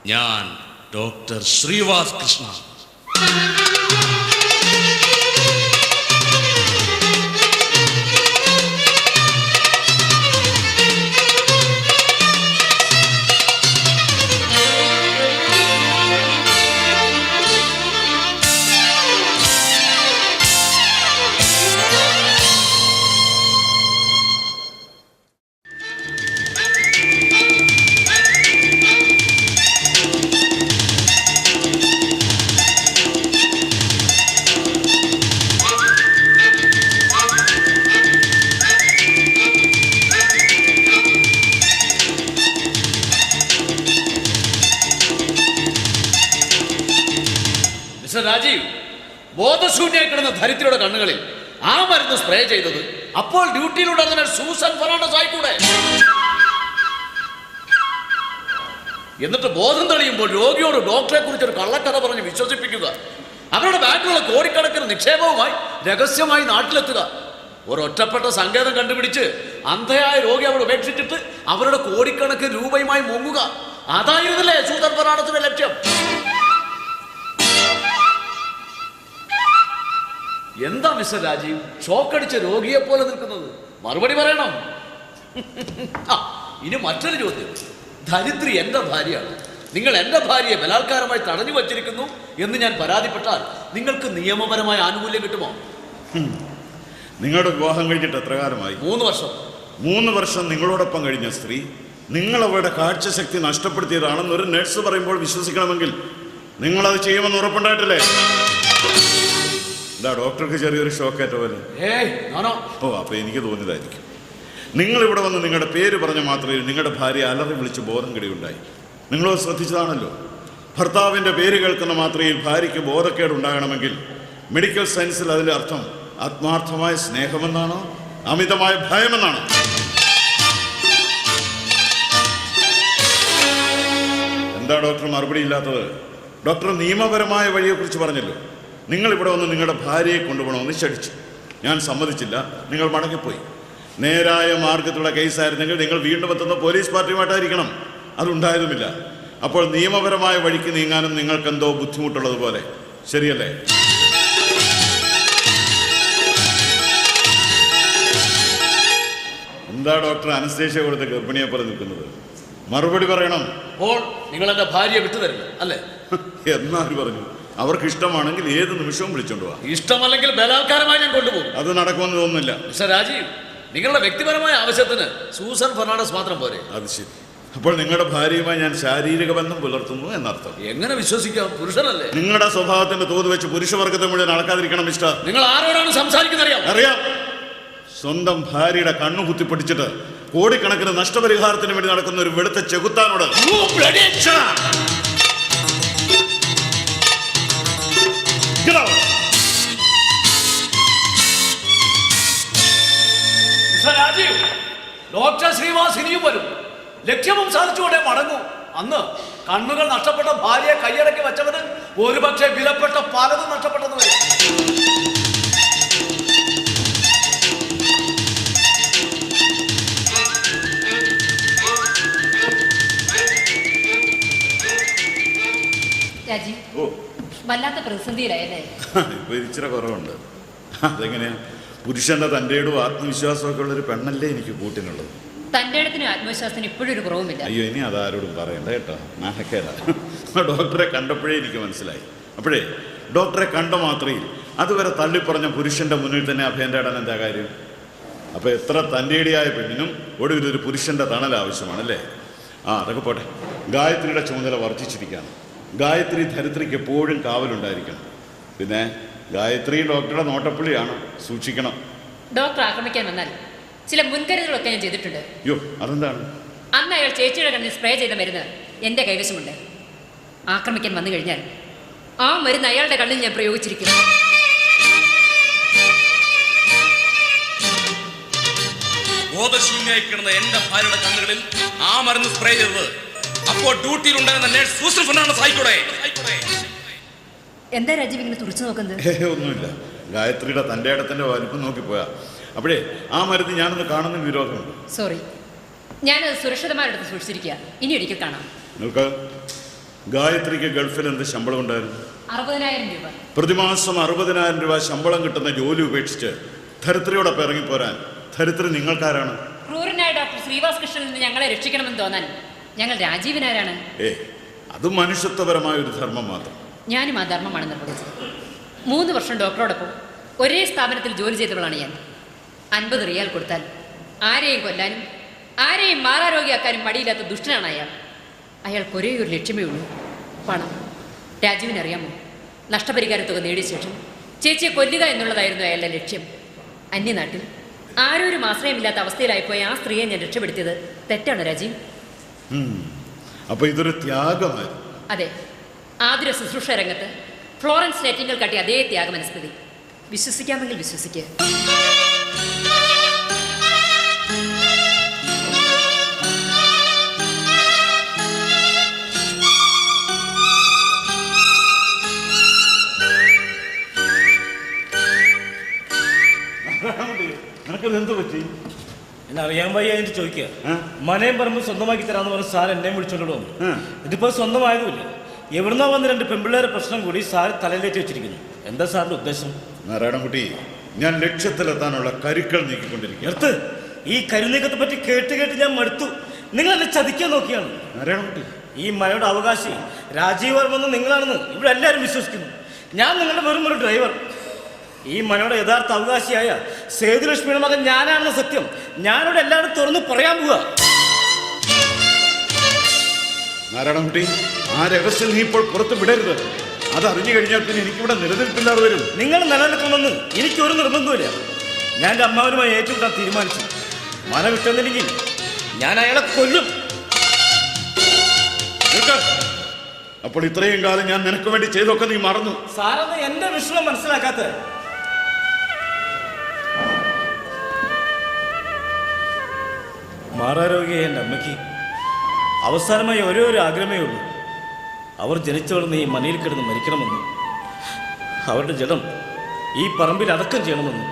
Speaker 12: ഞാൻ ഡോക്ടർ ശ്രീവാസ് കൃഷ്ണ.
Speaker 8: ബോധശൂന്യായി കിടന്ന ധരിത്രിയുടെ കണ്ണുകളിൽ ആ മരുന്ന് സ്പ്രേ ചെയ്തത് അപ്പോൾ ഡ്യൂട്ടിയിലുണ്ടായിരുന്ന സൂസൻ ഫെർണാണ്ടസ് ആയിക്കൂടെ? എന്നിട്ട് ബോധം തെളിയുമ്പോൾ രോഗിയോട് ഡോക്ടറെ കുറിച്ച് ഒരു കള്ളക്കഥ പറഞ്ഞ് വിശ്വസിപ്പിക്കുക, അവരുടെ ബാങ്കിലുള്ള കോടിക്കണക്കിന് നിക്ഷേപവുമായി രഹസ്യമായി നാട്ടിലെത്തുക, ഒരൊറ്റപ്പെട്ട സങ്കേതം കണ്ടുപിടിച്ച് അന്ധയായ രോഗി അവിടെ ഉപേക്ഷിച്ചിട്ട് അവരുടെ കോടിക്കണക്കിന് രൂപയുമായി മുങ്ങുക. അതായിരുന്നില്ലേ സൂസൻ ഫെർണാണ്ടസിന്റെ ലക്ഷ്യം? എന്താ മിസ്റ്റർ രാജീവ് ഷോക്കടിച്ച രോഗിയെ പോലെ നിൽക്കുന്നത്? മറുപടി പറയണം. ഇനി മറ്റൊരു ചോദ്യം. ധരിത്രി എൻ്റെ ഭാര്യയാണ്. നിങ്ങൾ എൻ്റെ ഭാര്യയെ ബലാത്കാരമായി തടഞ്ഞു വച്ചിരിക്കുന്നു എന്ന് ഞാൻ പരാതിപ്പെട്ടാൽ നിങ്ങൾക്ക് നിയമപരമായ ആനുകൂല്യം കിട്ടുമോ?
Speaker 1: നിങ്ങളുടെ വിവാഹം കഴിഞ്ഞിട്ട് എത്ര കാലമായി?
Speaker 8: 3 വർഷം.
Speaker 1: 3 വർഷം നിങ്ങളോടൊപ്പം കഴിഞ്ഞ സ്ത്രീ നിങ്ങൾ അവരുടെ കാഴ്ചശക്തി നഷ്ടപ്പെടുത്തിയതാണെന്ന് ഒരു നഴ്സ് പറയുമ്പോൾ വിശ്വസിക്കണമെങ്കിൽ നിങ്ങളത് ചെയ്യുമെന്ന് ഉറപ്പുണ്ടായിട്ടില്ലേ? എന്താ ഡോക്ടർക്ക് ചെറിയൊരു ഷോക്കേറ്റ പോലെ? ഓ, അപ്പൊ എനിക്ക് തോന്നിയതായിരിക്കും. നിങ്ങൾ ഇവിടെ വന്ന് നിങ്ങളുടെ പേര് പറഞ്ഞ മാത്രമേ നിങ്ങളുടെ ഭാര്യ അലറി വിളിച്ച് ബോധം കെടുകയുണ്ടായി. നിങ്ങളത് ശ്രദ്ധിച്ചതാണല്ലോ. ഭർത്താവിൻ്റെ പേര് കേൾക്കുന്ന മാത്രയിൽ ഭാര്യയ്ക്ക് ബോധക്കേട് ഉണ്ടാകണമെങ്കിൽ മെഡിക്കൽ സയൻസിൽ അതിൻ്റെ അർത്ഥം ആത്മാർത്ഥമായ സ്നേഹമെന്നാണോ അമിതമായ ഭയമെന്നാണോ? എന്താ ഡോക്ടർ മറുപടി ഇല്ലാത്തത്? ഡോക്ടർ നിയമപരമായ വഴിയെക്കുറിച്ച് പറഞ്ഞല്ലോ. നിങ്ങൾ ഇവിടെ വന്ന് നിങ്ങളുടെ ഭാര്യയെ കൊണ്ടുപോകണമെന്ന് ശഠിച്ചു. ഞാൻ സമ്മതിച്ചില്ല. നിങ്ങൾ മടങ്ങിപ്പോയി. നേരായ മാർഗത്തിലുള്ള കേസായിരുന്നെങ്കിൽ നിങ്ങൾ വീണ്ടും എത്തുന്ന പോലീസ് പാർട്ടിയുമായിട്ടായിരിക്കണം. അതുണ്ടായതുമില്ല. അപ്പോൾ നിയമപരമായ വഴിക്ക് നീങ്ങാനും നിങ്ങൾക്കെന്തോ ബുദ്ധിമുട്ടുള്ളതുപോലെ. ശരിയല്ലേ? എന്താ ഡോക്ടർ അനസ്തേഷ്യ കൊടുത്ത് ഗർഭിണിയെ പോലെ നിൽക്കുന്നത്? മറുപടി പറയണം.
Speaker 8: അപ്പോൾ നിങ്ങൾ എൻ്റെ ഭാര്യയെ വിട്ടുതരില്ല അല്ലേ?
Speaker 1: എന്നാര് പറഞ്ഞു? അവർക്ക് ഇഷ്ടമാണെങ്കിൽ ഏത് നിമിഷവും വിളിച്ചോണ്ട് പോവാം.
Speaker 8: ഇഷ്ടമല്ലെങ്കിൽ ബലാത്കാരമായി ഞാൻ കൊണ്ടുപോകും.
Speaker 1: അത് നടക്കുമെന്ന് തോന്നുന്നില്ല.
Speaker 8: മിസ്റ്റർ രാജീവ്, നിങ്ങളുടെ വ്യക്തിപരമായ ആവശ്യത്തിന് സൂസൻ ഫെർണാണ്ടസ് മാത്രം പോരെ?
Speaker 1: അത് ശരി. അപ്പോൾ നിങ്ങളുടെ ഭാര്യയുമായി ഞാൻ ശാരീരിക ബന്ധം പുലർത്തുന്നു എന്നർത്ഥം.
Speaker 8: എങ്ങനെ വിശ്വസിക്കാം? പുരുഷനല്ലേ?
Speaker 1: നിങ്ങളുടെ സ്വഭാവത്തിന്റെ തോത് വെച്ച് പുരുഷവർഗത്തെ മുഴുവൻ നടക്കാതിരിക്കണം മിസ്റ്റർ.
Speaker 8: നിങ്ങൾ ആരോടാണ് സംസാരിക്കുന്നത്?
Speaker 1: അറിയാം. സ്വന്തം ഭാര്യയുടെ കണ്ണു കുത്തിപ്പൊട്ടിച്ചിട്ട് കോടിക്കണക്കിന് നഷ്ടപരിഹാരത്തിന് വേണ്ടി നടക്കുന്ന ഒരു വെളുത്ത ചെകുത്താനോട്.
Speaker 8: രാജീവ്, ഡോക്ടർ ശ്രീവാസ് ഇനിയും വരും. ലക്ഷ്യവും സാധിച്ചുകൊണ്ടേ മടങ്ങൂ. അന്ന് കണ്ണുകൾ നഷ്ടപ്പെട്ട ഭാര്യയെ കൈയടക്കി വെച്ചവന് ഒരുപക്ഷെ വിലപ്പെട്ട പലതും നഷ്ടപ്പെട്ടെന്ന് വരും.
Speaker 7: രാജീവ്, വല്ലാത്ത പ്രതിസന്ധിയിലായല്ലേ?
Speaker 1: ഇപ്പൊ ഇച്ചിരി കുറവുണ്ട്. അതെങ്ങനെയാ? പുരുഷന്റെ തന്റെയും ആത്മവിശ്വാസവും ഒക്കെ ഉള്ളൊരു പെണ്ണല്ലേ എനിക്ക് കൂട്ടിനുള്ളത്.
Speaker 7: തന്റെ ഇടത്തിന് ആത്മവിശ്വാസത്തിന് ഇപ്പോഴും ഒരു കുറവുമില്ല.
Speaker 1: അയ്യോ, ഇനി അതാരോടും പറയണ്ട കേട്ടോ. നാണക്കേടാ. ഡോക്ടറെ കണ്ടപ്പോഴേ എനിക്ക് മനസ്സിലായി. അപ്പോഴേ ഡോക്ടറെ കണ്ട മാത്രയിൽ അതുവരെ തള്ളിപ്പറഞ്ഞ പുരുഷന്റെ മുന്നിൽ തന്നെ അഭയം തേടാൻ എന്താ കാര്യം? അപ്പൊ എത്ര തന്റേടിയായ പെണ്ണിനും ഒടുവിലൊരു പുരുഷന്റെ തണൽ ആവശ്യമാണല്ലേ? അതൊക്കെ പോട്ടെ. ഗായത്രിയുടെ ചുമതല വർദ്ധിച്ചിരിക്കുകയാണ്. ഗായത്രി ധരിത്രിക്ക് എപ്പോഴും കാവലുണ്ടായിരിക്കണം. പിന്നെ ഗായത്രി ഡോക്ടറുടെ നോട്ടപ്പുള്ളിയാണ്. സൂക്ഷിക്കണം.
Speaker 7: ഡോക്ടർ ആക്രമിക്കാൻ വന്നാൽ ചില മുൻകരുതലൊക്കെ ഞാൻ ചെയ്തിട്ടുണ്ട്.
Speaker 1: അയ്യോ, അതെന്താണ്?
Speaker 7: അന്ന് അയാൾ ചേച്ചിയുടെ കണ്ണിൽ സ്പ്രേ ചെയ്ത മരുന്ന് എൻ്റെ കൈവശമുണ്ട്. ആക്രമിക്കാൻ വന്നു കഴിഞ്ഞാൽ ആ മരുന്ന് അയാളുടെ കണ്ണിൽ ഞാൻ പ്രയോഗിച്ചിരിക്കും.
Speaker 12: ബോധശൂന്യായി കിടന്ന എന്റെ ഭാര്യയുടെ കണ്ണുകളിൽ ആ മരുന്ന് സ്പ്രേ ചെയ്തത് അപ്പോൾ ഡ്യൂട്ടിയിൽ ഉണ്ടായിരുന്ന നേഴ്സ് സൂസൻ ഫെർണാണ്ടസ് ആയിക്കോട്ടെ.
Speaker 7: എന്താ രാജീവ് ഇങ്ങനെ തുറച്ചു നോക്കുന്നത്?
Speaker 1: ഒന്നുമില്ല. ഗായത്രിയുടെ തൻ്റെ ഇടത്തിന്റെ വലിപ്പം നോക്കിപ്പോയാ. അപ്പോഴേ ആ മരുന്ന് ഞാനൊന്ന് കാണുന്ന വിരോധമുണ്ട്.
Speaker 7: സോറി, ഞാനത് സുരക്ഷിതമായിടത്ത് സൂക്ഷിച്ചിരിക്കുക. ഇനി ഒരിക്കൽ കാണാം.
Speaker 1: നിങ്ങൾക്ക് ഗായത്രിക്ക് ഗൾഫിൽ എന്ത് ശമ്പളം ഉണ്ടായിരുന്നു?
Speaker 7: 60,000 രൂപ.
Speaker 1: പ്രതിമാസം 60,000 രൂപ ശമ്പളം കിട്ടുന്ന ജോലി ഉപേക്ഷിച്ച് ധരിത്രിയോടൊപ്പം ഇറങ്ങിപ്പോരാൻ ധരിത്രി നിങ്ങൾക്കാരാണ്?
Speaker 7: ക്രൂരനായ ഡോക്ടർ ശ്രീവാസ് കൃഷ്ണനിൽ നിന്ന് ഞങ്ങളെ രക്ഷിക്കണമെന്ന് തോന്നാൻ ഞങ്ങൾ രാജീവിനാരാണ്?
Speaker 1: അത് മനുഷ്യത്വപരമായ ഒരു ധർമ്മം മാത്രം.
Speaker 7: ഞാനും ആ ധർമ്മമാണ് നിർവഹിച്ചത്. 3 വർഷം ഡോക്ടറോടൊപ്പം ഒരേ സ്ഥാപനത്തിൽ ജോലി ചെയ്തവളാണ് ഞാൻ. 50 റിയാൽ കൊടുത്താൽ ആരെയും കൊല്ലാനും ആരെയും മാറാരോഗ്യമാക്കാനും മടിയില്ലാത്ത ദുഷ്ടനാണ് അയാൾ. അയാൾക്ക് ഒരേ ഒരു ലക്ഷ്യമേ ഉള്ളൂ, പണം. രാജീവിനറിയാമോ? നഷ്ടപരിഹാര തുക നേടിയ ശേഷം ചേച്ചിയെ കൊല്ലുക എന്നുള്ളതായിരുന്നു അയാളുടെ ലക്ഷ്യം. അന്യനാട്ടിൽ ആരോരും ആശ്രയമില്ലാത്ത അവസ്ഥയിലായിപ്പോയ ആ സ്ത്രീയെ ഞാൻ രക്ഷപ്പെടുത്തിയത് തെറ്റാണ് രാജീവ്?
Speaker 1: അപ്പൊ ഇതൊരു ത്യാഗമായിരുന്നു.
Speaker 7: അതെ, ആതുര ശുശ്രൂഷ രംഗത്ത് ഫ്ലോറൻസ് നൈറ്റിംഗേൽ കാട്ടിയ അതേ ത്യാഗമനസ്മൃതി വിശ്വസിക്കാമെങ്കിൽ വിശ്വസിക്കുക.
Speaker 10: നിനക്കത് എന്ത് പറ്റി? എന്നെ അറിയാൻ വയ്യ എന്ന് ചോദിക്കുക. മനയും പറമ്പ് സ്വന്തമാക്കി തരാന്ന് പറഞ്ഞ സാർ എന്നെയും വിളിച്ചോണ്ട് വന്നു. ഇതിപ്പോ സ്വന്തമായതുമില്ല. എവിടുന്നോ വന്ന് 2 പെൺപിള്ളേരെ പ്രശ്നം കൂടി സാർ തലയിലേറ്റ് വെച്ചിരിക്കുന്നു. എന്താ സാറിന്റെ ഉദ്ദേശം?
Speaker 1: നാരായണൻകുട്ടി, ഞാൻ ലക്ഷ്യത്തിലെത്താനുള്ള കരുക്കൾ നീക്കിക്കൊണ്ടിരിക്കുക.
Speaker 10: നിർത്ത്. ഈ കരുനീക്കത്തെ പറ്റി കേട്ട് കേട്ട് ഞാൻ മടുത്തു. നിങ്ങൾ എന്നെ ചതിക്കാൻ നോക്കിയാണ്.
Speaker 1: നാരായണൻകുട്ടി,
Speaker 10: ഈ മലയുടെ അവകാശി രാജീവ് വർമ്മ നിങ്ങളാണെന്ന് ഇവിടെ എല്ലാവരും വിശ്വസിക്കുന്നു. ഞാൻ നിങ്ങളുടെ വെറും ഒരു ഡ്രൈവർ. ഈ മനയുടെ യഥാർത്ഥ അവകാശിയായ സേതുലക്ഷ്മിയുടെ മകൻ ഞാനാണെന്ന സത്യം ഞാനിവിടെ എല്ലാവരും തുറന്ന് പറയാൻ പോവുക.
Speaker 1: നാരായണൻകുട്ടി, ആ രഹസ്യം നീ ഇപ്പോൾ പുറത്ത് വിടരുത്. അത് അറിഞ്ഞു കഴിഞ്ഞാൽ പിന്നെ എനിക്കിവിടെ നിലനിൽപ്പില്ലാതെ വരും.
Speaker 10: നിങ്ങൾ നിലനിൽക്കണമെന്ന് എനിക്കൊരു നിർബന്ധമില്ല. ഞാൻ എൻ്റെ അമ്മാവനുമായി ഏറ്റുമുട്ടാൻ തീരുമാനിച്ചു. മന വിട്ടെന്നില്ലെങ്കിൽ ഞാൻ അയാളെ കൊല്ലും.
Speaker 1: അപ്പോൾ ഇത്രയും കാലം ഞാൻ നിനക്ക് വേണ്ടി ചെയ്തൊക്കെ നീ മറന്നു.
Speaker 10: സാറന്ന് എന്റെ വിഷമം മനസ്സിലാക്കാത്ത മാറാരോഗ്യ എൻ്റെ അമ്മയ്ക്ക് അവസാനമായി ഒരേ ഒരു ആഗ്രഹമേ ഉള്ളൂ. അവർ ജനിച്ചവിടുന്ന് ഈ മനയിൽ കിടന്ന് മരിക്കണമെന്ന്, അവരുടെ ജഡം ഈ പറമ്പിൽ അടക്കം ചെയ്യണമെന്ന്.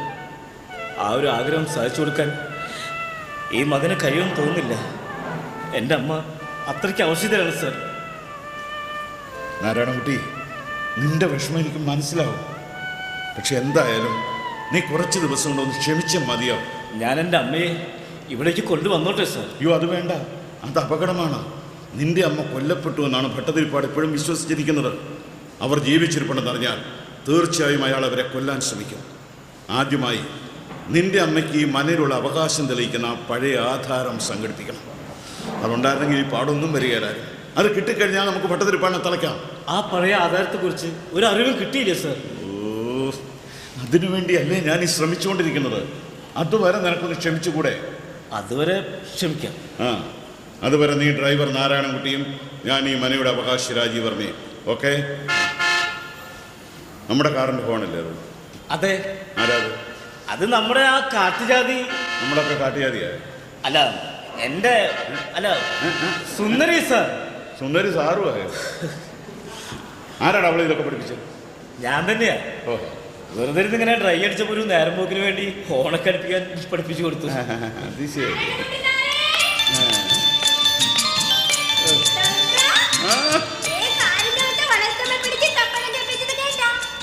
Speaker 10: ആ ഒരു ആഗ്രഹം സാധിച്ചു കൊടുക്കാൻ ഈ മകന് കഴിയുമെന്ന് തോന്നുന്നില്ല. എൻ്റെ അമ്മ അത്രയ്ക്ക് അവശതയാണ് സാർ.
Speaker 1: നാരായണൻകുട്ടി, നിന്റെ വിഷമം എനിക്ക് മനസ്സിലാവും. പക്ഷെ എന്തായാലും നീ കുറച്ച് ദിവസം കൊണ്ടൊന്ന് ക്ഷമിച്ചാൽ മതിയാവും.
Speaker 10: ഞാൻ എൻ്റെ അമ്മയെ ഇവിടേക്ക് കൊണ്ടുവന്നോട്ടെ സാർ.
Speaker 1: അയ്യോ, അത് വേണ്ട. അത് അപകടമാണ്. നിന്റെ അമ്മ കൊല്ലപ്പെട്ടു എന്നാണ് ഭട്ടതിരിപ്പാട് ഇപ്പോഴും വിശ്വസിച്ചിരിക്കുന്നത്. അവർ ജീവിച്ചിരിപ്പുണ്ടെന്നറിഞ്ഞാൽ തീർച്ചയായും അയാൾ അവരെ കൊല്ലാൻ ശ്രമിക്കും. ആദ്യമായി നിന്റെ അമ്മയ്ക്ക് ഈ മനയിലുള്ള അവകാശം തെളിയിക്കുന്ന ആ പഴയ ആധാരം സംഘടിപ്പിക്കണം. അതുണ്ടായിരുന്നെങ്കിൽ ഈ പാടൊന്നും വരികയില്ലായിരുന്നു. അത് കിട്ടിക്കഴിഞ്ഞാൽ നമുക്ക് ഭട്ടതിരിപ്പാടിനെ തളയ്ക്കാം.
Speaker 10: ആ പഴയ ആധാരത്തെക്കുറിച്ച് ഒരു അറിവും കിട്ടിയില്ലേ സാർ?
Speaker 1: ഓ, അതിനുവേണ്ടിയല്ലേ ഞാൻ ഈ ശ്രമിച്ചുകൊണ്ടിരിക്കുന്നത്. അതുവരെ നിനക്കൊന്ന് ക്ഷമിച്ചുകൂടെ?
Speaker 10: അതുവരെ ക്ഷമിക്കാം.
Speaker 1: അതുവരെ നീ ഡ്രൈവർ നാരായണൻകുട്ടിയും ഞാൻ ഈ മനയുടെ അവകാശി രാജീവ് വർമ്മയും. ഓക്കെ? നമ്മുടെ കാറിൻ്റെ ഫോണല്ലേ അത്?
Speaker 10: അതെ.
Speaker 1: ആരാത്?
Speaker 10: അത് നമ്മുടെ ആ കാട്ടുജാതി.
Speaker 1: നമ്മളൊക്കെ കാട്ടുജാതിയായ?
Speaker 10: അല്ല, എൻ്റെ അല്ല, സുന്ദരി സാർ.
Speaker 1: സുന്ദരി സാറും ആയ? ആരാണ് അവളെ ഇതൊക്കെ പഠിപ്പിച്ചത്?
Speaker 10: ഞാൻ തന്നെയാ.
Speaker 1: ഓഹോ.
Speaker 10: വെറുതെ ഇങ്ങനെ ഡ്രൈ അടിച്ചപ്പോൾ ഒരു നേരം പോക്കിന് വേണ്ടി ഫോണൊക്കെ അടുപ്പിക്കാൻ പഠിപ്പിച്ചു കൊടുത്തു.
Speaker 1: അത് ശരി.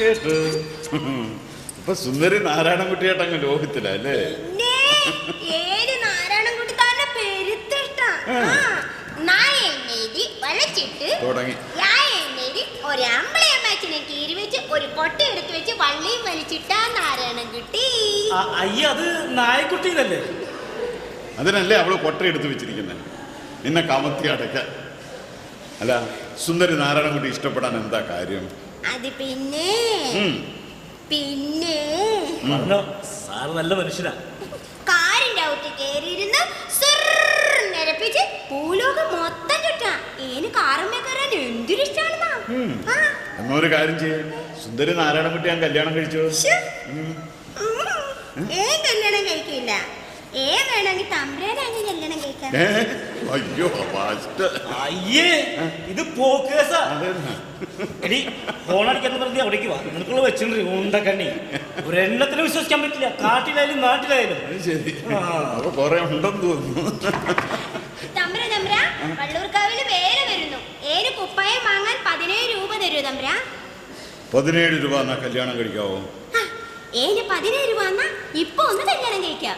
Speaker 1: കേട്ടു. ഇപ്പൊ സുന്ദരി നാരായണൻകുട്ടിയായിട്ട് അങ്ങ് ലോകത്തിലല്ലേ?
Speaker 11: ഏത് നാരായണൻകുട്ടിക്കാരന്റെ പെരുത്തിഷ്ട
Speaker 1: തുടങ്ങി.
Speaker 11: ഒരു അമ്പളയമ്മച്ചനെ കീറി വെച്ച് ഒരു കൊട്ട എടുത്ത് വെച്ച് വള്ളിയും വലിച്ചിട്ടാ നാരായണൻകുട്ടി.
Speaker 10: അയ്യ, അത് നായക്കുട്ടിന്നല്ലേ?
Speaker 1: അതിനല്ലേ അവള് കൊട്ട എടുത്ത് വെച്ചിരിക്കുന്നത്, നിന്നെ കമത്തി അടയ്ക്കാൻ. അല്ല, സുന്ദരി നാരായണൻകുട്ടി ഇഷ്ടപ്പെടാൻ എന്താ കാര്യം?
Speaker 11: അത് പിന്നെ
Speaker 10: സാറ് നല്ല മനുഷ്യനാ.
Speaker 11: കാറിന്റെ ഔത്ത് കയറിയിരുന്ന് നിരപ്പിച്ച് ഭൂലോകം മൊത്തം ചുറ്റാ. ഏന് കാറുമ്മേ കയറാൻ എന്തൊരിഷ്ടാണെന്നാ.
Speaker 1: എന്നൊരു കാര്യം ചെയ്യും, സുന്ദരി നാരായണൻകുട്ടി ഞാൻ കല്യാണം കഴിച്ചോ?
Speaker 11: കല്യാണം കഴിക്കില്ല. വേണമെങ്കിൽ തമ്പുരാനാണ് കല്യാണം കഴിക്കാൻ.
Speaker 1: അയ്യോ,
Speaker 10: അയ്യേ, ഇത് പോക്കേസാ. എടി, ഫോണടിക്കാന്ന് പറഞ്ഞ് അവിടേക്ക് വാ. നിനക്കുള്ള വെച്ചിട്ടുണ്ട് ഉണ്ടക്കണ്ണി. ഒരെണ്ണത്തിന് വിശ്വസിക്കാൻ പറ്റില്ല, കാട്ടിലായാലും നാട്ടിലായാലും.
Speaker 1: ശരി, അപ്പൊ കൊറേ ഉണ്ടെന്ന് തോന്നുന്നു.
Speaker 11: വള്ളൂർക്കാവില് വേറെ വരുന്നു. ഏന് കുപ്പായം വാങ്ങാൻ 17 രൂപ തരൂ തമ്പ്ര.
Speaker 1: 17 രൂപ എന്നാ കല്യാണം കഴിക്കാവോ?
Speaker 11: ഏന് 17 രൂപ എന്നാ ഇപ്പൊ ഒന്ന് കല്യാണം കഴിക്കാം.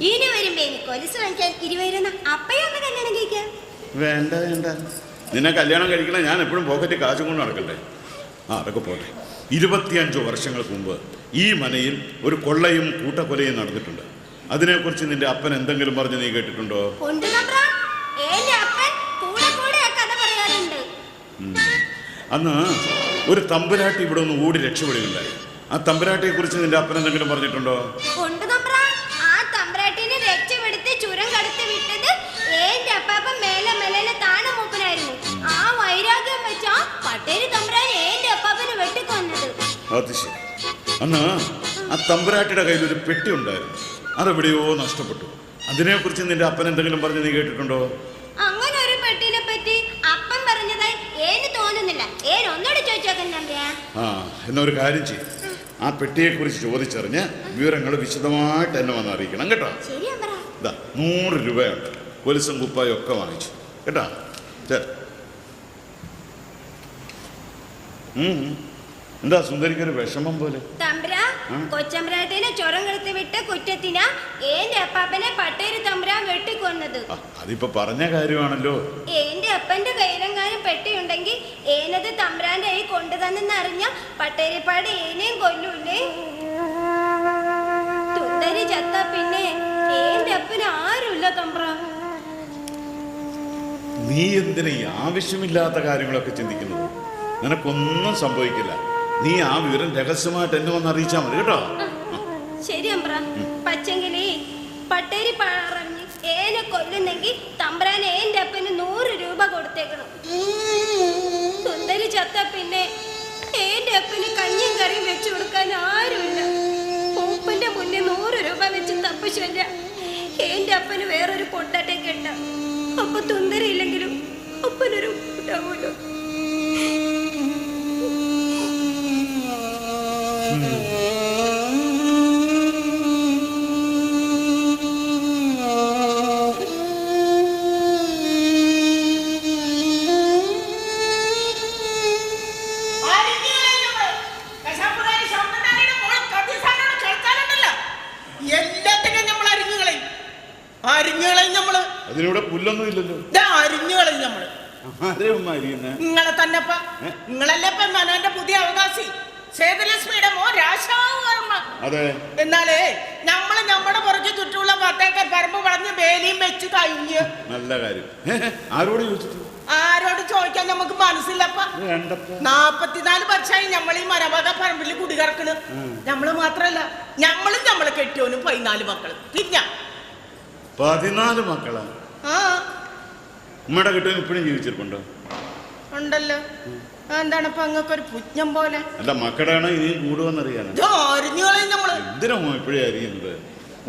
Speaker 11: ഈന് വരുമ്പോ എനിക്ക് കൊലുസ് വാങ്ങിക്കാൻ 20 രൂപ അപ്പയും ഒന്ന് കല്യാണം കഴിക്കാം.
Speaker 1: വേണ്ട വേണ്ട, നിന്നെ കല്യാണം കഴിക്കണേ ഞാൻ എപ്പോഴും പോക്കറ്റിൽ കാശും കൊണ്ട് നടക്കണ്ടേ? അതൊക്കെ പോട്ടെ. 25 വർഷങ്ങൾക്ക് മുമ്പ് ഈ മനയിൽ ഒരു കൊള്ളയും കൂട്ടക്കൊലയും നടന്നിട്ടുണ്ട്. അതിനെക്കുറിച്ച് നിന്റെ അപ്പൻ എന്തെങ്കിലും പറഞ്ഞ് നീ കേട്ടിട്ടുണ്ടോ? അന്ന് ഒരു തമ്പുരാട്ടി ഇവിടെ ഒന്ന് ഓടി രക്ഷപ്പെടുകയുണ്ടായി. ആ തമ്പുരാട്ടിയെ കുറിച്ച് നിന്റെ അപ്പൻ എന്തെങ്കിലും പറഞ്ഞിട്ടുണ്ടോ?
Speaker 11: ആ തമ്പുരാട്ടിനെ രക്ഷപ്പെടുത്തി ചുരം കടത്തി വിട്ടത് ഏന്റെ അപ്പാപ്പൻ മേലെ മേലെ താണ മൂപ്പനായിരുന്നു. ആ വൈരാഗ്യം വെച്ചാ പട്ടേരി തമ്പുരാൻ ഏന്റെ അപ്പാപ്പനെ വെട്ടിക്കൊന്നത്.
Speaker 1: അത് ശരി. അന്ന് ആ തമ്പുരാട്ടിയുടെ കയ്യിൽ ഒരു പെട്ടി ഉണ്ടായിരുന്നു, അതെവിടെയോ നഷ്ടപ്പെട്ടു. അതിനെക്കുറിച്ച് നിന്റെ അപ്പൻ എന്തെങ്കിലും പറഞ്ഞ് നീ കേട്ടിട്ടുണ്ടോ?
Speaker 11: അങ്ങനെ ഒരു പെട്ടിനെ പറ്റി അപ്പൻ പറഞ്ഞതായി ഏന് തോന്നുന്നില്ല. ഏൻ ഒന്നോട് ചോദിച്ചോക്കാൻ തമ്പ്രാ.
Speaker 1: ആ, എന്നൊരു കാര്യം ചെയ്യും, ആ പെട്ടിയെക്കുറിച്ച് ചോദിച്ചറിഞ്ഞ് വിവരങ്ങൾ വിശദമായിട്ട് എന്നെ വന്ന് അറിയിക്കണം കേട്ടോ.
Speaker 11: ശരി അമ്പ്രാ.
Speaker 1: ഇതാ 100 രൂപയുണ്ട്, കൊലുസും കുപ്പായും ഒക്കെ വാങ്ങിച്ചു കേട്ടോ. എന്താ സുന്ദരിക്കൊരു വിഷമം പോലെ?
Speaker 11: തമ്പ്രാ, കൊച്ചമ്പ്രാട്ടിനെ ചൊരം കെടുത്ത് വിട്ട് കുറ്റത്തിനാ എന്റെ അപ്പാപ്പനെ പട്ടേരി തമ്പ്രാൻ വെട്ടിക്കൊന്നത്.
Speaker 1: അതിപ്പോ പറഞ്ഞ കാര്യമാണല്ലോ.
Speaker 11: എന്റെ അപ്പന്റെ കയ്യിലെങ്ങാനും പെട്ടിയുണ്ടെങ്കിൽ ഏനത് തമ്പ്രാന്റെ കൈ കൊണ്ടുതന്നെന്നറിഞ്ഞ പട്ടേരിപ്പാട് ഏനെയും കൊല്ലൂലേ. തുന്തരി ചത്ത പിന്നെ എന്റെ അപ്പന് ആരുമില്ല തമ്പ്രാ.
Speaker 1: നീ എന്തിനാ ഈ ആവശ്യമില്ലാത്ത കാര്യങ്ങളൊക്കെ ചിന്തിക്കുന്നത്? നിനക്കൊന്നും സംഭവിക്കില്ല. നീ ആ വിവരം രഹസ്യമായിട്ട് എന്നെ വന്ന് അറിയിച്ചാൽ മതി കേട്ടോ.
Speaker 11: ശരി അമ്പ്ര. പച്ചെങ്കിലേ പട്ടേരി പറഞ്ഞ് ഏനെ കൊല്ലുന്നെങ്കിൽ തമ്പ്രാൻ എന്റെ അപ്പന് 100 രൂപ കൊടുത്തേക്കണം. സുന്ദരി ചത്ത പിന്നെ എന്റെ അപ്പന് കഞ്ഞിയും കറിയും വെച്ചു കൊടുക്കാൻ ആരുമില്ല. മൂപ്പന്റെ മുന്നിൽ 100 രൂപ വെച്ച് തപ്പശല്ല. എന്റെ അപ്പന് വേറൊരു പൊട്ടട്ടേക്ക് ഇട്ട അപ്പൊ തുന്തരി ഇല്ലെങ്കിലും അപ്പനൊരു ഉണ്ടാവുമല്ലോ.
Speaker 1: അതിനിവിടെ പുല്ലൊന്നും ഇല്ലല്ലോ.
Speaker 9: നിങ്ങളെ തന്നെപ്പ നിങ്ങളല്ലേ മനോന്റെ പുതിയ അവകാശി സേതുലക്ഷ്മിയുടെ മോ രാശാവർമ്മ.
Speaker 1: അതെ.
Speaker 9: എന്നാലേ നമ്മള് നമ്മുടെ പുറകെ ചുറ്റുമുള്ള 10 ഏക്കർ പറമ്പ് വളഞ്ഞ് വേലിയും വെച്ച് കഴിഞ്ഞ്.
Speaker 1: നല്ല കാര്യം. ആരോട് ചോദിച്ചിട്ട്?
Speaker 9: ആരോട് ചോദിക്കാൻ നമുക്ക് മനസ്സില്ലപ്പ. 44 വർഷമായി നമ്മൾ ഈ മരവക പറമ്പിൽ കുടികറക്കണ്. നമ്മള് മാത്രല്ല, നമ്മളും നമ്മളെ കെട്ടിയോനും 14 മക്കള്. പിന്നെ
Speaker 1: 14 മക്കളാ?
Speaker 9: ആ,
Speaker 1: ഉമ്മയുടെ കെട്ടിയോൻ ഇപ്പഴും ജീവിച്ചിട്ടുണ്ടോ?
Speaker 9: ഉണ്ടല്ലോ. എന്താണിപ്പോ അങ്ങക്കൊരു പുജ്ഞം പോലെ?
Speaker 1: അല്ല, മക്കളുടെയാണോ ഇനിയും കൂടുവെന്നറിയാനാ.
Speaker 9: എന്തിനാ
Speaker 1: ഇപ്പോഴേ അറിയുന്നത്?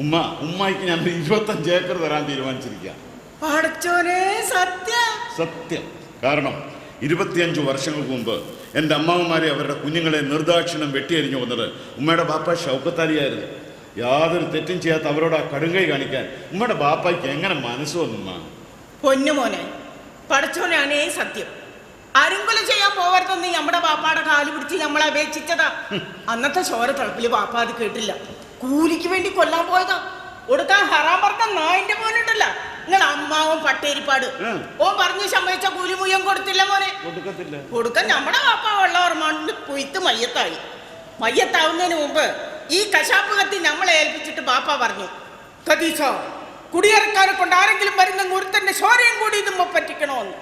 Speaker 1: ഉമ്മായിക്ക് ഞാൻ 25 ഏക്കർ തരാൻ തീരുമാനിച്ചിരിക്കുക. സത്യം. കാരണം 25 വർഷങ്ങൾക്ക് മുമ്പ് എൻ്റെ അമ്മാവന്മാരെ അവരുടെ കുഞ്ഞുങ്ങളെ നിർദാക്ഷിണ്യം വെട്ടിയരിഞ്ഞു വന്നത് ഉമ്മയുടെ ബാപ്പ ഷൗക്കത്താലിയായിരുന്നു. യാതൊരു തെറ്റും ചെയ്യാത്ത അവരോട് ആ കടുങ്കൈ കാണിക്കാൻ ഉമ്മയുടെ ബാപ്പായ്ക്ക് എങ്ങനെ മനസ്സ് വന്നു?
Speaker 9: പൊന്നുമോനെ, പഠിച്ചോനാണേ സത്യം. അരുങ്കൊല ചെയ്യാൻ പോകരുതെന്ന് നമ്മുടെ ബാപ്പാടെ കാല് പിടിച്ച് നമ്മളെ അപേക്ഷിച്ചതാ. അന്നത്തെ ചോര തളപ്പില് ബാപ്പ അത് കേട്ടില്ല. കൂലിക്ക് വേണ്ടി കൊല്ലാൻ പോയതാ. കൊടുക്കാൻ ഹറാൻ പറഞ്ഞ നായിന്റെ മോനുണ്ടല്ല, നിങ്ങൾ അമ്മാവും പട്ടേരിപ്പാട്. ഓൻ പറഞ്ഞു സമ്മതിച്ച കൂലി മുയ്യം കൊടുത്തില്ല മോനെ. കൊടുക്കാൻ നമ്മുടെ ബാപ്പ വെള്ളം മണ്ണ് കുയ്ത്ത് മയ്യത്തായി. മയ്യത്താവുന്നതിന് മുമ്പ് ഈ കശാപ്പ് കത്തി നമ്മളെ ഏൽപ്പിച്ചിട്ട് ബാപ്പ പറഞ്ഞു, കദീസ, കുടിയിറക്കാരെ കൊണ്ട് ആരെങ്കിലും വരുന്ന ഒരുത്തന്റെ ചോരയും കൂടി ഇതുമ്പോ പറ്റിക്കണോന്ന്.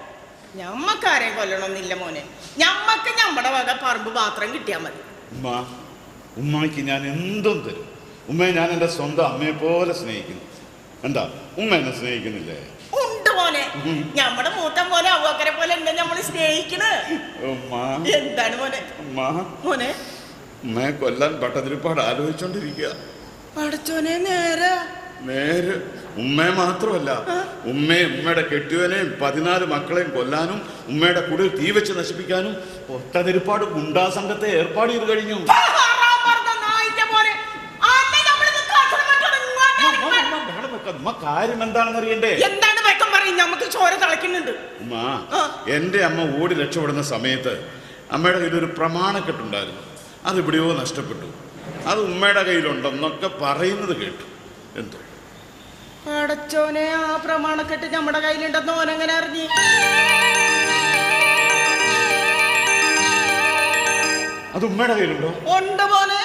Speaker 9: ഞമ്മക്കാരെയും കൊല്ലണമെന്നില്ല മോനെ. ഞമ്മക്ക് നമ്മുടെ വക പറമ്പ് മാത്രം കിട്ടിയാൽ മതി.
Speaker 1: ഉമ്മയ്ക്ക് ഞാൻ എന്തും തരും. ഉമ്മയെ ഞാൻ എൻ്റെ സ്വന്തം അമ്മയെ പോലെ സ്നേഹിക്കുന്നു. എന്താ ഉമ്മ എന്നെ സ്നേഹിക്കുന്നില്ലേ?
Speaker 9: ഉണ്ട് മോനെ. നമ്മുടെ മൂത്ത പോലെ അവക്കരെ പോലെ ഉണ്ട് നമ്മള് സ്നേഹിക്കണ്. എന്താണ് മോനെ? മോനെ,
Speaker 1: ഉമ്മയെ കൊല്ലാൻ പട്ടതിരിപ്പാട് ആലോചിച്ചോണ്ടിരിക്കുക.
Speaker 9: പഠിച്ചോനെ നേരെ
Speaker 1: ഉമ്മയെ മാത്രമല്ല, ഉമ്മയും ഉമ്മയുടെ കെട്ടിയവനെയും 14 മക്കളെയും കൊല്ലാനും ഉമ്മയുടെ കുടിൽ തീ വെച്ച് നശിപ്പിക്കാനും ഒട്ടതിരിപ്പാട് ഗുണ്ടാ സംഘത്തെ ഏർപ്പാട് ചെയ്ത് കഴിഞ്ഞു. കാര്യം എന്താണെന്ന് അറിയണ്ടേ?
Speaker 9: എന്താണ് വെക്കം പറയും? നമുക്ക് ചോര തിളയ്ക്കുന്നുണ്ട്.
Speaker 1: ഉമ്മ, എൻ്റെ അമ്മ ഓടി രക്ഷപ്പെടുന്ന സമയത്ത് അമ്മയുടെ കയ്യിൽ ഒരു പ്രമാണക്കെട്ടുണ്ടായിരുന്നു. അതെവിടെയോ നഷ്ടപ്പെട്ടു. അത് ഉമ്മയുടെ കയ്യിലുണ്ടെന്നൊക്കെ പറയുന്നത് കേട്ടു. എന്തോ
Speaker 9: അടച്ചോനെ, ആ പ്രമാണക്കെട്ട് നമ്മുടെ കയ്യിലുണ്ടെന്ന് ഓനെങ്ങനെ അറിഞ്ഞു?
Speaker 1: അത് ഉമ്മയുടെ കയ്യിലുണ്ടോ?
Speaker 9: ഉണ്ട് പോലെ.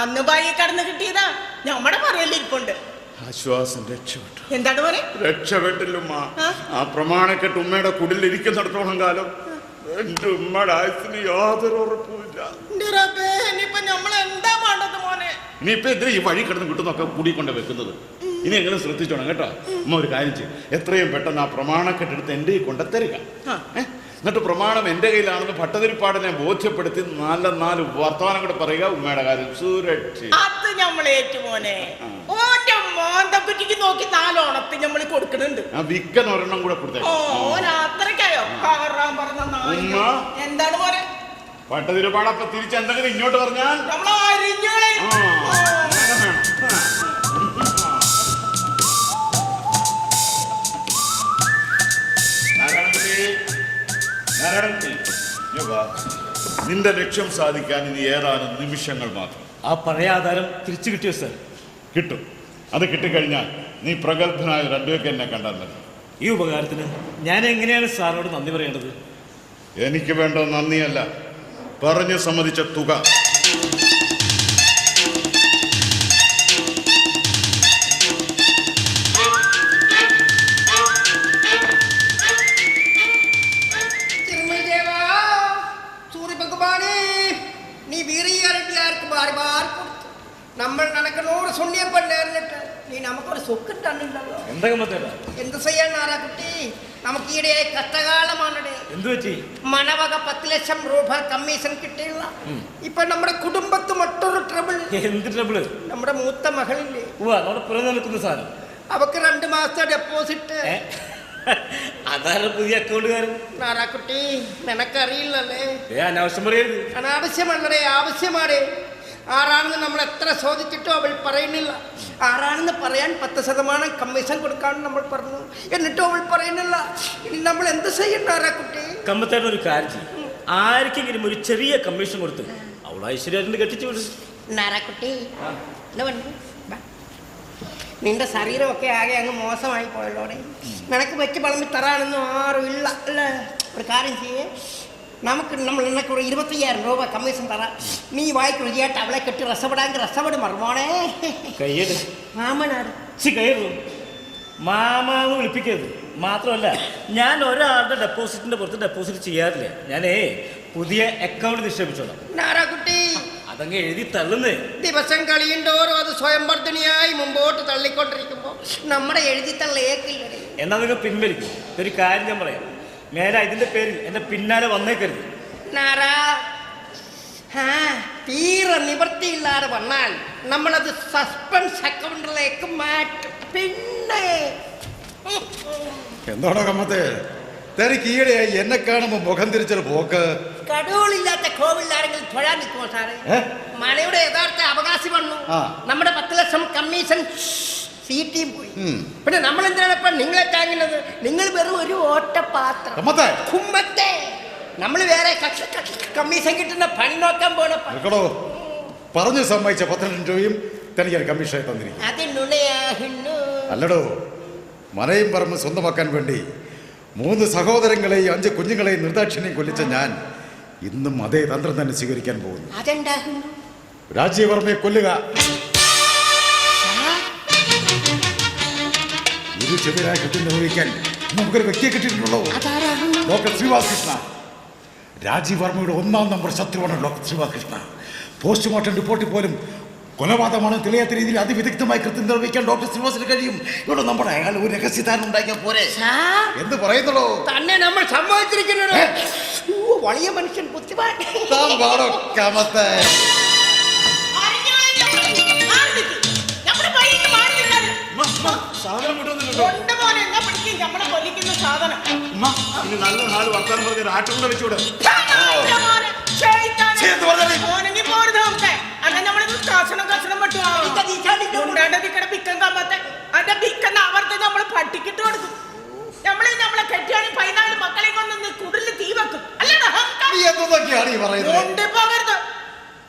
Speaker 9: അന്ന് ബായി കടന്ന് കിട്ടിയതാ. നമ്മുടെ പറയലിരിപ്പുണ്ട്.
Speaker 1: ആശ്വാസം, രക്ഷപ്പെട്ടു.
Speaker 9: എന്താണ് പോലെ?
Speaker 1: രക്ഷപ്പെട്ടില്ലുമ്മ. ആ പ്രമാണക്കെട്ട് ഉമ്മയുടെ കുടിലിരിക്കുന്നിടത്തോളം കാലം എന്റെ ഉമ്മയുടെ ആയുസിന് യാതൊരു ഉറപ്പുമില്ല. ഇനിയിപ്പോ എന്തിനാ ഈ വഴി കിടന്ന് കിട്ടുന്നൊക്കെ കൂടിക്കൊണ്ട് വെക്കുന്നത്? ഇനി എങ്ങനെ ശ്രദ്ധിച്ചോണം കേട്ടോ. ഉമ്മ ഒരു കാര്യം ചെയ്യും, എത്രയും പെട്ടെന്ന് ആ പ്രമാണക്കെട്ടെടുത്ത് എൻ്റെ കൊണ്ട തരിക. എന്നിട്ട് പ്രമാണം എൻ്റെ കയ്യിലാണെന്ന് ഭട്ടതിരിപ്പാടിനെ ബോധ്യപ്പെടുത്തി നല്ല 4 വർത്തമാനം കൂടെ പറയുക. ഉമ്മയുടെ കാര്യം സുരക്ഷ.
Speaker 9: അത് നമ്മൾ ഏറ്റുമോനെ ഓന്റെ മോന്തക്കുറ്റിക്ക് നോക്കി 4 ഓണത്തിന് നമ്മൾ കൊടുക്കുന്നുണ്ട്.
Speaker 1: ആ വിക്കൻ ഒരെണ്ണം കൂടെ കൊടുത്തേ.
Speaker 9: അത്രയ്ക്കായോ
Speaker 1: ഉമ്മ
Speaker 9: എന്താണ് പോലെ
Speaker 1: ഭട്ടതിരിപ്പാടപ്പൊ തിരിച്ച് എന്തെങ്കിലും ഇങ്ങോട്ട് പറഞ്ഞാൽ നിന്റെ ലക്ഷ്യം സാധിക്കാൻ ഇനി ഏതാനും നിമിഷങ്ങൾ മാത്രം.
Speaker 10: ആ പഴയ ആധാരം തിരിച്ചു കിട്ടിയോ സർ?
Speaker 1: കിട്ടും. അത് കിട്ടിക്കഴിഞ്ഞാൽ നീ പ്രഗത്ഭനായ ഒരു അഡ്വക്കേറ്റ് എന്നെ കണ്ടാൽ മതി.
Speaker 10: ഈ ഉപകാരത്തിന് ഞാൻ എങ്ങനെയാണ് സാറിനോട് നന്ദി പറയേണ്ടത്?
Speaker 1: എനിക്ക് വേണ്ട നന്ദിയല്ല, പറഞ്ഞു സമ്മതിച്ച തുക.
Speaker 3: நீ வீரியாருக்கு யாருக்கு பாரி பாரி கொடுத்து നമ്മൾ നടക്കുന്നോട് സുണ്ണിയപ്പണ്ടായിരുന്നിട്ട് നീ നമുക്കൊരു സുഖം തന്നില്ലല്ലോ. എന്ത് ചെയ്യാൻ നാരാക്കുട്ടി, നമുക്ക് ഈയിടെ കഷ്ടകാലമാണേ.
Speaker 10: എന്ത് പറ്റി?
Speaker 3: മനവക 10 ലക്ഷം രൂപ കമ്മീഷൻ കിട്ടിയില്ല. ഇപ്പൊ നമ്മുടെ കുടുംബത്ത് മറ്റൊരു ട്രബിൾ.
Speaker 10: എന്ത് ട്രബിള്?
Speaker 3: നമ്മുടെ മൂത്ത മകളില്ലേ,
Speaker 10: സാധനം,
Speaker 3: അവക്ക് 2 മാസത്തെ ഡെപ്പോസിറ്റ്.
Speaker 10: അതാണ് പുതിയ അക്കൗണ്ടുകാരൻ.
Speaker 3: നാരാക്കുട്ടി നിനക്കറിയില്ലല്ലേ.
Speaker 10: അനാവശ്യം പറയരുത്.
Speaker 3: അനാവശ്യമല്ലേ, ആവശ്യമാണ്. ആരാണെന്ന് നമ്മൾ എത്ര ചോദിച്ചിട്ടോ അവൾ പറയുന്നില്ല. ആരാണെന്ന് പറയാൻ 10% കമ്മീഷൻ കൊടുക്കാമെന്ന് നമ്മൾ പറഞ്ഞു, എന്നിട്ടും അവൾ പറയുന്നില്ല. ഇനി നമ്മൾ എന്ത് ചെയ്യും നാരാക്കുട്ടി?
Speaker 10: കമ്പത്തേട്ടൻ ഒരു കാര്യം ചെയ്യും, ആർക്കെങ്കിലും ഒരു ചെറിയ കമ്മീഷൻ കൊടുത്ത് അവൾ ഐശ്വര്യ കെട്ടിച്ചു വിടും.
Speaker 3: നാരാക്കുട്ടി നിന്റെ ശരീരമൊക്കെ ആകെ അങ്ങ് മോശമായി പോയല്ലോടെ. നിനക്ക് വെച്ച് വളർന്ന് തരാനൊന്നും ആരും ഇല്ല അല്ലേ. ഒരു കാര്യം ചെയ്യേ, നിനക്ക് ഒരു 25,000 രൂപ കമ്മീഷൻ തരാം. നീ വായിക്ക് രുചിയായിട്ട് അവളെ കെട്ടി രസപ്പെടാമെങ്കിൽ രസപ്പെടും മർമോണേ. മാമനാട്
Speaker 10: മാമാന്ന് വിളിപ്പിക്കരുത്. മാത്രമല്ല ഞാൻ ഒരാളുടെ ഡെപ്പോസിറ്റിന്റെ പുറത്ത് ഡെപ്പോസിറ്റ് ചെയ്യാറില്ല. ഞാനേ പുതിയ അക്കൗണ്ട് നിക്ഷേപിച്ചോളാം.
Speaker 3: നാരാക്കുട്ടി
Speaker 10: അതങ്ങ് എഴുതി തള്ളുന്നേ.
Speaker 3: ദിവസം കഴിയുന്തോറും അത് സ്വയംവർദ്ധനയായി മുമ്പോട്ട് തള്ളിക്കൊണ്ടിരിക്കുമ്പോൾ നമ്മുടെ എഴുതി തള്ളേക്കില്ലേ.
Speaker 10: എന്നാ നിങ്ങൾ പിൻവലിക്കും. ഒരു കാര്യം ഞാൻ പറയാം, മേലെ ഇതിന്റെ പേരിൽ എന്റെ പിന്നാലെ വന്നേക്കരുത്.
Speaker 3: തീരെ നിവൃത്തിയില്ലാതെ വന്നാൽ നമ്മളത് സസ്പെൻസ് അക്കൗണ്ടിലേക്ക് മാറ്റും. പിന്നെ
Speaker 5: എന്താണോ കമ്മത്തെ തനിക്ക് ഈയിടെയായി എന്നെ കാണുമ്പോ മുഖം തിരിച്ചൊരു പോക്ക്?
Speaker 3: കടവുകളില്ലാത്ത കോവിലാരെങ്കിലും തൊഴാൻ നിൽക്കുമോ സാറേ? മലയുടെ യഥാർത്ഥ അവകാശി വന്നു, നമ്മുടെ 10 ലക്ഷം കമ്മീഷൻ സീറ്റിയും പോയി. പിന്നെ നമ്മൾ എന്തിനാണ് ഇപ്പൊ നിങ്ങളെ താങ്ങുന്നത്? നിങ്ങൾ വെറും ഒരു ഓട്ടപാത്രം. കുമ്മത്തെ നമ്മൾ വേറെ കമ്മീഷൻ കിട്ടുന്ന പണി നോക്കാൻ പോണോ?
Speaker 5: പറഞ്ഞു സമ്മതിച്ച 10 ലക്ഷം രൂപയും തനിക്ക് കമ്മീഷനായി തന്നിരിക്കും. അല്ലടോ, മനയും പറമ്പ് സ്വന്തമാക്കാൻ വേണ്ടി 3 സഹോദരങ്ങളെയും 5 കുഞ്ഞുങ്ങളെയും നിർദാക്ഷിണ്യം കൊല്ലിച്ച ഞാൻ ഇന്നും അതേ തന്ത്രം തന്നെ സ്വീകരിക്കാൻ പോകുന്നു. രാജീവർമ്മയെ കൊല്ലുക. ചെറിയ കെട്ടിൽ നിർവഹിക്കാൻ നമുക്കൊരു വ്യക്തിയെ കിട്ടിയിട്ടുള്ളൂ. ഡോക്ടർ ശ്രീവാസ് കൃഷ്ണ. രാജീവ് വർമ്മയുടെ 1ാം നമ്പർ ശത്രുവാണ് ഡോക്ടർ ശ്രീവാസ് കൃഷ്ണ. പോസ്റ്റ്മോർട്ടം റിപ്പോർട്ടിൽ പോലും കൊലപാതകമാണ് തെളിയാത്ത രീതിയിൽ അതിവിദഗ്ധമായി കൃത്യം നിർവഹിക്കാൻ ഡോക്ടർ ശ്രീവാസിന് കഴിയും. ഇവിടെ നമ്മുടെ അയാൾ ഒരു രഹസ്യധാരണ ഉണ്ടാക്കിയാൽ പോരെ എന്ത് പറയുന്നുള്ളൂ? തന്നെ നമ്മൾ സമ്മതിച്ചിരിക്കുന്നത് വലിയ മനുഷ്യൻ ബുദ്ധിമാൻ.
Speaker 1: നല്ല നാല് വർത്താനം പറഞ്ഞ ആട്ടുകൊണ്ട് വെച്ചൂടെ?
Speaker 9: പട്ടിക്കിട്ട് കൊടുക്കും. നമ്മളെ കെട്ടിയാണ് 14 മക്കളെ കൊണ്ടൊന്ന് കുടില് തീ വെക്കും.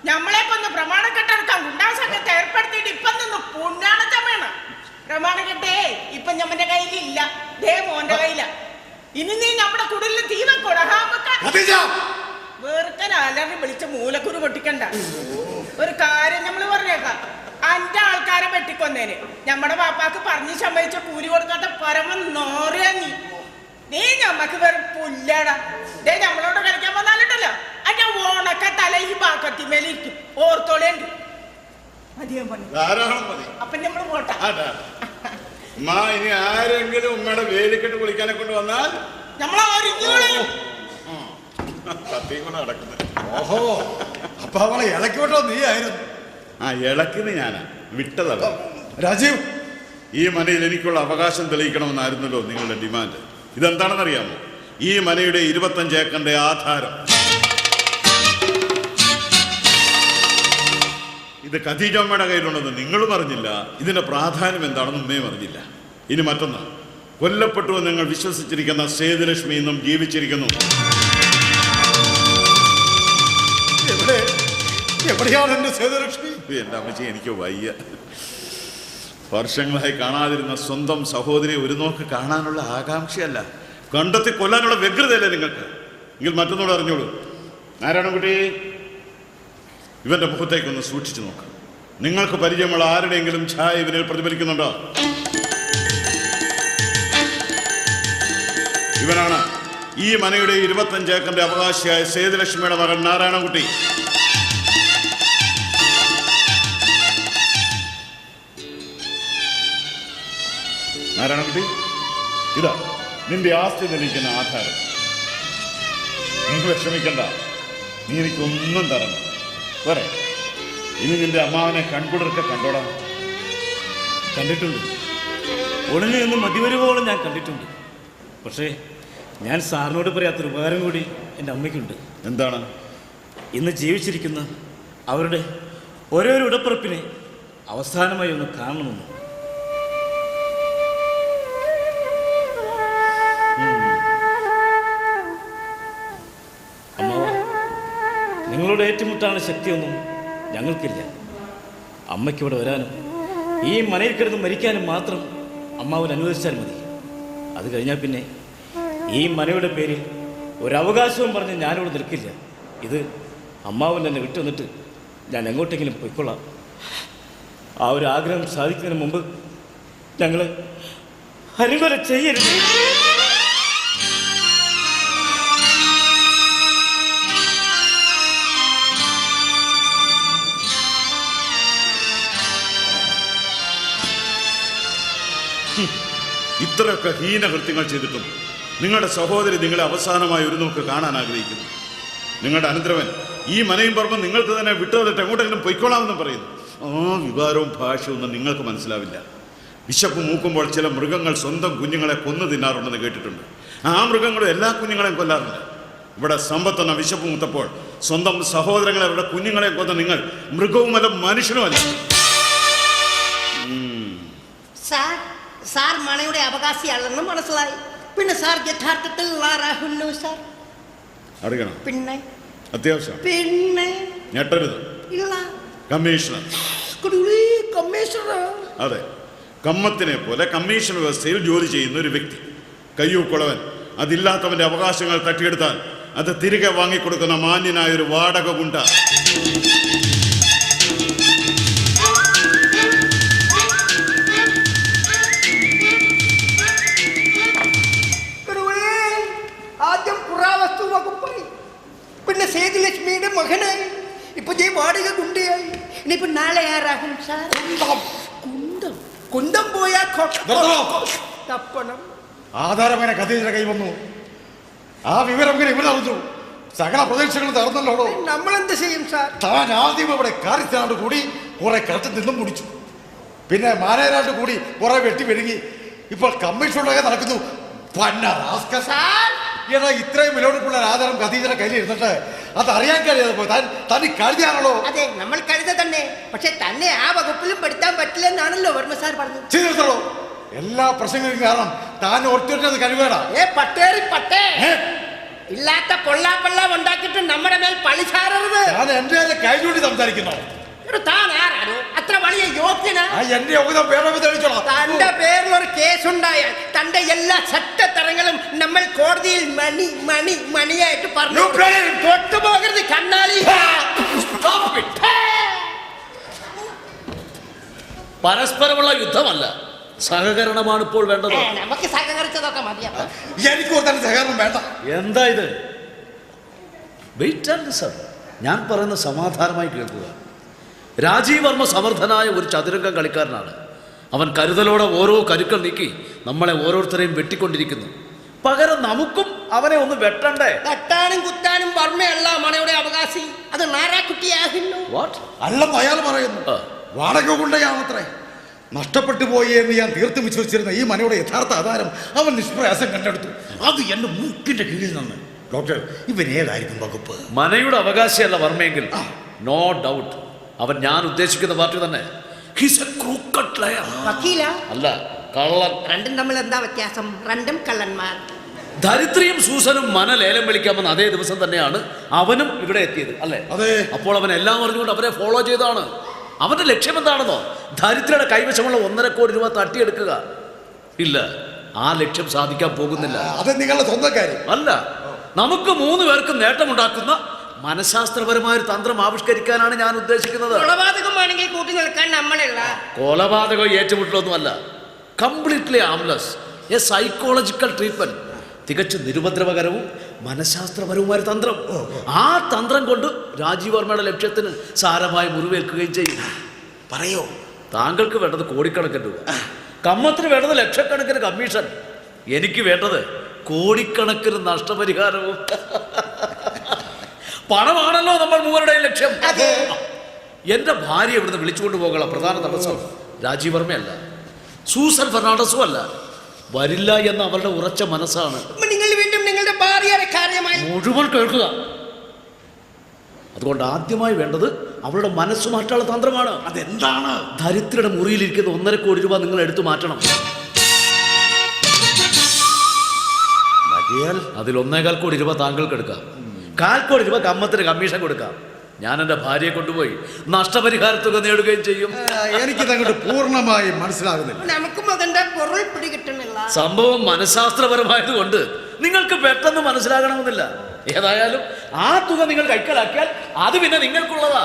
Speaker 9: നമ്മളെ കൊന്ന് പ്രമാണം കെട്ടെടുക്കാൻ ഗുണ്ടാസംഘത്തെ ഏർപ്പെടുത്തിയിട്ട് ഇപ്പൊ നിന്ന് പുണ്യാണച്ചമ്മയാണ്. പ്രമാണം കെട്ടേ ഇപ്പൊ ഞമ്മന്റെ കയ്യിലില്ല, ദേ മോന്റെ കയ്യില. ഇനി നീ നമ്മുടെ കുടിലിൽ തീ വെക്കൂടാ. വേർക്കൻ അലറി വിളിച്ച മൂലക്കുരു പൊട്ടിക്കണ്ട. ഒരു കാര്യം നമ്മള് പറഞ്ഞേക്കാം, 5 ആൾക്കാരെ വെട്ടിക്കൊന്നേന് നമ്മുടെ പാപ്പാക്ക് പറഞ്ഞ് സമ്മതിച്ച കൂലി കൊടുക്കാത്ത പരമം നോറിയാ നീ ഞമ്മക്ക് വെറും പുല്ലാടാ. ദേ നമ്മളോട് കളിക്കാൻ വന്നാലുണ്ടല്ലോ അതിന്റെ ഓണക്ക തല ഈ പാക്കത്തിമേലിരിക്കും. ഓർത്തോളേണ്ടി മതിയാൻ പറഞ്ഞു. അപ്പൊ നമ്മള് പോട്ടെ.
Speaker 1: ഇനി ആരെങ്കിലും ഉമ്മയുടെ വേലിക്കെട്ട് കുളിക്കാനെ കൊണ്ട് വന്നാൽ
Speaker 9: നമ്മളെ
Speaker 1: സത്യം കൊണ്ട് നടക്കുന്നത്.
Speaker 5: ഓഹോ, അപ്പൊ അവളെ ഇളക്കിവിട്ടോ നീ ആയിരുന്നു.
Speaker 1: ആ ഇളക്കിന് ഞാനാ വിട്ടതല്ല.
Speaker 5: രാജീവ്,
Speaker 1: ഈ മനയിൽ എനിക്കുള്ള അവകാശം തെളിയിക്കണമെന്നായിരുന്നല്ലോ നിങ്ങളുടെ ഡിമാൻഡ്. ഇതെന്താണെന്നറിയാമോ? ഈ മനയുടെ 25 ഏക്കറിന്റെ ആധാരം. ഇത് ഖദീജമ്മയുടെ കയ്യിലുണ്ടെന്ന് നിങ്ങളും അറിഞ്ഞില്ല. ഇതിന്റെ പ്രാധാന്യം എന്താണെന്ന് ഉമ്മയും അറിഞ്ഞില്ല. ഇനി മറ്റൊന്ന്, കൊല്ലപ്പെട്ടു എന്ന് നിങ്ങൾ വിശ്വസിച്ചിരിക്കുന്ന സേതുലക്ഷ്മി ഇന്നും ജീവിച്ചിരിക്കുന്നു.
Speaker 5: എവിടെയാണ് എന്റെ സേതുലക്ഷ്മി?
Speaker 1: എൻ്റെ അമ്മച്ചി, എനിക്ക് വയ്യ. വർഷങ്ങളായി കാണാതിരുന്ന സ്വന്തം സഹോദരിയെ ഒരു നോക്ക് കാണാനുള്ള ആകാംക്ഷയല്ല, കണ്ടെത്തി കൊല്ലാനുള്ള വ്യഗ്രതയല്ലേ നിങ്ങൾക്ക്. എങ്കിൽ മറ്റൊന്നുകൂടെ അറിഞ്ഞോളൂ. നാരായണൻകുട്ടി, ഇവന്റെ മുഖത്തേക്കൊന്ന് സൂക്ഷിച്ചു നോക്ക്. നിങ്ങൾക്ക് പരിചയമുള്ള ആരുടെയെങ്കിലും ഛായ ഇവനിൽ പ്രതിഫലിക്കുന്നുണ്ടോ? ഇവനാണ് ഈ മനയുടെ 25 ഏക്കറിന്റെ അവകാശിയായ സേതുലക്ഷ്മിയുടെ മകൻ നാരായണൻകുട്ടി. നാരായണൻകുട്ടി, ഇതാ നിന്റെ ആസ്തി തെളിയിക്കുന്ന ആധാരം. നീ വിഷമിക്കണ്ട, നീ എനിക്കൊന്നും തരണം. വരെ ഇനി നിന്റെ അമ്മാവനെ കൺകുളിർക്കെ കണ്ടോടാ.
Speaker 10: കണ്ടിട്ടുണ്ട്, ഒളിഞ്ഞു നിന്ന് മതിവരുവോളം ഞാൻ കണ്ടിട്ടുണ്ട്. പക്ഷേ ഞാൻ സാറിനോട് പറയാത്തൊരു ഉപകാരം കൂടി എൻ്റെ അമ്മയ്ക്കുണ്ട്.
Speaker 1: എന്താണ്?
Speaker 10: ഇന്ന് ജീവിച്ചിരിക്കുന്ന അവരുടെ ഓരോരോ ഉടപ്പിറപ്പിനെ അവസാനമായി ഒന്ന് കാണണമെന്ന്. അമ്മാവ, നിങ്ങളോട് ഏറ്റുമുട്ടാനുള്ള ശക്തിയൊന്നും ഞങ്ങൾക്കില്ല. അമ്മയ്ക്കിവിടെ വരാനും ഈ മനയിൽ കിടന്ന് മരിക്കാനും മാത്രം അമ്മാവൻ അനുവദിച്ചാൽ മതി. അത് കഴിഞ്ഞാൽ പിന്നെ ഈ മനയുടെ പേരിൽ ഒരവകാശവും പറഞ്ഞ് ഞാനിവിടെ നിൽക്കില്ല. ഇത് അമ്മാവൻ എന്നെ വിട്ടു വന്നിട്ട് ഞാൻ എങ്ങോട്ടെങ്കിലും പോയിക്കൊള്ളാം. ആ ഒരു ആഗ്രഹം സാധിക്കുന്നതിന് മുമ്പ് ഞങ്ങൾ ഹരികൊല ചെയ്യരുത്.
Speaker 1: ഇത്രയൊക്കെ ഹീനകൃത്യങ്ങൾ ചെയ്തിട്ടും നിങ്ങളുടെ സഹോദരി നിങ്ങളെ അവസാനമായി ഒരു നോക്ക് കാണാൻ ആഗ്രഹിക്കുന്നു. നിങ്ങളുടെ അനന്തരവൻ ഈ മനയും പറമ്പ് നിങ്ങൾക്ക് തന്നെ വിട്ടുതന്നിട്ട് എങ്ങോട്ടെങ്കിലും പൊയ്ക്കോളാമെന്നും പറയുന്നു. ആ വികാരവും ഭാഷയും ഒന്നും നിങ്ങൾക്ക് മനസ്സിലാവില്ല. വിശപ്പ് മൂക്കുമ്പോൾ ചില മൃഗങ്ങൾ സ്വന്തം കുഞ്ഞുങ്ങളെ കൊന്നു തിന്നാറുണ്ടെന്ന് കേട്ടിട്ടുണ്ട്. ആ മൃഗങ്ങളും എല്ലാ കുഞ്ഞുങ്ങളെയും കൊല്ലാറില്ല. ഇവിടെ സമ്പത്തെന്ന വിശപ്പ് മൂത്തപ്പോൾ സ്വന്തം സഹോദരങ്ങളെ അവരുടെ കുഞ്ഞുങ്ങളെ കൊന്ന നിങ്ങൾ മൃഗവുമല്ല മനുഷ്യനുമല്ല.
Speaker 3: സാർ മണയുടെ അവകാശിയാണെന്ന് മനസ്സിലായി. പിന്നെ സാർ യഥാർത്ഥത്തിൽ ആരാകുന്നു സാർ?
Speaker 1: അറിയണം.
Speaker 3: പിന്നെ
Speaker 1: അത്യാവശ്യം.
Speaker 3: പിന്നെ
Speaker 1: ഞെട്ടരുത്.
Speaker 3: ഇല്ല.
Speaker 1: കമ്മീഷണർ.
Speaker 3: കമ്മീഷണർ?
Speaker 1: അതെ, കമ്മത്തിനെ പോലെ കമ്മീഷൻ വ്യവസ്ഥയിൽ ജോലി ചെയ്യുന്ന ഒരു വ്യക്തി. കയ്യൂക്കുളവൻ അതില്ലാത്തവന്റെ അവകാശങ്ങൾ തട്ടിയെടുത്താൽ അത് തിരികെ വാങ്ങിക്കൊടുക്കുന്ന മാന്യനായ ഒരു വാടക ഗുണ്ട.
Speaker 3: ആദ്യം പുറാവസ്തു വകുപ്പായി, പിന്നെ സേതുലക്ഷ്മിയുടെ മകനായി, ഇപ്പൊ വാടക ഗുണ്ടയായി. ഇനിയിപ്പോ നാളെ ആരാകും സാർ? കുന്തം. കുന്തം പോയാ തപ്പണം.
Speaker 5: ആധാരം എങ്ങനെ ഖദീജയുടെ കൈ വന്നു? ആ വിവരം എങ്ങനെ ഇവരറിഞ്ഞു? സകല പ്രതീക്ഷകളും തകർന്നല്ലോ.
Speaker 3: നമ്മളെന്ത് ചെയ്യും സാർ?
Speaker 5: താൻ ആദ്യം ഇവിടെ കാര്യത്തിനാണ്ട് കൂടി കുറെ കറച്ച് നിന്നും മുടിച്ചു, പിന്നെ മാനേജരാണ്ട് കൂടി കുറെ വെട്ടി വെഴുകി, ഇപ്പോൾ കമ്മീഷനുണ്ടാകെ നടക്കുന്നു. ഏതാ ഇത്രയും വിലപിടിപ്പുള്ള ആധാരം ഖദീജയുടെ കയ്യിൽ ഇരുന്നിട്ട് അത് അറിയാൻ കഴിയാതെ പോയി തന്നെ കരുതിയാണല്ലോ.
Speaker 3: അതെ, നമ്മൾ കരുത തന്നെ. പക്ഷെ തന്നെ ആ വകുപ്പിലും പെടുത്താൻ പറ്റില്ലെന്നാണല്ലോ വർമ്മ സാർ പറഞ്ഞത്.
Speaker 5: ചെയ്തിട്ടുള്ളൂ. എല്ലാ പ്രശ്നങ്ങൾക്കും കാരണം താൻ ഒറ്റ കഴിവേടാ.
Speaker 3: പട്ടേ ഇല്ലാത്ത പൊള്ളാപ്പെല്ലാം ഉണ്ടാക്കിയിട്ട് നമ്മുടെ മേൽ പഴി ചാരരുത്.
Speaker 5: ഞാൻ എന്റെ കൈചൂണ്ടി സംസാരിക്കുന്നു.
Speaker 3: താൻ ആരാണോ അത്ര വലിയ യോഗ്യനാ?
Speaker 5: എന്റെ യോഗ്യത വേണമെന്ന് തെളിയിച്ചോളാം.
Speaker 3: തന്റെ പേരിലൊരു കേസുണ്ടായാൽ തന്റെ എല്ലാ ചട്ടത്തരങ്ങളും നമ്മൾ കോടതിയിൽ മണിയായിട്ട് പറഞ്ഞു. തൊട്ടുപോകരുത് കണ്ണാലി.
Speaker 8: പരസ്പരമുള്ള യുദ്ധമല്ല, സഹകരണമാണ് ഇപ്പോൾ വേണ്ടത്.
Speaker 3: നമുക്ക് സഹകരിച്ചതൊക്കെ മതിയാ.
Speaker 5: എനിക്ക് തന്നെ സഹകരണം വേണ്ട.
Speaker 8: എന്താ ഇത്? Wait and listen. ഞാൻ പറയുന്ന സമാധാനമായി കേൾക്കുക. രാജീവ് വർമ്മ സമർത്ഥനായ ഒരു ചതുരംഗം കളിക്കാരനാണ്. അവൻ കരുതലോടെ ഓരോ കരുക്കൾ നീക്കി നമ്മളെ ഓരോരുത്തരെയും വെട്ടിക്കൊണ്ടിരിക്കുന്നു. പകരം നമുക്കും അവനെ ഒന്ന് വെട്ടണ്ടേ?
Speaker 3: വെട്ടാനും കുത്താനും വർമ്മയല്ല മനയുടെ അവകാശി, അത് നാരാക്കുട്ടിയാകുന്നു.
Speaker 5: അല്ലെന്ന് അയാൾ പറയുന്നു. വാടക കൊണ്ടയാണത്രേ. നഷ്ടപ്പെട്ടു പോയി എന്ന് ഞാൻ തീർത്തും വിശ്വസിച്ചിരുന്ന ഈ മനയുടെ യഥാർത്ഥ ആധാരം അവൻ നിഷ്പ്രയാസം കണ്ടെടുത്തു. അത് എന്റെ മൂക്കിന്റെ കീഴിൽ നിന്ന്. ഡോക്ടർ, ഇവൻ ഏതായിരിക്കും വകുപ്പ്?
Speaker 8: മനയുടെ അവകാശിയല്ല വർമ്മയെങ്കിൽ നോ ഡൗട്ട് അവൻ ഞാൻ ഉദ്ദേശിക്കുന്ന പാർട്ടി തന്നെ.
Speaker 3: വക്കീല
Speaker 8: അല്ല, കള്ളൻ.
Speaker 3: രണ്ടും തമ്മിൽ എന്താ വ്യത്യാസം? രണ്ടും കള്ളന്മാർ.
Speaker 8: ധരിത്രിയും സൂസനും മന ലേലം വിളിക്കാമെന്ന് അതേ ദിവസം തന്നെയാണ് അവനും ഇവിടെ എത്തിയത്, അല്ലേ?
Speaker 5: അതെ.
Speaker 8: അപ്പോൾ അവൻ എല്ലാം അറിഞ്ഞുകൊണ്ട് അവരെ ഫോളോ ചെയ്താണ്. അവന്റെ ലക്ഷ്യം എന്താണെന്നോ? ധരിത്രിയുടെ കൈവശമുള്ള 1.5 കോടി രൂപ തട്ടിയെടുക്കുക. ഇല്ല, ആ ലക്ഷ്യം സാധിക്കാൻ പോകുന്നില്ല.
Speaker 5: അത് നിങ്ങളുടെ സ്വന്തം കാര്യം
Speaker 8: അല്ല. നമുക്ക് 3 പേർക്കും നേട്ടമുണ്ടാക്കുന്ന മനഃശാസ്ത്രപരമായ ഒരു തന്ത്രം ആവിഷ്കരിക്കാനാണ് ഞാൻ ഉദ്ദേശിക്കുന്നത്.
Speaker 3: കൊലപാതകമാണെങ്കിൽ കൂട്ടി നിൽക്കാൻ നമ്മളല്ല.
Speaker 8: കൊലപാതകം ഏറ്റുമുട്ടലൊന്നുമല്ല. Completely harmless a psychological treatment. തികച്ചും നിരുപദ്രവകരവും മനഃശാസ്ത്രപരവുമായ തന്ത്രം. ആ തന്ത്രം കൊണ്ട് രാജീവ് വർമ്മയുടെ ലക്ഷ്യത്തിന് സാരമായി മുറിവേൽക്കുകയും ചെയ്യും.
Speaker 5: പറയോ?
Speaker 8: താങ്കൾക്ക് വേണ്ടത് കോടിക്കണക്കിന് രൂപ, കമ്മത്തിന് വേണ്ടത് ലക്ഷക്കണക്കിന് കമ്മീഷൻ, എനിക്ക് വേണ്ടത് കോടിക്കണക്കിന് നഷ്ടപരിഹാരവും. പണമാണല്ലോ നമ്മൾ മൂവരുടെയും ലക്ഷ്യം. എന്റെ ഭാര്യ ഇവിടുന്ന് വിളിച്ചുകൊണ്ട് പോകാനുള്ള പ്രധാന തടസ്സം രാജീവ് വർമ്മയല്ല, സൂസൻ ഫെർണാണ്ടസും അല്ല. വരില്ല എന്ന അവരുടെ ഉറച്ച മനസ്സാണ്.
Speaker 3: നിങ്ങൾ വീണ്ടും നിങ്ങളുടെ ഭാര്യയുടെ കാര്യമായി
Speaker 8: മുഴുവൻ കേൾക്കുക. അതുകൊണ്ട് ആദ്യമായി വേണ്ടത് അവളുടെ മനസ്സ് മാറ്റാനുള്ള തന്ത്രമാണ്.
Speaker 5: അതെന്താണ്?
Speaker 8: ധരിത്രിയുടെ മുറിയിലിരിക്കുന്ന 1.5 കോടി രൂപ നിങ്ങൾ എടുത്തു മാറ്റണം. അതിൽ 1.25 കോടി രൂപ താങ്കൾക്ക് എടുക്കാം, 1/4 കോടി രൂപ കമ്മത്തിന് കമ്മീഷൻ കൊടുക്കാം. ഞാൻ എൻ്റെ ഭാര്യയെ കൊണ്ടുപോയി നഷ്ടപരിഹാരത്തുക നേടുകയും ചെയ്യും.
Speaker 5: എനിക്കിത് അങ്ങോട്ട് പൂർണ്ണമായി മനസ്സിലാകുന്നില്ല.
Speaker 3: നമുക്കും അതിന്റെ പൊരുൾ പിടികിട്ടുന്നില്ല.
Speaker 8: സംഭവം മനഃശാസ്ത്രപരമായതുകൊണ്ട് നിങ്ങൾക്ക് പെട്ടെന്ന് മനസ്സിലാകണമെന്നില്ല. ഏതായാലും ആ തുക നിങ്ങൾ കൈക്കലാക്കിയാൽ അത് പിന്നെ നിങ്ങൾക്കുള്ളതാ.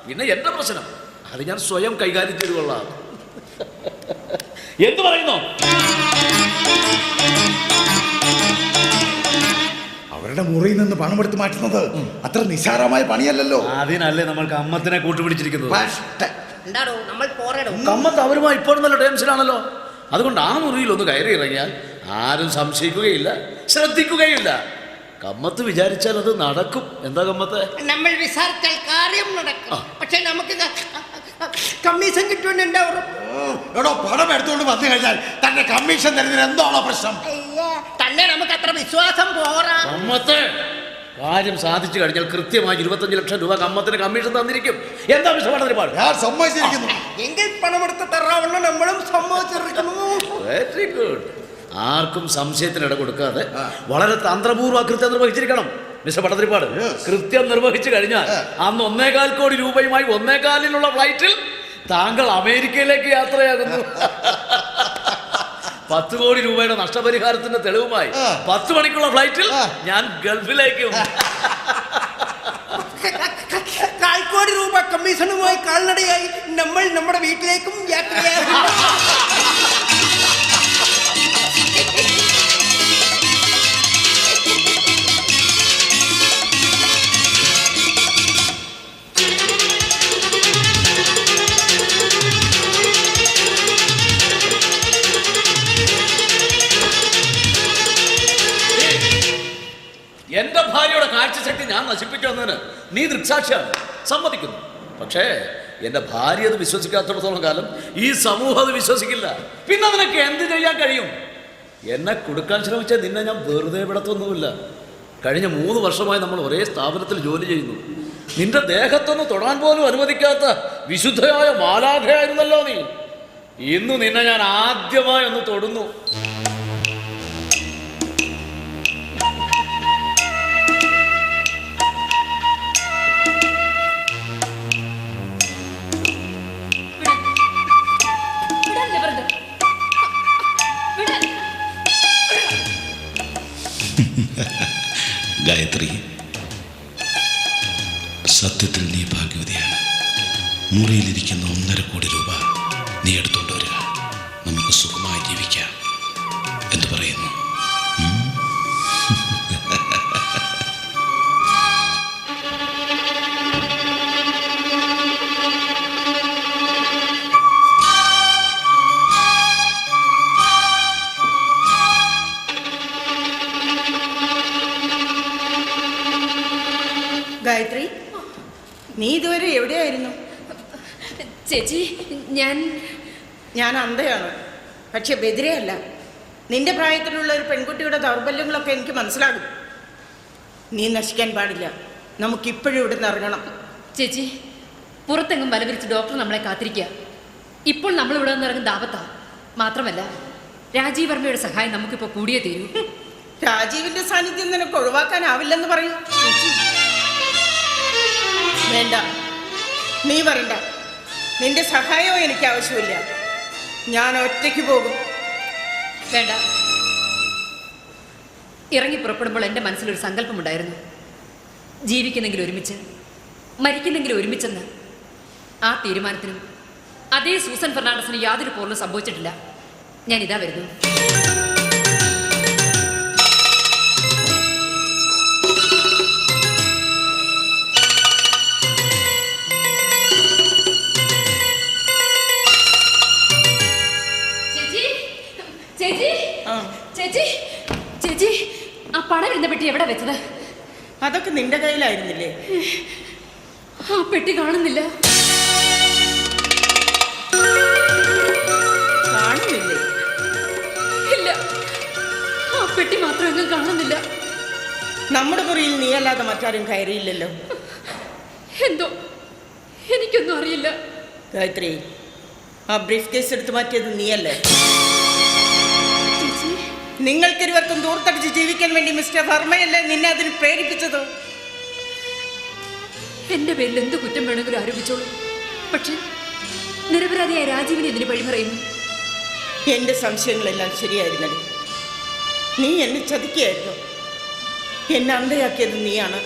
Speaker 8: പിന്നെ എന്റെ പ്രശ്നം അത് ഞാൻ സ്വയം കൈകാര്യം ചെയ്തു കൊള്ളാം. എന്തു പറയുന്നു?
Speaker 5: അവരുടെ മുറിയിൽ നിന്ന് പണമെടുത്ത് മാറ്റുന്നത് അത്ര നിസ്സാരമായ പണിയല്ലല്ലോ.
Speaker 8: അതിനല്ലേ നമ്മൾ കമ്മത്തിനെ കൂട്ടുപിടിച്ചിരിക്കുന്നത്.
Speaker 3: എന്താടോ നമ്മൾ പോറേടോ?
Speaker 8: കമ്മത്ത് അവരുമായി ഇപ്പോഴും നല്ല ടേംസിലാണല്ലോ. അതുകൊണ്ട് ആ മുറിയിൽ ഒന്ന് കയറി ഇറങ്ങിയാൽ ആരും സംശയിക്കുകയില്ല, ശ്രദ്ധിക്കുകയില്ല. കമ്മത്ത് വിചാരിച്ചാൽ അത് നടക്കും. എന്താ കമ്മത്ത്?
Speaker 3: നമ്മൾ വിചാരിച്ചാൽ കാര്യം നടക്കും. പക്ഷെ നമുക്ക് കമ്മീഷൻ കിട്ടുമെന്നുണ്ട് ഉറപ്പ്.
Speaker 5: എടോ, പണം എടുത്തുകൊണ്ട് വന്നു കഴിഞ്ഞാൽ തന്റെ കമ്മീഷൻ തരുന്നതിന് എന്താണോ പ്രശ്നം?
Speaker 3: തന്നെ നമുക്ക് അത്ര വിശ്വാസം പോരാ.
Speaker 8: കമ്മത്ത് കാര്യം സാധിച്ചു കഴിഞ്ഞാൽ കൃത്യമായി 25 ലക്ഷം രൂപ കമ്മത്തിന് കമ്മീഷൻ തന്നിരിക്കും. എന്താ വിഷമാണ് ഒരുപാട്?
Speaker 5: ഞാൻ സമ്മതിച്ചിരിക്കുന്നു.
Speaker 3: എങ്കിൽ പണമെടുത്ത് തരാവുന്ന നമ്മളും സമ്മതിച്ചിരിക്കുന്നു.
Speaker 8: Very good. ആർക്കും സംശയത്തിന് ഇട കൊടുക്കാതെ വളരെ തന്ത്രപൂർവ്വ കൃത്യം നിർവഹിച്ചിരിക്കണം മിസ്റ്റർ പട്ടതിരിപ്പാട്. കൃത്യം നിർവഹിച്ചു കഴിഞ്ഞാൽ അന്ന് 1.25 കോടി രൂപയുമായി 1.25 ഫ്ലൈറ്റിൽ താങ്കൾ അമേരിക്കയിലേക്ക് യാത്രയാകുന്നു. 10 കോടി രൂപയുടെ നഷ്ടപരിഹാരത്തിന്റെ തെളിവുമായി 10 മണിക്കുള്ള ഫ്ലൈറ്റിൽ ഞാൻ ഗൾഫിലേക്കും.
Speaker 3: 1/4 കോടി രൂപ കമ്മീഷനുമായി കാൽനടയായി നമ്മൾ നമ്മുടെ വീട്ടിലേക്കും യാത്രയാകും.
Speaker 8: എന്റെ ഭാര്യയുടെ കാഴ്ചശക്തി ഞാൻ നശിപ്പിച്ചു വന്നതിന് നീ ദൃക്സാക്ഷിയാണ്, സമ്മതിക്കുന്നു. പക്ഷേ എന്റെ ഭാര്യ അത് വിശ്വസിക്കാത്തിടത്തോളം കാലം ഈ സമൂഹം അത് വിശ്വസിക്കില്ല. പിന്നെ നിനക്ക് എന്ത് ചെയ്യാൻ കഴിയും? എന്നെ കൊടുക്കാൻ ശ്രമിച്ചാൽ നിന്നെ ഞാൻ വെറുതെ വിടത്തൊന്നുമില്ല. കഴിഞ്ഞ 3 വർഷമായി നമ്മൾ ഒരേ സ്ഥാപനത്തിൽ ജോലി ചെയ്യുന്നു. നിന്റെ ദേഹത്തൊന്ന് തൊടാൻ പോലും അനുവദിക്കാത്ത വിശുദ്ധയായ മാലാഖയായിരുന്നല്ലോ നീ. ഇന്ന് നിന്നെ ഞാൻ ആദ്യമായി ഒന്ന് തൊടുന്നു.
Speaker 2: ഗായത്രി, സത്യത്തിൽ നീ ഭാഗ്യവതിയാണ്. മുറിയിലിരിക്കുന്ന 1.5 കോടി രൂപ നീ എടുത്തുകൊണ്ട് വരിക. നമുക്ക് സുഖമായി ജീവിക്കാം. എന്തു പറയുന്നു?
Speaker 9: ഗായത്രി, നീ ഇതുവരെ എവിടെയായിരുന്നു?
Speaker 7: ചേച്ചി,
Speaker 9: ഞാൻ അന്ധയാണ്, പക്ഷെ ബദിരയല്ല. നിന്റെ പ്രായത്തിലുള്ള ഒരു പെൺകുട്ടിയുടെ ദൗർബല്യങ്ങളൊക്കെ എനിക്ക് മനസ്സിലാകും. നീ നശിക്കാൻ പാടില്ല. നമുക്കിപ്പോഴും ഇവിടെ നിന്ന് ഇറങ്ങണം.
Speaker 7: ചേച്ചി, പുറത്തെങ്ങും വലവിരിച്ച് ഡോക്ടർ നമ്മളെ കാത്തിരിക്കുക. ഇപ്പോൾ നമ്മൾ ഇവിടെ നിന്ന് ഇറങ്ങുന്ന ആപത്താ. മാത്രമല്ല, രാജീവ് വർമ്മയുടെ സഹായം നമുക്കിപ്പോൾ കൂടിയേ തീരൂ.
Speaker 9: രാജീവിന്റെ സാന്നിധ്യം നിനക്ക് ഒഴിവാക്കാനാവില്ലെന്ന് പറയൂ. വേണ്ട, നീ വരണ്ട. നിന്റെ സഹായവും എനിക്ക് ആവശ്യമില്ല. ഞാൻ ഒറ്റയ്ക്ക് പോകും.
Speaker 7: വേണ്ട. ഇറങ്ങി പുറപ്പെടുമ്പോൾ എൻ്റെ മനസ്സിലൊരു സങ്കല്പമുണ്ടായിരുന്നു. ജീവിക്കുന്നെങ്കിൽ ഒരുമിച്ച്, മരിക്കുന്നെങ്കിൽ ഒരുമിച്ചെന്ന്. ആ തീരുമാനത്തിനും അതേ സൂസൻ ഫെർണാണ്ടസിന് യാതൊരു പോലും സംഭവിച്ചിട്ടില്ല. ഞാനിതാ വരുന്നു. ചേച്ചി, ചേച്ചി, ആ പണം വരുന്ന പെട്ടി എവിടെ വെച്ചത്?
Speaker 9: അതൊക്കെ നിന്റെ കയ്യിലായിരുന്നില്ലേ?
Speaker 7: ആ പെട്ടി കാണുന്നില്ല.
Speaker 9: കാണുന്നില്ലേ?
Speaker 7: ഇല്ല, ആ പെട്ടി മാത്രം എങ്ങും കാണുന്നില്ല.
Speaker 9: നമ്മുടെ മുറിയിൽ നീ അല്ലാതെ മറ്റാരും കയറിയില്ലല്ലോ.
Speaker 7: എന്തോ എനിക്കൊന്നും അറിയില്ല.
Speaker 9: ഗായത്രി, ആ ബ്രീഫ് കേസ് എടുത്ത് മാറ്റിയത് നീയല്ലേ? നിങ്ങൾക്കിരുവർക്കും ദൂർത്തടിച്ച് ജീവിക്കാൻ വേണ്ടി മിസ്റ്റർ വർമ്മയല്ലേ നിന്നെ അതിന് പ്രേരിപ്പിച്ചത്?
Speaker 7: എന്റെ പേരിൽ എന്ത് കുറ്റം വേണമെങ്കിലും ആരോപിച്ചോളൂ. പക്ഷെ നിരപരാധിയായ രാജീവിനെ ഇതിന് വഴിമറയുന്നു.
Speaker 9: എന്റെ സംശയങ്ങളെല്ലാം ശരിയായിരുന്നല്ലേ? നീ എന്നെ ചതിക്കുകയായിരുന്നു. എന്നെ അന്ധയാക്കിയത് നീയാണ്.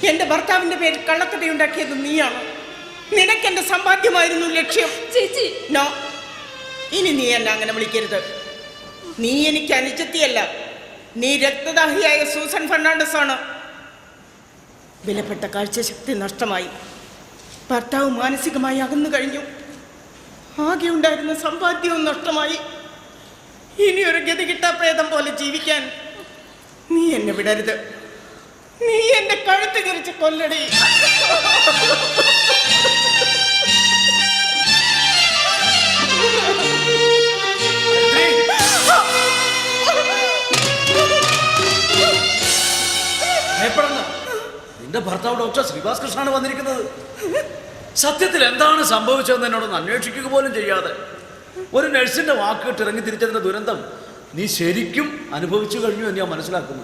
Speaker 9: എന്റെ ഭർത്താവിന്റെ പേരിൽ കള്ളക്കഥയുണ്ടാക്കിയത് നീയാണ്. നിനക്കെന്റെ സമ്പാദ്യമായിരുന്നു ലക്ഷ്യം.
Speaker 7: ചേച്ചി,
Speaker 9: നോ, ഇനി നീ എന്നെ അങ്ങനെ വിളിക്കരുത്. നീ എനിക്ക് അനുജത്തിയല്ല. നീ രക്തദാഹിയായ സൂസൻ ഫെർണാണ്ടസ് ആണ്. വിലപ്പെട്ട കാഴ്ചശക്തി നഷ്ടമായി. ഭർത്താവ് മാനസികമായി അകന്നു കഴിഞ്ഞു. ആകെ ഉണ്ടായിരുന്ന സമ്പാദ്യവും നഷ്ടമായി. ഇനി ഒരു ഗതികിട്ടാപ്രേതം പോലെ ജീവിക്കാൻ നീ എന്നെ വിടരുത്. നീ എന്റെ കഴുത്ത് തിരിച്ച് കൊല്ലടി.
Speaker 8: നിന്റെ ഭർത്താവ് ഡോക്ടർ ശ്രീവാസ് കൃഷ്ണാണ് വന്നിരിക്കുന്നത്. സത്യത്തിൽ എന്താണ് സംഭവിച്ചതെന്ന് എന്നോടൊന്ന് അന്വേഷിക്കുക പോലും ചെയ്യാതെ ഒരു നഴ്സിന്റെ വാക്കിട്ട് ഇറങ്ങി തിരിച്ചതിന്റെ ദുരന്തം നീ ശരിക്കും അനുഭവിച്ചു കഴിഞ്ഞു എന്ന് ഞാൻ മനസ്സിലാക്കുന്നു.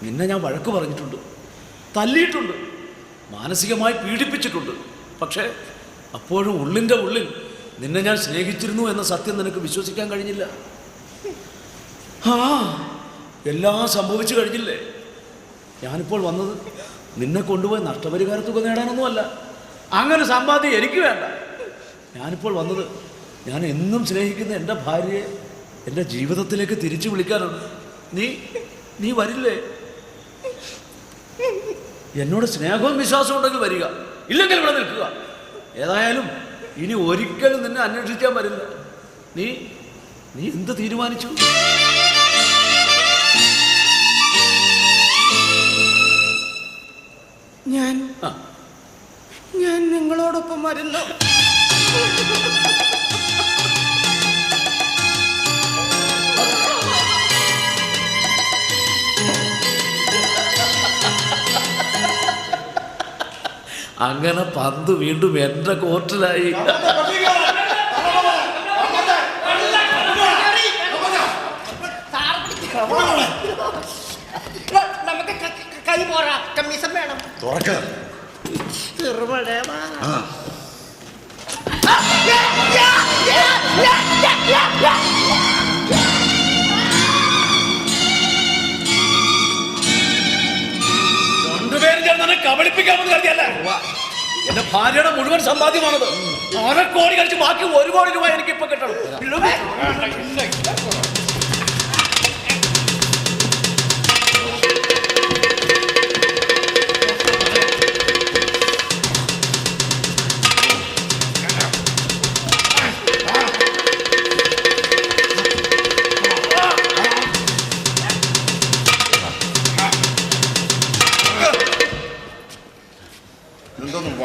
Speaker 8: നിന്നെ ഞാൻ വഴക്ക് പറഞ്ഞിട്ടുണ്ട്, തല്ലിയിട്ടുണ്ട്, മാനസികമായി പീഡിപ്പിച്ചിട്ടുണ്ട്. പക്ഷേ അപ്പോഴും ഉള്ളിൻ്റെ ഉള്ളിൽ നിന്നെ ഞാൻ സ്നേഹിച്ചിരുന്നു എന്ന സത്യം നിനക്ക് വിശ്വസിക്കാൻ കഴിഞ്ഞില്ല. എല്ലാം സംഭവിച്ചു കഴിഞ്ഞില്ലേ? ഞാനിപ്പോൾ വന്നത് നിന്നെ കൊണ്ടുപോയി നഷ്ടപരിഹാര തുക നേടാനൊന്നുമല്ല. അങ്ങനെ സമ്പാദ്യം എനിക്ക് വേണ്ട. ഞാനിപ്പോൾ വന്നത് ഞാൻ എന്നും സ്നേഹിക്കുന്ന എൻ്റെ ഭാര്യയെ എൻ്റെ ജീവിതത്തിലേക്ക് തിരിച്ചു വിളിക്കാനാണ്. നീ വരില്ലേ? എന്നോട് സ്നേഹവും വിശ്വാസവും ഉണ്ടെങ്കിൽ വരിക, ഇല്ലെങ്കിൽ ഇവിടെ നിൽക്കുക. ഏതായാലും ഇനി ഒരിക്കലും നിന്നെ അന്വേഷിക്കാൻ വരില്ല. നീ എന്ത് തീരുമാനിച്ചു?
Speaker 9: ഞാൻ നിങ്ങളോടൊപ്പം വരുന്നു.
Speaker 8: അങ്ങനെ പന്ത് വീണ്ടും എൻ്റെ കോർട്ടിലായി.
Speaker 3: നമുക്ക് കൈ പോറാ, കമ്മീഷൻ വേണം.
Speaker 8: രണ്ടുപേരും ചേർന്ന് കബളിപ്പിക്കാമെന്ന് കരുതിയല്ല. എന്റെ ഭാര്യയുടെ മുഴുവൻ സമ്പാദ്യമാണത്. 1.5 കോടി കഴിച്ച് ബാക്കി 1 കോടി രൂപ എനിക്ക് ഇപ്പൊ കിട്ടണം.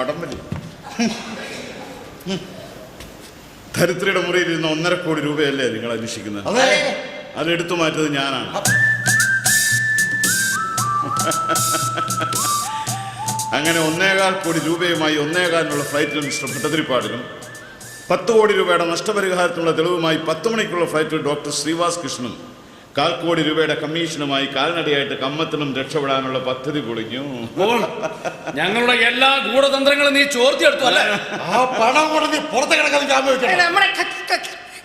Speaker 1: വടംവലി. ധരിത്രിയുടെ മുറിയിൽ ഇരുന്ന 1.5 കോടി രൂപയല്ലേ നിങ്ങൾ അന്വേഷിക്കുന്നത്? അതെടുത്തു മാറ്റത് ഞാനാണ്. അങ്ങനെ 1.25 കോടി രൂപയുമായി 1.25 ഫ്ലൈറ്റിൽ മിസ്റ്റർ ഭട്ടതിരിപ്പാടിനും 10 കോടി രൂപയുടെ നഷ്ടപരിഹാരത്തിനുള്ള തെളിവുമായി 10 മണിക്കുള്ള ഫ്ലൈറ്റിൽ ഡോക്ടർ ശ്രീവാസ് കൃഷ്ണനും 1/4 കോടി രൂപയുടെ കമ്മീഷനുമായി കാൽനടയായിട്ട് കമ്മത്തിനും രക്ഷപ്പെടാനുള്ള പദ്ധതി പൊളിഞ്ഞു.
Speaker 12: ഞങ്ങളുടെ എല്ലാ ഗൂഢതന്ത്രങ്ങളും നീ ചോർത്തിയെടുത്തു അല്ലേ?
Speaker 5: ആ പണം കൊണ്ട് നീ പുറത്ത് കിടക്കാൻ ജാമ്യം
Speaker 3: നമ്മുടെ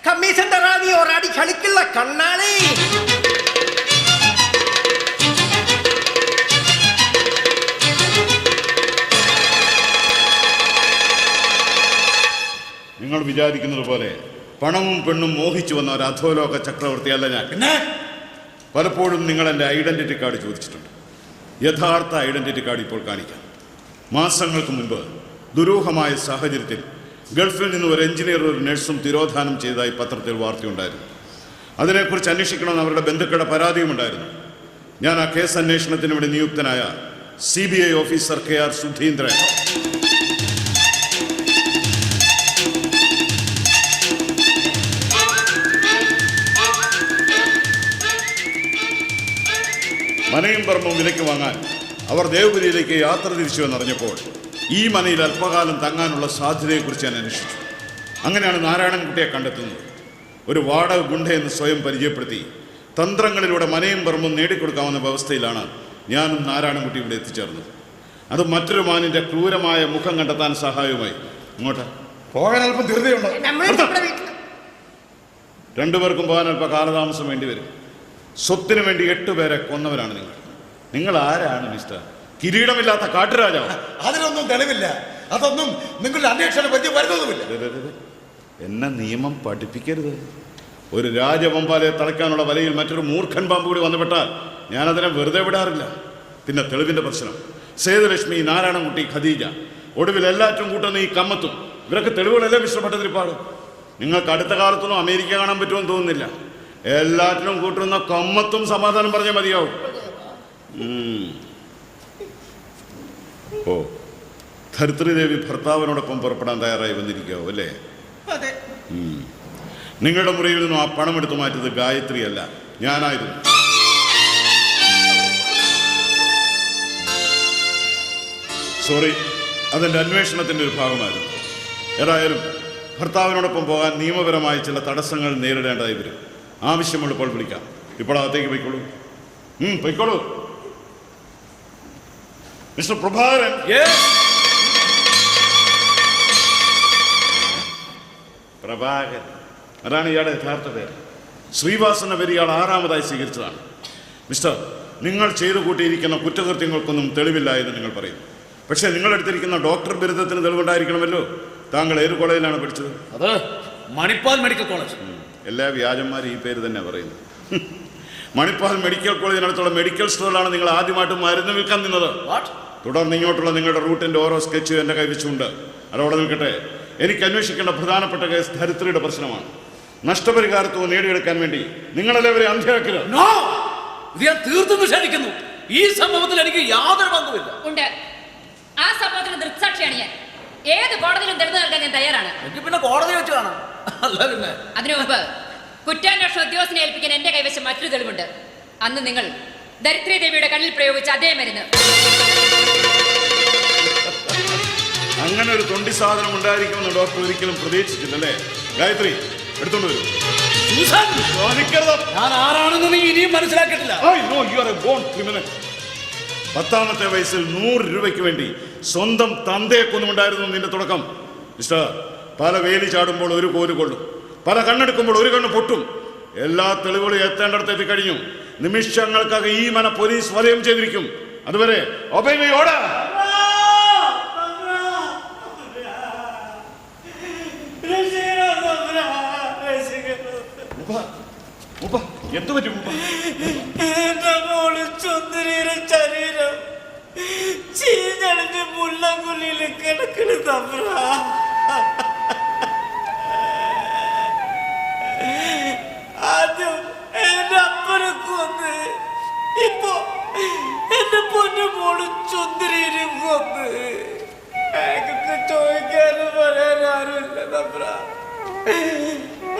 Speaker 3: കമ്മീഷൻ തരാതി ഒരാടി കളിക്കുള്ള കണ്ണാളി.
Speaker 1: നിങ്ങൾ വിചാരിക്കുന്നത് പോലെ പണവും പെണ്ണും മോഹിച്ചു വന്ന ഒരു അധോലോക ചക്രവർത്തിയല്ല ഞാൻ.
Speaker 5: പിന്നെ
Speaker 1: പലപ്പോഴും നിങ്ങൾ എൻ്റെ ഐഡന്റിറ്റി കാർഡ് ചോദിച്ചിട്ടുണ്ട്. യഥാർത്ഥ ഐഡന്റിറ്റി കാർഡ് ഇപ്പോൾ കാണിക്കാം. മാസങ്ങൾക്ക് മുൻപ് ദുരൂഹമായ സാഹചര്യത്തിൽ ഗൾഫിൽ നിന്ന് ഒരു എഞ്ചിനീയറും ഒരു നഴ്സും തിരോധാനം ചെയ്തതായി പത്രത്തിൽ വാർത്തയുണ്ടായിരുന്നു. അതിനെക്കുറിച്ച് അന്വേഷിക്കണമെന്ന് അവരുടെ ബന്ധുക്കളുടെ പരാതിയുമുണ്ടായിരുന്നു. ഞാൻ ആ കേസ് അന്വേഷണത്തിന് വേണ്ടി നിയുക്തനായ CBI ഓഫീസർ KR സുധീന്ദ്രൻ മനയും പറമ്പും വിലയ്ക്ക് വാങ്ങാൻ അവർ ദേവപുരിയിലേക്ക് യാത്ര തിരിച്ചുവെന്നറിഞ്ഞപ്പോൾ ഈ മനയിൽ അല്പകാലം തങ്ങാനുള്ള സാധ്യതയെക്കുറിച്ച് ഞാൻ അന്വേഷിച്ചു. അങ്ങനെയാണ് നാരായണൻകുട്ടിയെ കണ്ടെത്തുന്നത്. ഒരു വാടക ഗുണ്ടയെന്ന് സ്വയം പരിചയപ്പെടുത്തി തന്ത്രങ്ങളിലൂടെ മനയും പറമ്പും നേടിക്കൊടുക്കാവുന്ന വ്യവസ്ഥയിലാണ് ഞാനും നാരായണൻകുട്ടി ഇവിടെ എത്തിച്ചേർന്നത്. അത് മറ്റൊരു മാനിൻ്റെ ക്രൂരമായ മുഖം കണ്ടെത്താൻ സഹായവുമായി. ഇങ്ങോട്ട്
Speaker 5: പോകാൻ അല്പം ധൃതിയുണ്ട്.
Speaker 1: രണ്ടുപേർക്കും പോകാൻ അല്പം കാലതാമസം വേണ്ടിവരും. സ്വത്തിനു വേണ്ടി 8 പേരെ കൊന്നവരാണ് നിങ്ങൾ. നിങ്ങൾ ആരാണ് മിസ്റ്റർ? കിരീടമില്ലാത്ത കാട്ടുരാജാവ്.
Speaker 5: അതിനൊന്നും തെളിവില്ല. അതൊന്നും നിങ്ങളുടെ അന്വേഷണ പറ്റി വരുന്നതുമില്ല.
Speaker 1: എന്നെ നിയമം പഠിപ്പിക്കരുത്. ഒരു രാജവമ്പാലയെ തളയ്ക്കാനുള്ള വലയിൽ മറ്റൊരു മൂർഖൻ പാമ്പ് കൂടി വന്നുപെട്ടാൽ ഞാനതിനെ വെറുതെ വിടാറില്ല. പിന്നെ തെളിവിന്റെ പ്രശ്നം. സേതുലക്ഷ്മി, നാരായണൻകുട്ടി, ഖദീജ, ഒടുവിൽ എല്ലാറ്റും കൂട്ടുന്ന ഈ കമ്മത്തും. ഇവരൊക്കെ തെളിവുകളല്ലേ മിസ്റ്റർ ഭട്ടതിരിപ്പാട്? നിങ്ങൾക്ക് അടുത്ത കാലത്തൊന്നും അമേരിക്ക കാണാൻ പറ്റുമെന്ന് തോന്നുന്നില്ല. എല്ലാറ്റിനും കൂട്ടുന്ന കമ്മത്തും സമാധാനം പറഞ്ഞാൽ മതിയാവും. ഓ, ധരിത്രി ദേവി ഭർത്താവിനോടൊപ്പം പുറപ്പെടാൻ തയ്യാറായി വന്നിരിക്കാവോ അല്ലേ? നിങ്ങളുടെ മുറിയിൽ നിന്നും ആ പണം എടുത്തു മാറ്റിയത് ഗായത്രി അല്ല, ഞാനായിരുന്നു. സോറി, അതെൻ്റെ അന്വേഷണത്തിൻ്റെ ഒരു ഭാഗമായിരുന്നു. ഏതായാലും ഭർത്താവിനോടൊപ്പം പോകാൻ നിയമപരമായ ചില തടസ്സങ്ങൾ നേരിടേണ്ടതായി വരും. ആവശ്യമുള്ളപ്പോൾ വിളിക്കാം. ഇപ്പോൾ അകത്തേക്ക് പോയിക്കോളൂ. പോയിക്കോളൂ മിസ്റ്റർ പ്രഭാകരൻ. പ്രഭാകരൻ, അതാണ് ഇയാളുടെ യഥാർത്ഥ പേര്. ശ്രീവാസ് എന്ന പേര് ഇയാൾ 6ാമതായി സ്വീകരിച്ചതാണ്. മിസ്റ്റർ, നിങ്ങൾ ചെയ്തു കൂട്ടിയിരിക്കുന്ന കുറ്റകൃത്യങ്ങൾക്കൊന്നും തെളിവില്ല എന്ന് നിങ്ങൾ പറയും. പക്ഷേ നിങ്ങളെടുത്തിരിക്കുന്ന ഡോക്ടർ ബിരുദത്തിന് തെളിവുണ്ടായിരിക്കണമല്ലോ. താങ്കൾ ഏത് കോളേജിലാണ് പഠിച്ചത്?
Speaker 8: അത് മണിപ്പാൽ മെഡിക്കൽ കോളേജ്.
Speaker 1: എല്ലാ വ്യാജന്മാരും ഈ പേര് തന്നെ പറയുന്നു. മണിപ്പാൽ മെഡിക്കൽ കോളേജിനടുത്തുള്ള മെഡിക്കൽ സ്റ്റോറിലാണ് നിങ്ങൾ ആദ്യമായിട്ട് മരുന്ന് വിൽക്കാൻ നിന്നത്. തുടർന്ന് ഇങ്ങോട്ടുള്ള നിങ്ങളുടെ റൂട്ടിൻ്റെ ഓരോ സ്കെച്ചും എൻ്റെ കൈവച്ചുകൊണ്ട് അതവിടെ നിൽക്കട്ടെ. എനിക്ക് അന്വേഷിക്കേണ്ട പ്രധാനപ്പെട്ട കേസ് ധരിത്രിയുടെ പ്രശ്നമാണ്. നഷ്ടപരിഹാരത്വം നേടിയെടുക്കാൻ വേണ്ടി നിങ്ങളെല്ലാവരെയും അന്ത്യമാക്കരുത്.
Speaker 8: ഞാൻ തീർത്തും നിഷേധിക്കുന്നു. ഈ സംഭവത്തിൽ എനിക്ക് യാതൊരു പങ്കുമില്ല.
Speaker 7: ഉണ്ട്. ആ സംഭവത്തിന് ദൃക്സാക്ഷിയാണ് ഞാൻ. ഏത് കോടതിയിലും തെളിവ് നൽകാൻ ഞാൻ തയ്യാറാണ്.
Speaker 8: എനിക്ക് പിന്നെ കോടതി വെച്ച് കാണാം. അല്ല പിന്നെ
Speaker 7: അതിനു മുമ്പ് കുറ്റാന്വേഷണ ഉദ്യോഗസ്ഥനെ ഏൽപ്പിക്കാൻ എന്റെ കൈവശം മറ്റൊരു തെളിവുണ്ട്. അന്ന് നിങ്ങൾ ധരിത്രി ദേവിയുടെ കണ്ണിൽ പ്രയോഗിച്ച അതേ മരുന്ന്.
Speaker 1: അങ്ങനെ ഒരു തൊണ്ടി സാധനം ഉണ്ടായിരിക്കുമെന്ന് ഡോക്ടർ ഒരിക്കലും പ്രതീക്ഷിച്ചില്ലല്ലേ? ഗായത്രി, എടുത്തോണ്ട് വരും.
Speaker 8: ഞാൻ ആരാണെന്ന് നീ ഇനിയും മനസ്സിലാക്കിയിട്ടില്ല.
Speaker 1: 10ാമത്തെ വയസ്സിൽ 100 രൂപയ്ക്ക് വേണ്ടി സ്വന്തം തന്തയെ കൊന്നുകൊണ്ടായിരുന്നു നിന്റെ തുടക്കം. മിസ്റ്റർ, പല വേലി ചാടുമ്പോൾ ഒരു കോല് കൊള്ളും, പല കണ്ണെടുക്കുമ്പോൾ ഒരു കണ്ണ് പൊട്ടും. എല്ലാ തെളിവുകളും എത്തേണ്ടടുത്ത് എത്തിക്കഴിഞ്ഞു. നിമിഷങ്ങൾക്കകം ഈ മന പോലീസ് വലയം ചെയ്തിരിക്കും. അതുവരെ ഓടാ. എന്തു പറ്റും?
Speaker 6: എന്റെ മോള് ചുന്ദരിയുടെ ശരീരം ചീഞ്ഞളിഞ്ഞ് മുള്ളംകുള്ളിയിൽ കിടക്കണ തമ്പ്ര. ആദ്യം എന്റെ അപ്പനെ കൊന്ന്, ഇപ്പൊ എന്റെ പൊന്നു മോള് ചുന്ദരിയെ കൊന്ന്.
Speaker 8: തമ്പുരാ.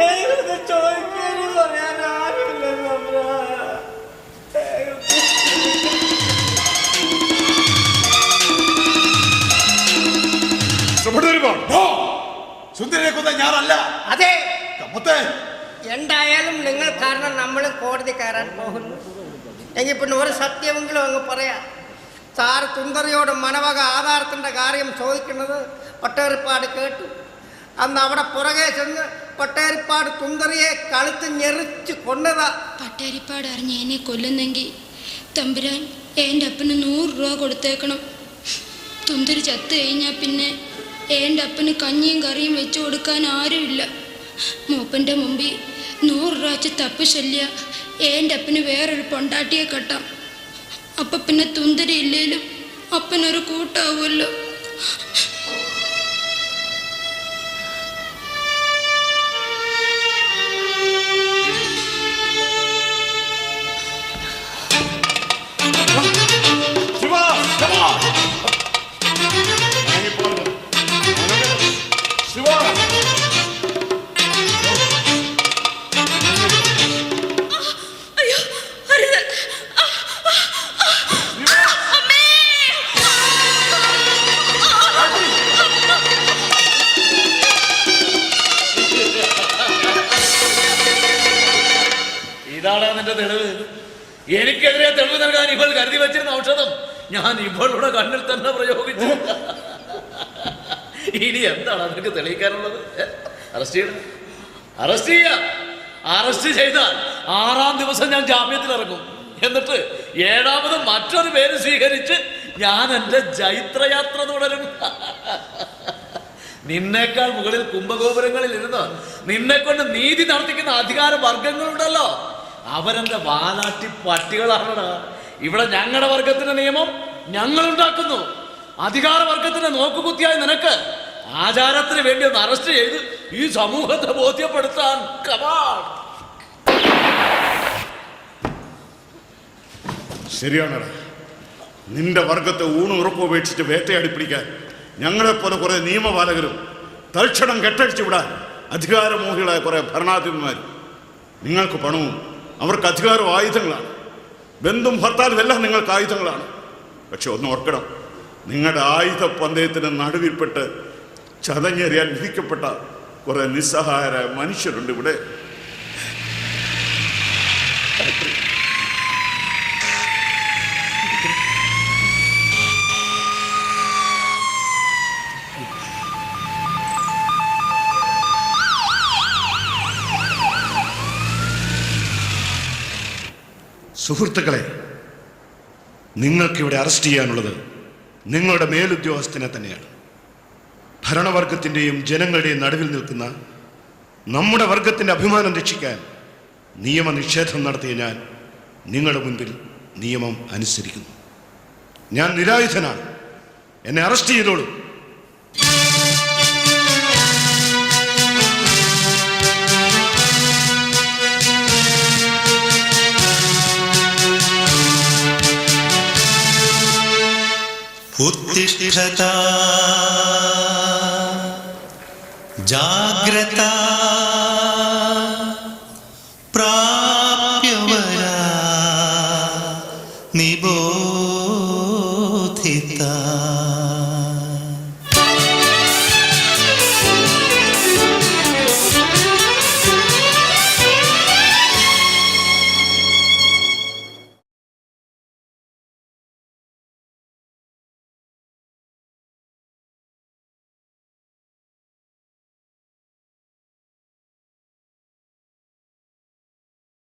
Speaker 3: എനിക്കിത് ചോദിക്കാനും പറയാൻ ആരുമില്ല തമ്പുരാ.
Speaker 5: സുന്ദരിയെ കൊന്ന ഞാനല്ല.
Speaker 3: അതെ,
Speaker 5: കമ്മത്തെ
Speaker 3: എന്തായാലും നിങ്ങൾ കാരണം നമ്മൾ കോടതി കയറാൻ പോകുന്നു. എങ്കിൽ പിന്നെ ഒരു സത്യമെങ്കിലും അങ്ങ് പറയാം. സാർ സുന്ദരിയോട് മനവക ആധാരത്തിൻ്റെ കാര്യം ചോദിക്കുന്നത് പട്ടേരിപ്പാട് കേട്ടു. അന്ന് അവിടെ പുറകെ ചെന്ന് പട്ടേരിപ്പാട് സുന്ദരിയെ കഴുത്ത് ഞെറിച്ച് കൊന്നതാ.
Speaker 11: പട്ടേരിപ്പാട് അറിഞ്ഞ് എന്നെ കൊല്ലുന്നെങ്കിൽ തമ്പുരാൻ എൻ്റെ അപ്പന് 100 രൂപ കൊടുത്തേക്കണം. സുന്ദരി ചത്തു കഴിഞ്ഞാൽ പിന്നെ എൻ്റെ അപ്പന് കഞ്ഞിയും കറിയും വെച്ചു കൊടുക്കാൻ ആരുമില്ല. മൂപ്പൻ്റെ മുമ്പിൽ 100 രൂപ തപ്പ് ശല്യ എൻ്റെ അപ്പന് വേറൊരു പൊണ്ടാട്ടിയെ കെട്ടാം. അപ്പം പിന്നെ തുന്തരി ഇല്ലേലും അപ്പനൊരു കൂട്ടാവുമല്ലോ.
Speaker 8: ഇതാണ് നിന്റെ തെളിവ്. എനിക്കെതിരെ തെളിവ് നൽകാൻ ഇവൾ കരുതി വെച്ചിരുന്ന ഔഷധം ഞാൻ ഇവളുടെ കണ്ണിൽ തന്നെ പ്രയോഗിച്ചു. ഇനി എന്താണ് നിനക്ക് തെളിയിക്കാനുള്ളത്? അറസ്റ്റ് ചെയ്യണം, അറസ്റ്റ് ചെയ്യാം. അറസ്റ്റ് ചെയ്താൽ 6-ാം ദിവസം ഞാൻ ജാമ്യത്തിൽ ഇറങ്ങും. എന്നിട്ട് 7-ാമത് മറ്റൊരു പേര് സ്വീകരിച്ച് ഞാൻ എൻ്റെ ജൈത്രയാത്ര തുടരും. നിന്നേക്കാൾ മുകളിൽ കുംഭഗോപുരങ്ങളിൽ ഇരുന്ന് നിന്നെ കൊണ്ട് നീതി നടത്തിക്കുന്ന അധികാര വർഗങ്ങളുണ്ടല്ലോ, അവരെന്റെ വാലാട്ടി പട്ടികളാണടാ. ഇവിടെ ഞങ്ങളുടെ വർഗത്തിന്റെ നിയമം ഞങ്ങൾ ഉണ്ടാക്കുന്നു. അധികാര വർഗത്തിന്റെ നോക്കുകുത്തിയായി നിനക്ക് ആചാരത്തിന് വേണ്ടി ഒന്ന് അറസ്റ്റ് ചെയ്ത് ഈ സമൂഹത്തെ ബോധ്യപ്പെടുത്താൻ കമാൺ.
Speaker 1: ശരിയാണടാ, നിന്റെ വർഗത്തെ ഊണുറപ്പുപേക്ഷിച്ച് വേട്ടയാടി പിടിക്കാൻ ഞങ്ങളെപ്പോലെ കുറെ നിയമപാലകരും തൽക്ഷണം കെട്ടടിച്ചു വിടാൻ അധികാരമോഹികളായ കുറെ ഭരണാധിപന്മാരും. നിങ്ങൾക്ക് പണവും അവർക്ക് അധികാരവും ആയുധങ്ങളാണ്. ബന്ധും ഭർത്താലും എല്ലാം നിങ്ങൾക്ക് ആയുധങ്ങളാണ്. പക്ഷെ ഒന്ന് ഓർക്കണം, നിങ്ങളുടെ ആയുധ പന്തയത്തിന് നടുവിൽപ്പെട്ട് ചതഞ്ഞെറിയാൻ വിധിക്കപ്പെട്ട കുറെ നിസ്സഹായരായ മനുഷ്യരുണ്ട് ഇവിടെ.
Speaker 2: സുഹൃത്തുക്കളെ, നിങ്ങൾക്കിവിടെ അറസ്റ്റ് ചെയ്യാനുള്ളത് നിങ്ങളുടെ മേലുദ്യോഗസ്ഥനെ തന്നെയാണ്. ഭരണവർഗത്തിൻ്റെയും ജനങ്ങളുടെയും നടുവിൽ നിൽക്കുന്ന നമ്മുടെ വർഗത്തിൻ്റെ അഭിമാനം രക്ഷിക്കാൻ നിയമനിഷേധം നടത്തിയ ഞാൻ നിങ്ങളുടെ മുൻപിൽ നിയമം അനുസരിക്കുന്നു. ഞാൻ നിരായുധനാണ്. എന്നെ അറസ്റ്റ് ചെയ്തോളൂ.
Speaker 13: उत्तिष्ठत जाग्रत प्राप्य वरा निबो